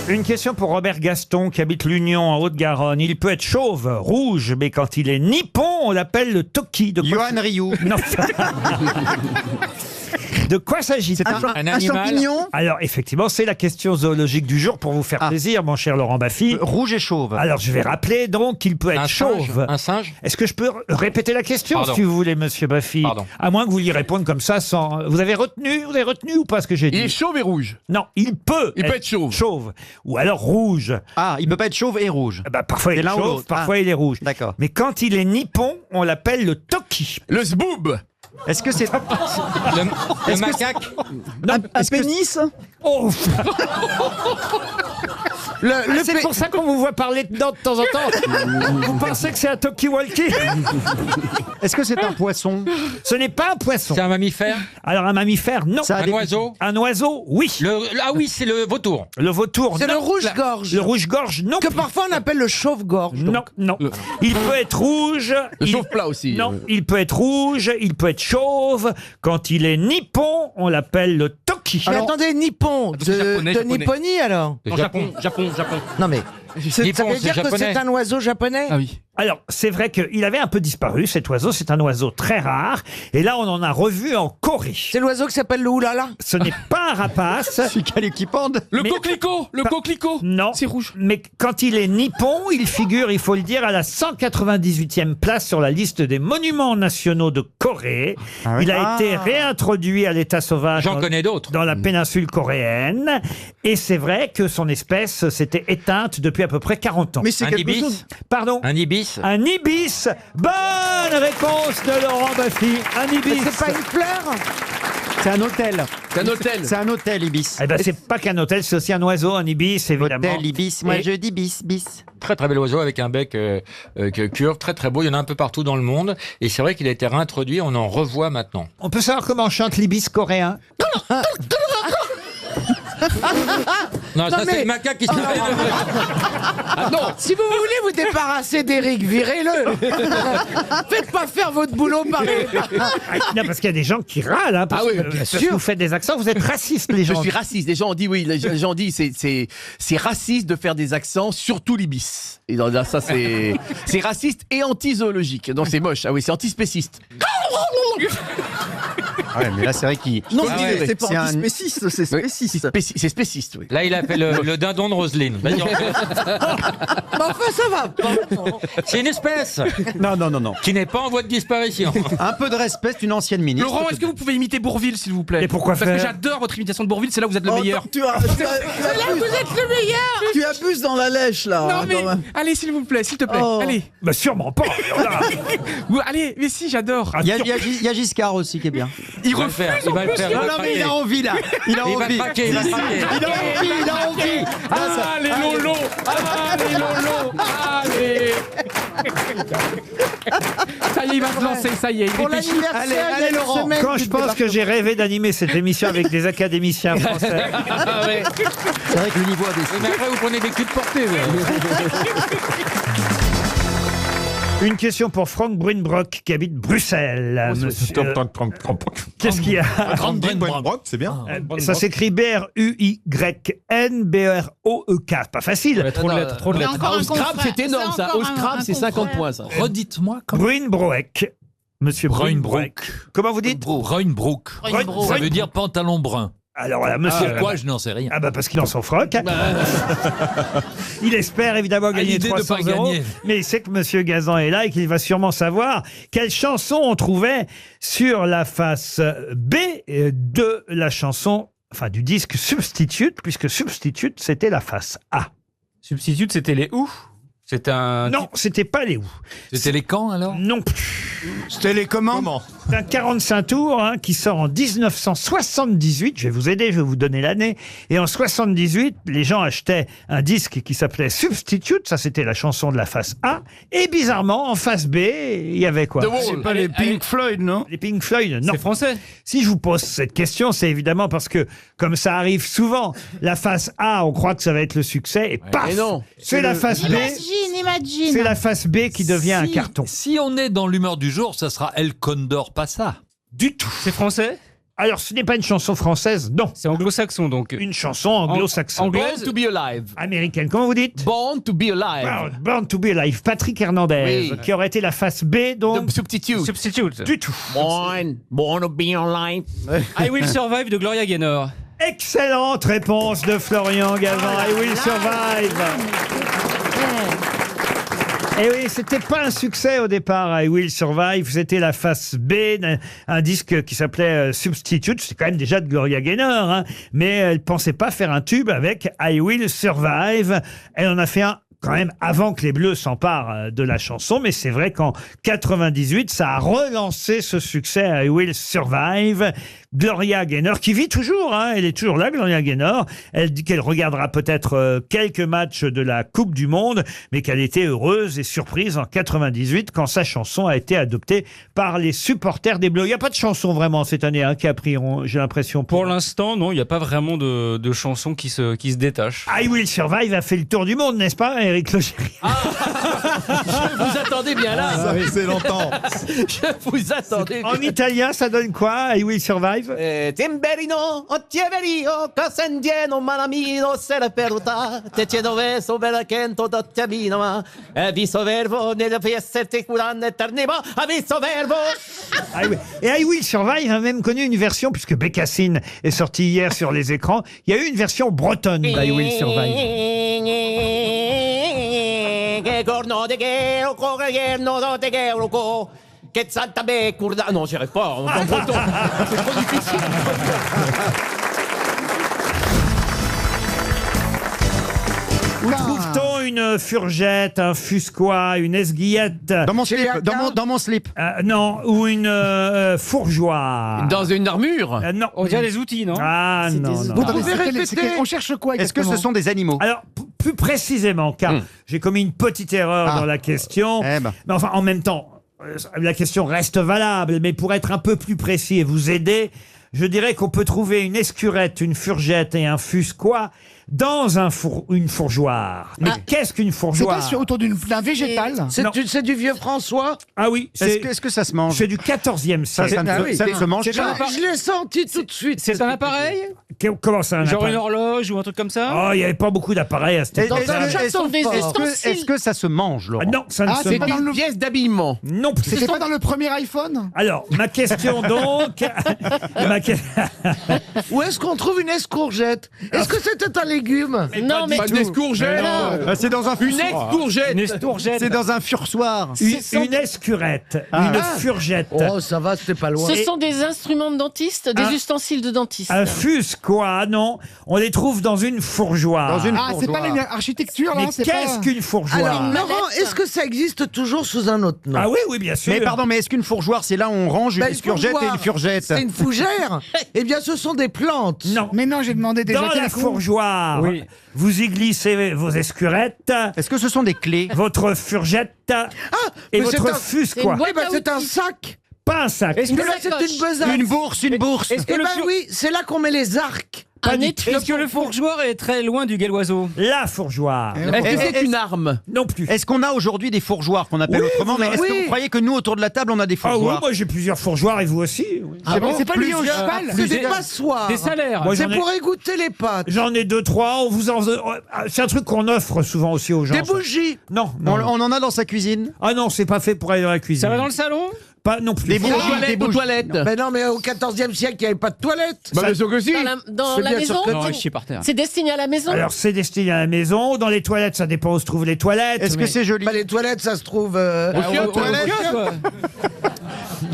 Une question pour Robert Gaston qui habite l'Union en Haute-Garonne. Il peut être chauve, rouge, mais quand il est nippon, on l'appelle le toki. De quoi Johan Ryu. Non. De quoi s'agit-il? Un champignon. Alors, effectivement, c'est la question zoologique du jour pour vous faire plaisir, mon cher Laurent Baffy. Rouge et chauve. Alors, je vais rappeler donc qu'il peut être Un chauve. singe. Un singe. Est-ce que je peux répéter la question, Pardon. si vous voulez, monsieur Baffy? Pardon. À moins que vous y répondiez comme ça sans... Vous avez retenu ou pas ce que j'ai dit? Il est chauve et rouge. Non, il peut être chauve. Ou alors rouge. Ah, il peut pas être chauve et rouge. Bah, parfois il est l'un ou chauve, l'autre. parfois il est rouge. D'accord. Mais quand il est nippon, on l'appelle le toki. Le zboob. Est-ce que c'est Le macaque. un pénis? Oh. Le C'est pour ça qu'on vous voit parler dedans de temps en temps. Vous pensez que c'est un talkie-walkie? Est-ce que c'est un poisson? Ce n'est pas un poisson. C'est un mammifère. Alors un mammifère, non. Un oiseau. Un oiseau, oui. Ah oui, c'est le vautour. Le vautour, C'est non. le rouge-gorge. Le rouge-gorge, non. Que parfois on appelle le chauve-gorge. Non, non. Il peut être rouge. Le chauve plat aussi. Non, il peut être rouge, il peut être chauve. Quand il est nippon, on l'appelle le toki. Mais attendez, nippon, japonais, de japonais. Nipponie alors? Le Japon. Japon. Non mais, ça Nippon, veut c'est dire que japonais. c'est un oiseau japonais? Ah oui. Alors, c'est vrai qu'il avait un peu disparu, cet oiseau. C'est un oiseau très rare. Et là, on en a revu en Corée. C'est l'oiseau qui s'appelle le oulala? Ce n'est pas un rapace. qui pende. Le Mais- coquelicot. Le coquelicot. Non. C'est rouge. Mais quand il est nippon, il figure, il faut le dire, à la 198e place sur la liste des monuments nationaux de Corée. Ah oui. Il a été réintroduit à l'état sauvage J'en connais d'autres. dans la péninsule coréenne. Et c'est vrai que son espèce s'était éteinte depuis à peu près 40 ans. Mais c'est Un quelque ibis. chose. Pardon? Un ibis. Un ibis. Bonne réponse de Laurent Baffy. Un Mais ibis. c'est pas une fleur? C'est un hôtel. C'est un hôtel. C'est un hôtel, ibis. Eh ben, c'est pas qu'un hôtel, c'est aussi un oiseau, un ibis, évidemment. Hôtel, ibis. Moi, Et- je dis bis. Très très bel oiseau avec un bec curve, très très beau. Il y en a un peu partout dans le monde. Et c'est vrai qu'il a été réintroduit. On en revoit maintenant. On peut savoir comment chante l'ibis coréen? Non, ça mais- c'est le macaque qui se fait. Ah non, si vous voulez vous débarrasser d'Éric, virez-le. Faites pas faire votre boulot par les... Non, parce qu'il y a des gens qui râlent, hein, parce Ah oui, que, bien parce que sûr. vous faites des accents, vous êtes racistes, les Je gens. suis raciste. Les gens ont dit oui. Les gens ont dit c'est raciste de faire des accents, surtout l'ibis. Et donc, là, ça c'est raciste et anti-zoologique. Donc c'est moche. Ah oui, c'est antispéciste. Ouais, mais là, c'est vrai qu'il. Non, Ah ouais, c'est pas c'est un- antispéciste, c'est spéciste. C'est spéciste, oui. Là, il a fait le dindon de Roselyne. Vas-y, on- Mais enfin, ça va. C'est une espèce Non. qui n'est pas en voie de disparition. Un peu de respect, c'est une ancienne ministre. Laurent, est-ce que vous pouvez imiter Bourvil, s'il vous plaît? Et pourquoi Parce que faire j'adore votre imitation de Bourvil, c'est là où vous êtes le meilleur. C'est là que vous êtes le meilleur. Tu abuses dans la lèche, là. Non mais, allez s'il vous plaît, Oh. allez. Bah, sûrement pas. alors là. Ou, allez, mais si, j'adore. Ah, Il y a Giscard aussi qui est bien. Il va le faire, il va le faire. il va Non, mais il a envie là. Il a Il va envie. craquer, il va craquer. Il a envie. Allez Lolo, allez Lolo, allez. Ça y est, il va se lancer, ça y est, il Pour réfléchit. l'anniversaire, il y a une Laurent. semaine Quand du je pense que j'ai rêvé d'animer cette émission avec des académiciens français. Ah ouais. C'est vrai que le niveau a des. Mais après, vous prenez des culs de portée. Une question pour Franck Brunbrock qui habite Bruxelles. Monsieur- Qu'est-ce qu'il y a c'est bien. Ça s'écrit B-R-U-Y-N B-R-O-E-K. Pas facile. Trop de lettres, trop de Mais lettres. encore un Au Scrabble, confrère. c'est énorme C'est ça. encore Au un Scrabble, c'est 50 confrère. points ça. Redites-moi comment. Brunbroek. Monsieur Brunbroek. Comment vous dites Brunbrook. Brunbrook. Ça veut dire pantalon brun. Alors là, monsieur. Pourquoi je n'en sais rien. Ah bah parce qu'il est dans son froc. Il espère évidemment gagner l'idée de 300 pas euros, gagner. mais il sait que Monsieur Gazan est là et qu'il va sûrement savoir quelle chanson on trouvait sur la face B de la chanson, enfin du disque Substitute, puisque Substitute c'était la face A. Substitute, c'était les ou? C'est un. Non, c'était pas les où. C'était les camps alors? Non plus. C'était les comment? C'est un 45 tours hein, qui sort en 1978. Je vais vous aider, je vais vous donner l'année. Et en 78, les gens achetaient un disque qui s'appelait Substitute. Ça, c'était la chanson de la face A. Et bizarrement, en face B, il y avait quoi? C'est pas les Pink Floyd, non? Les Pink Floyd, non. C'est français. Si je vous pose cette question, c'est évidemment parce que, comme ça arrive souvent, la face A, on croit que ça va être le succès, et paf, mais non. c'est la face B. Imagine. C'est la face B qui devient un carton. Si on est dans l'humeur du jour, ça sera El Condor Passa. Du tout. C'est français? Alors, ce n'est pas une chanson française, non. C'est anglo-saxon, donc. Une chanson anglo-saxonne. Anglaise. Born to be alive. Américaine, comment vous dites? Born to be alive. Born to be alive. Patrick Hernandez, Oui. qui aurait été la face B, donc. Substitute. Substitute. Du tout. Born to be alive. I Will Survive de Gloria Gaynor. Excellente réponse de Florian Gazan. I Will Survive. Et oui, c'était pas un succès au départ, I Will Survive. C'était la face B d'un disque qui s'appelait Substitute. C'est quand même déjà de Gloria Gaynor, hein. Mais elle pensait pas faire un tube avec I Will Survive. Elle en a fait un quand même avant que les Bleus s'emparent de la chanson, mais c'est vrai qu'en 98, ça a relancé ce succès I Will Survive. Gloria Gaynor, qui vit toujours, hein, elle est toujours là, Gloria Gaynor. Elle dit qu'elle regardera peut-être quelques matchs de la Coupe du Monde, mais qu'elle était heureuse et surprise en 98 quand sa chanson a été adoptée par les supporters des Bleus. Il n'y a pas de chanson vraiment cette année hein, qui a pris, j'ai l'impression. Pour l'instant, non, il n'y a pas vraiment de chansons qui se détachent. I Will Survive a fait le tour du monde, n'est-ce pas, Éric Logérias? Je vous attendais bien là. Ça fait longtemps. Je vous attendais. En italien, ça donne quoi, I Will Survive? Timberino, Ottieverio, Casendieno, Malamino, Sera Peruta, Te Cedoveso, Belacento, Dottiamino, Viso Verbo, Nella Fiesta, Tecuran, Eternima, Aviso Verbo. Et I Will Survive a même connu une version, puisque Bécassine est sorti hier sur les écrans, il y a eu une version bretonne d'I Will Survive. Non, j'y arrive pas, en breton. C'est trop difficile. Où trouve-t-on une fourgette, un fusquois, une esguillette? Dans mon slip, dans mon slip. Non, ou une fourgeoire. Dans une armure? Non. On dirait des outils, non? Ah non, non. Vous pouvez répéter? On cherche quoi Est-ce que exactement? ce sont des animaux? Alors, plus précisément, car j'ai commis une petite erreur dans la question. Eh ben. Mais enfin, en même temps, la question reste valable, mais pour être un peu plus précis et vous aider, je dirais qu'on peut trouver une escurette, une fourgette et un fusquois dans une fourgeoire. Mais qu'est-ce qu'une C'est fourgeoire? pas autour d'un végétal? C'est du vieux François? Ah oui, Est-ce que ça se mange? c'est du 14e Ça siècle. ne se mange c'est pas. un- Je l'ai senti tout de suite. C'est un appareil? Comment ça, un Genre appareil? une horloge ou un truc comme ça? Oh, il n'y avait pas beaucoup d'appareils à cette Est-ce époque. est-ce que ça se mange, Laurent? Non, ça ne Ah, se c'est pas mange dans le... Pièce d'habillement. non plus. C'était pas dans le premier iPhone? Alors, ma question donc... Où est-ce qu'on trouve une escourgette? Est-ce que c'était un légume? Non, mais. Pas une escourgette. C'est dans un Une escourgette. Une escourgette. C'est dans un fursoir. Une escurette, une fourgette, Oh, ça va, c'était pas loin. Ce sont des instruments de dentiste, des ustensiles de dentiste. un fusquois, non. On les trouve dans une fourgeoire. Dans une Ah, c'est pas l'architecture, là? Mais C'est qu'est-ce pas... qu'une fourgeoire? Alors, Laurent, est-ce que ça existe toujours sous un autre nom? Ah oui, oui, bien sûr. Mais pardon, mais est-ce qu'une fourgeoire, c'est là où on range une Bah, escurgette et fourgeoire, une furgette? C'est une fougère? Eh bien, ce sont des plantes. Non. Mais non, j'ai demandé déjà... Dans quel la coup. fourgeoire, Oui. vous y glissez vos escurettes, Est-ce que ce sont des clés? votre fourgette et mais c'est votre un- fusquois. Eh ben, c'est un sac. Pas un sac. Est-ce Mais que là, c'est une besace. Une bourse, une bourse. Est-ce que Eh le ben fur- oui, c'est là qu'on met les arcs. Un étui. Est-ce que le fourgeoir est très loin du galloiseau? La fourgeoire. Est-ce que c'est une arme? Non plus. Est-ce qu'on a aujourd'hui des fourgeoires qu'on appelle Oui, autrement? Mais est-ce que oui. vous croyez que nous, autour de la table, on a des Ah oui, fourgeoires? moi j'ai plusieurs fourgeoires et vous aussi. oui. Ah bon, c'est pas lié au Plusieurs. cheval? C'est des passoires. Des salaires. Moi, C'est j'en ai- pour égoutter les pâtes. J'en ai 2-3. On vous en... C'est un truc qu'on offre souvent aussi aux gens. Des ça. bougies. Non, On, non. non. on en a dans sa cuisine? Ah non, c'est pas fait pour aller dans la cuisine. Ça va dans le salon? Pas non plus. Des bougies, Toilettes, aux toilettes. Mais non, mais au XIVe siècle, il n'y avait pas de toilettes. Bah, bien sûr que si. Dans C'est la bien maison? sûr que Non, je suis par terre. C'est destiné à la maison? Alors c'est destiné à la maison. Dans les toilettes, ça dépend où se trouvent les toilettes. Est-ce mais- que c'est joli? Bah, les toilettes, ça se trouve. Aux toilettes.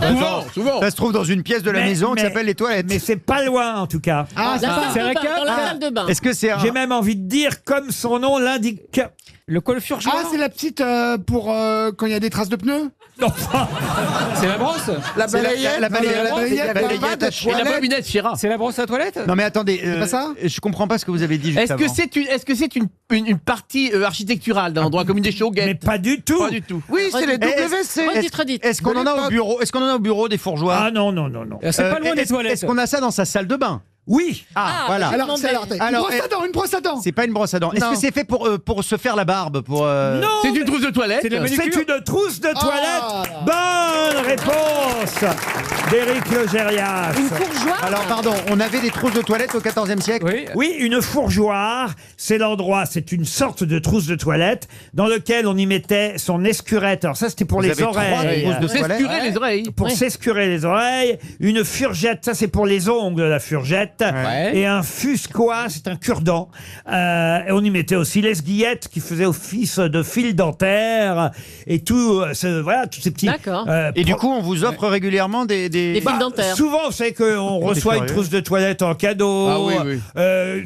Souvent, souvent. Ça se trouve dans une pièce de la Mais- maison qui mais- s'appelle les toilettes. Mais c'est pas loin en tout cas. Ah, La salle c'est de la bain, cave? dans la Ah. salle de bain. Est-ce que c'est un... J'ai même envie de dire, comme son nom l'indique. Le col fourgeoir? Ah, c'est la petite pour quand il y a des traces de pneus? Non, C'est la brosse? La C'est balayette. la balayette, la balayette, la balayette pas de à Et la toilette. bobinette, Chira. C'est la brosse à toilette? Non mais attendez, pas ça je comprends pas ce que vous avez dit juste Est-ce que avant. c'est une partie architecturale d'un endroit comme une des mais chauguettes? pas du tout. Pas du tout. Oui, c'est les WC. Redites, redites. Est-ce qu'on en a au bureau? Est-ce qu'on en a au bureau des fourgeoires? Ah non, non, non, non. C'est pas loin des Est-ce toilettes. qu'on a ça dans sa salle de bain? Oui. Ah, voilà. Alors, une brosse à dents. C'est pas une brosse à dents. Est-ce Non. que c'est fait pour se faire la barbe pour, Non. C'est une trousse de toilette. C'est une trousse de toilette. Bonne réponse d'Éric Logérias. Une fourgeoire. Alors, pardon, on avait des trousses de toilette au XIVe siècle. Oui, une fourgeoire, c'est l'endroit, c'est une sorte de trousse de toilette dans lequel on y mettait son escurette. Alors ça, c'était pour Vous les avez trois oreilles. trousses de toilette. S'escurer les oreilles. Pour s'escurer les oreilles. Une furgette, ça c'est pour les ongles, la furgette. Ouais. Et un fuscois, c'est un cure-dent. Et on y mettait aussi l'esguillette qui faisait office de fil dentaire. Et tout, voilà, tous ces petits... D'accord. Et du coup, on vous offre régulièrement des... Des fils dentaires. Souvent, vous savez qu'on reçoit une curieux. trousse de toilette en cadeau. Ah oui, oui.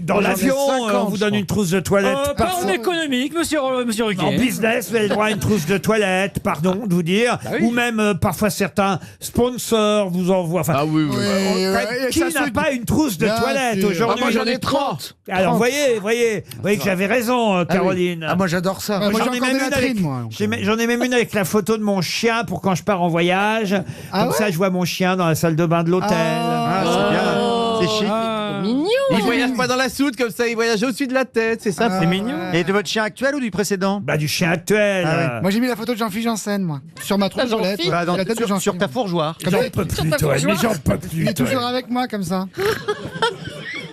Dans Moi, j'en ai l'avion, 50, on vous donne une trousse de toilette. Pas en parfois. économique, monsieur Ruquier. En business, vous avez le droit à une trousse de toilette, pardon de vous dire. Ou même, parfois, certains sponsors vous envoient. Enfin, Ah oui, oui. qui n'a pas une trousse de toilette aujourd'hui? Moi, j'en ai 30. Alors, voyez que j'avais raison, Caroline. Ah, moi j'adore ça. Moi, Moi j'en j'ai ai encore même des une latrines, avec, moi. j'en ai même une avec la photo de mon chien pour quand je pars en voyage. Comme ça, je vois mon chien dans la salle de bain de l'hôtel. Ah, c'est bien. C'est chic. Mignon. Il voyage pas dans la soute comme ça, il voyage au-dessus de la tête, c'est ça. C'est mignon. Et de votre chien actuel ou du précédent? Bah, du chien actuel. Ah ouais. Moi j'ai mis la photo de Jean-Philippe Janssen, moi. Sur ma trousse de toilette. Jean-Philippe Bah, La tête de sur Jean-Philippe. ta fourgeoire. J'en peux plus, toi. Mais j'en peux Il plus, est toi. toujours avec moi comme ça.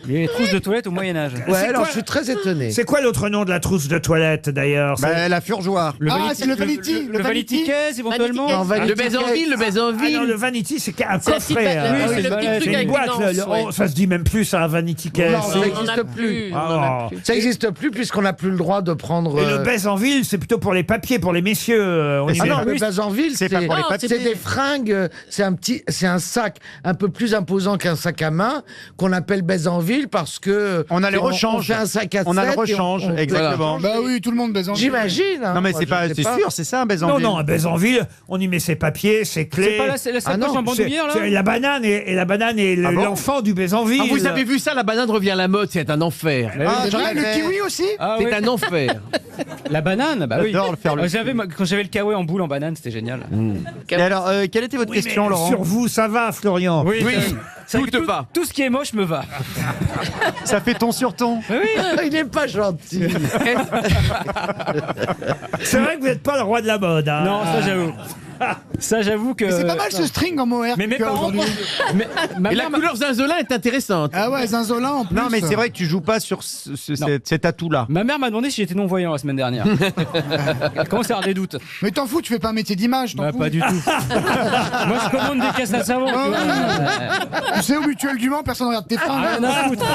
Les trousses de toilette au Moyen-Âge. Ouais, alors, je suis très étonné. C'est quoi l'autre nom de la trousse de toilette, d'ailleurs? Bah, la fourgeoire. C'est le Vanity. Le Vanity Case, éventuellement. Le baisanville, le Ah non, baisanville. le Vanity, c'est un C'est la coffret. petite- hein. oui, c'est le le- petit c'est truc C'est avec une boîte. des lances, ouais. Ça se dit même plus, ça, un Vanity Case. Non, Si. ça On en n'existe a plus. on en a plus. Ça n'existe plus puisqu'on n'a plus le droit de prendre. Et le baisanville, c'est plutôt pour les papiers, pour les messieurs. On y Ah met- non, le Basanville, c'est pas pour les papiers. c'est des fringues, c'est un sac un peu plus imposant qu'un sac à main qu'on appelle Basanville parce que On a le on rechange. fait un sac à On a le 7 et rechange, exactement. Bah oui, tout le monde Basanville. J'imagine. hein. Non, mais Moi, c'est je pas, sais c'est sûr, c'est ça un Non, baisanville. non, à Baisanville, on y met ses papiers, ses clés. C'est pas la sacoche Ah non, en bandoulière, là C'est la banane et la banane est Ah bon l'enfant du Baisanville. Ah, vous avez vu ça, la banane revient à la mode, c'est un enfer. Ah, j'en Le avais- kiwi aussi. Ah, C'est oui. un enfer. La banane, bah oui. J'adore le faire le- Quand j'avais le kawaii en boule en banane, c'était génial. Et alors, quelle était votre Oui, question, mais Laurent? sur vous, ça va, Florian. Oui, Tout te va. Tout ce qui est moche me va. Ça fait ton sur ton. Il n'est pas gentil. C'est vrai que vous n'êtes pas le roi de la mode. hein. Non, ça j'avoue. Ça j'avoue que. C'est pas mal ce string en mohair. Mais mes que tu as parents. aujourd'hui. Ma Et la mère couleur zinzolin est intéressante. Ah ouais, Zinzolin en plus. Non, mais c'est vrai que tu joues pas sur cet atout-là. Ma mère m'a demandé si j'étais non-voyant la semaine dernière. Elle commence à avoir des doutes. Mais t'en fous, tu fais pas un métier d'image, t'en Bah, fous. pas du tout. Moi, je commande des caisses à savon. Ah tu vois. oui. Tu sais, au mutuel du Mans, personne ne regarde tes fringues. Ah, rien à foutre.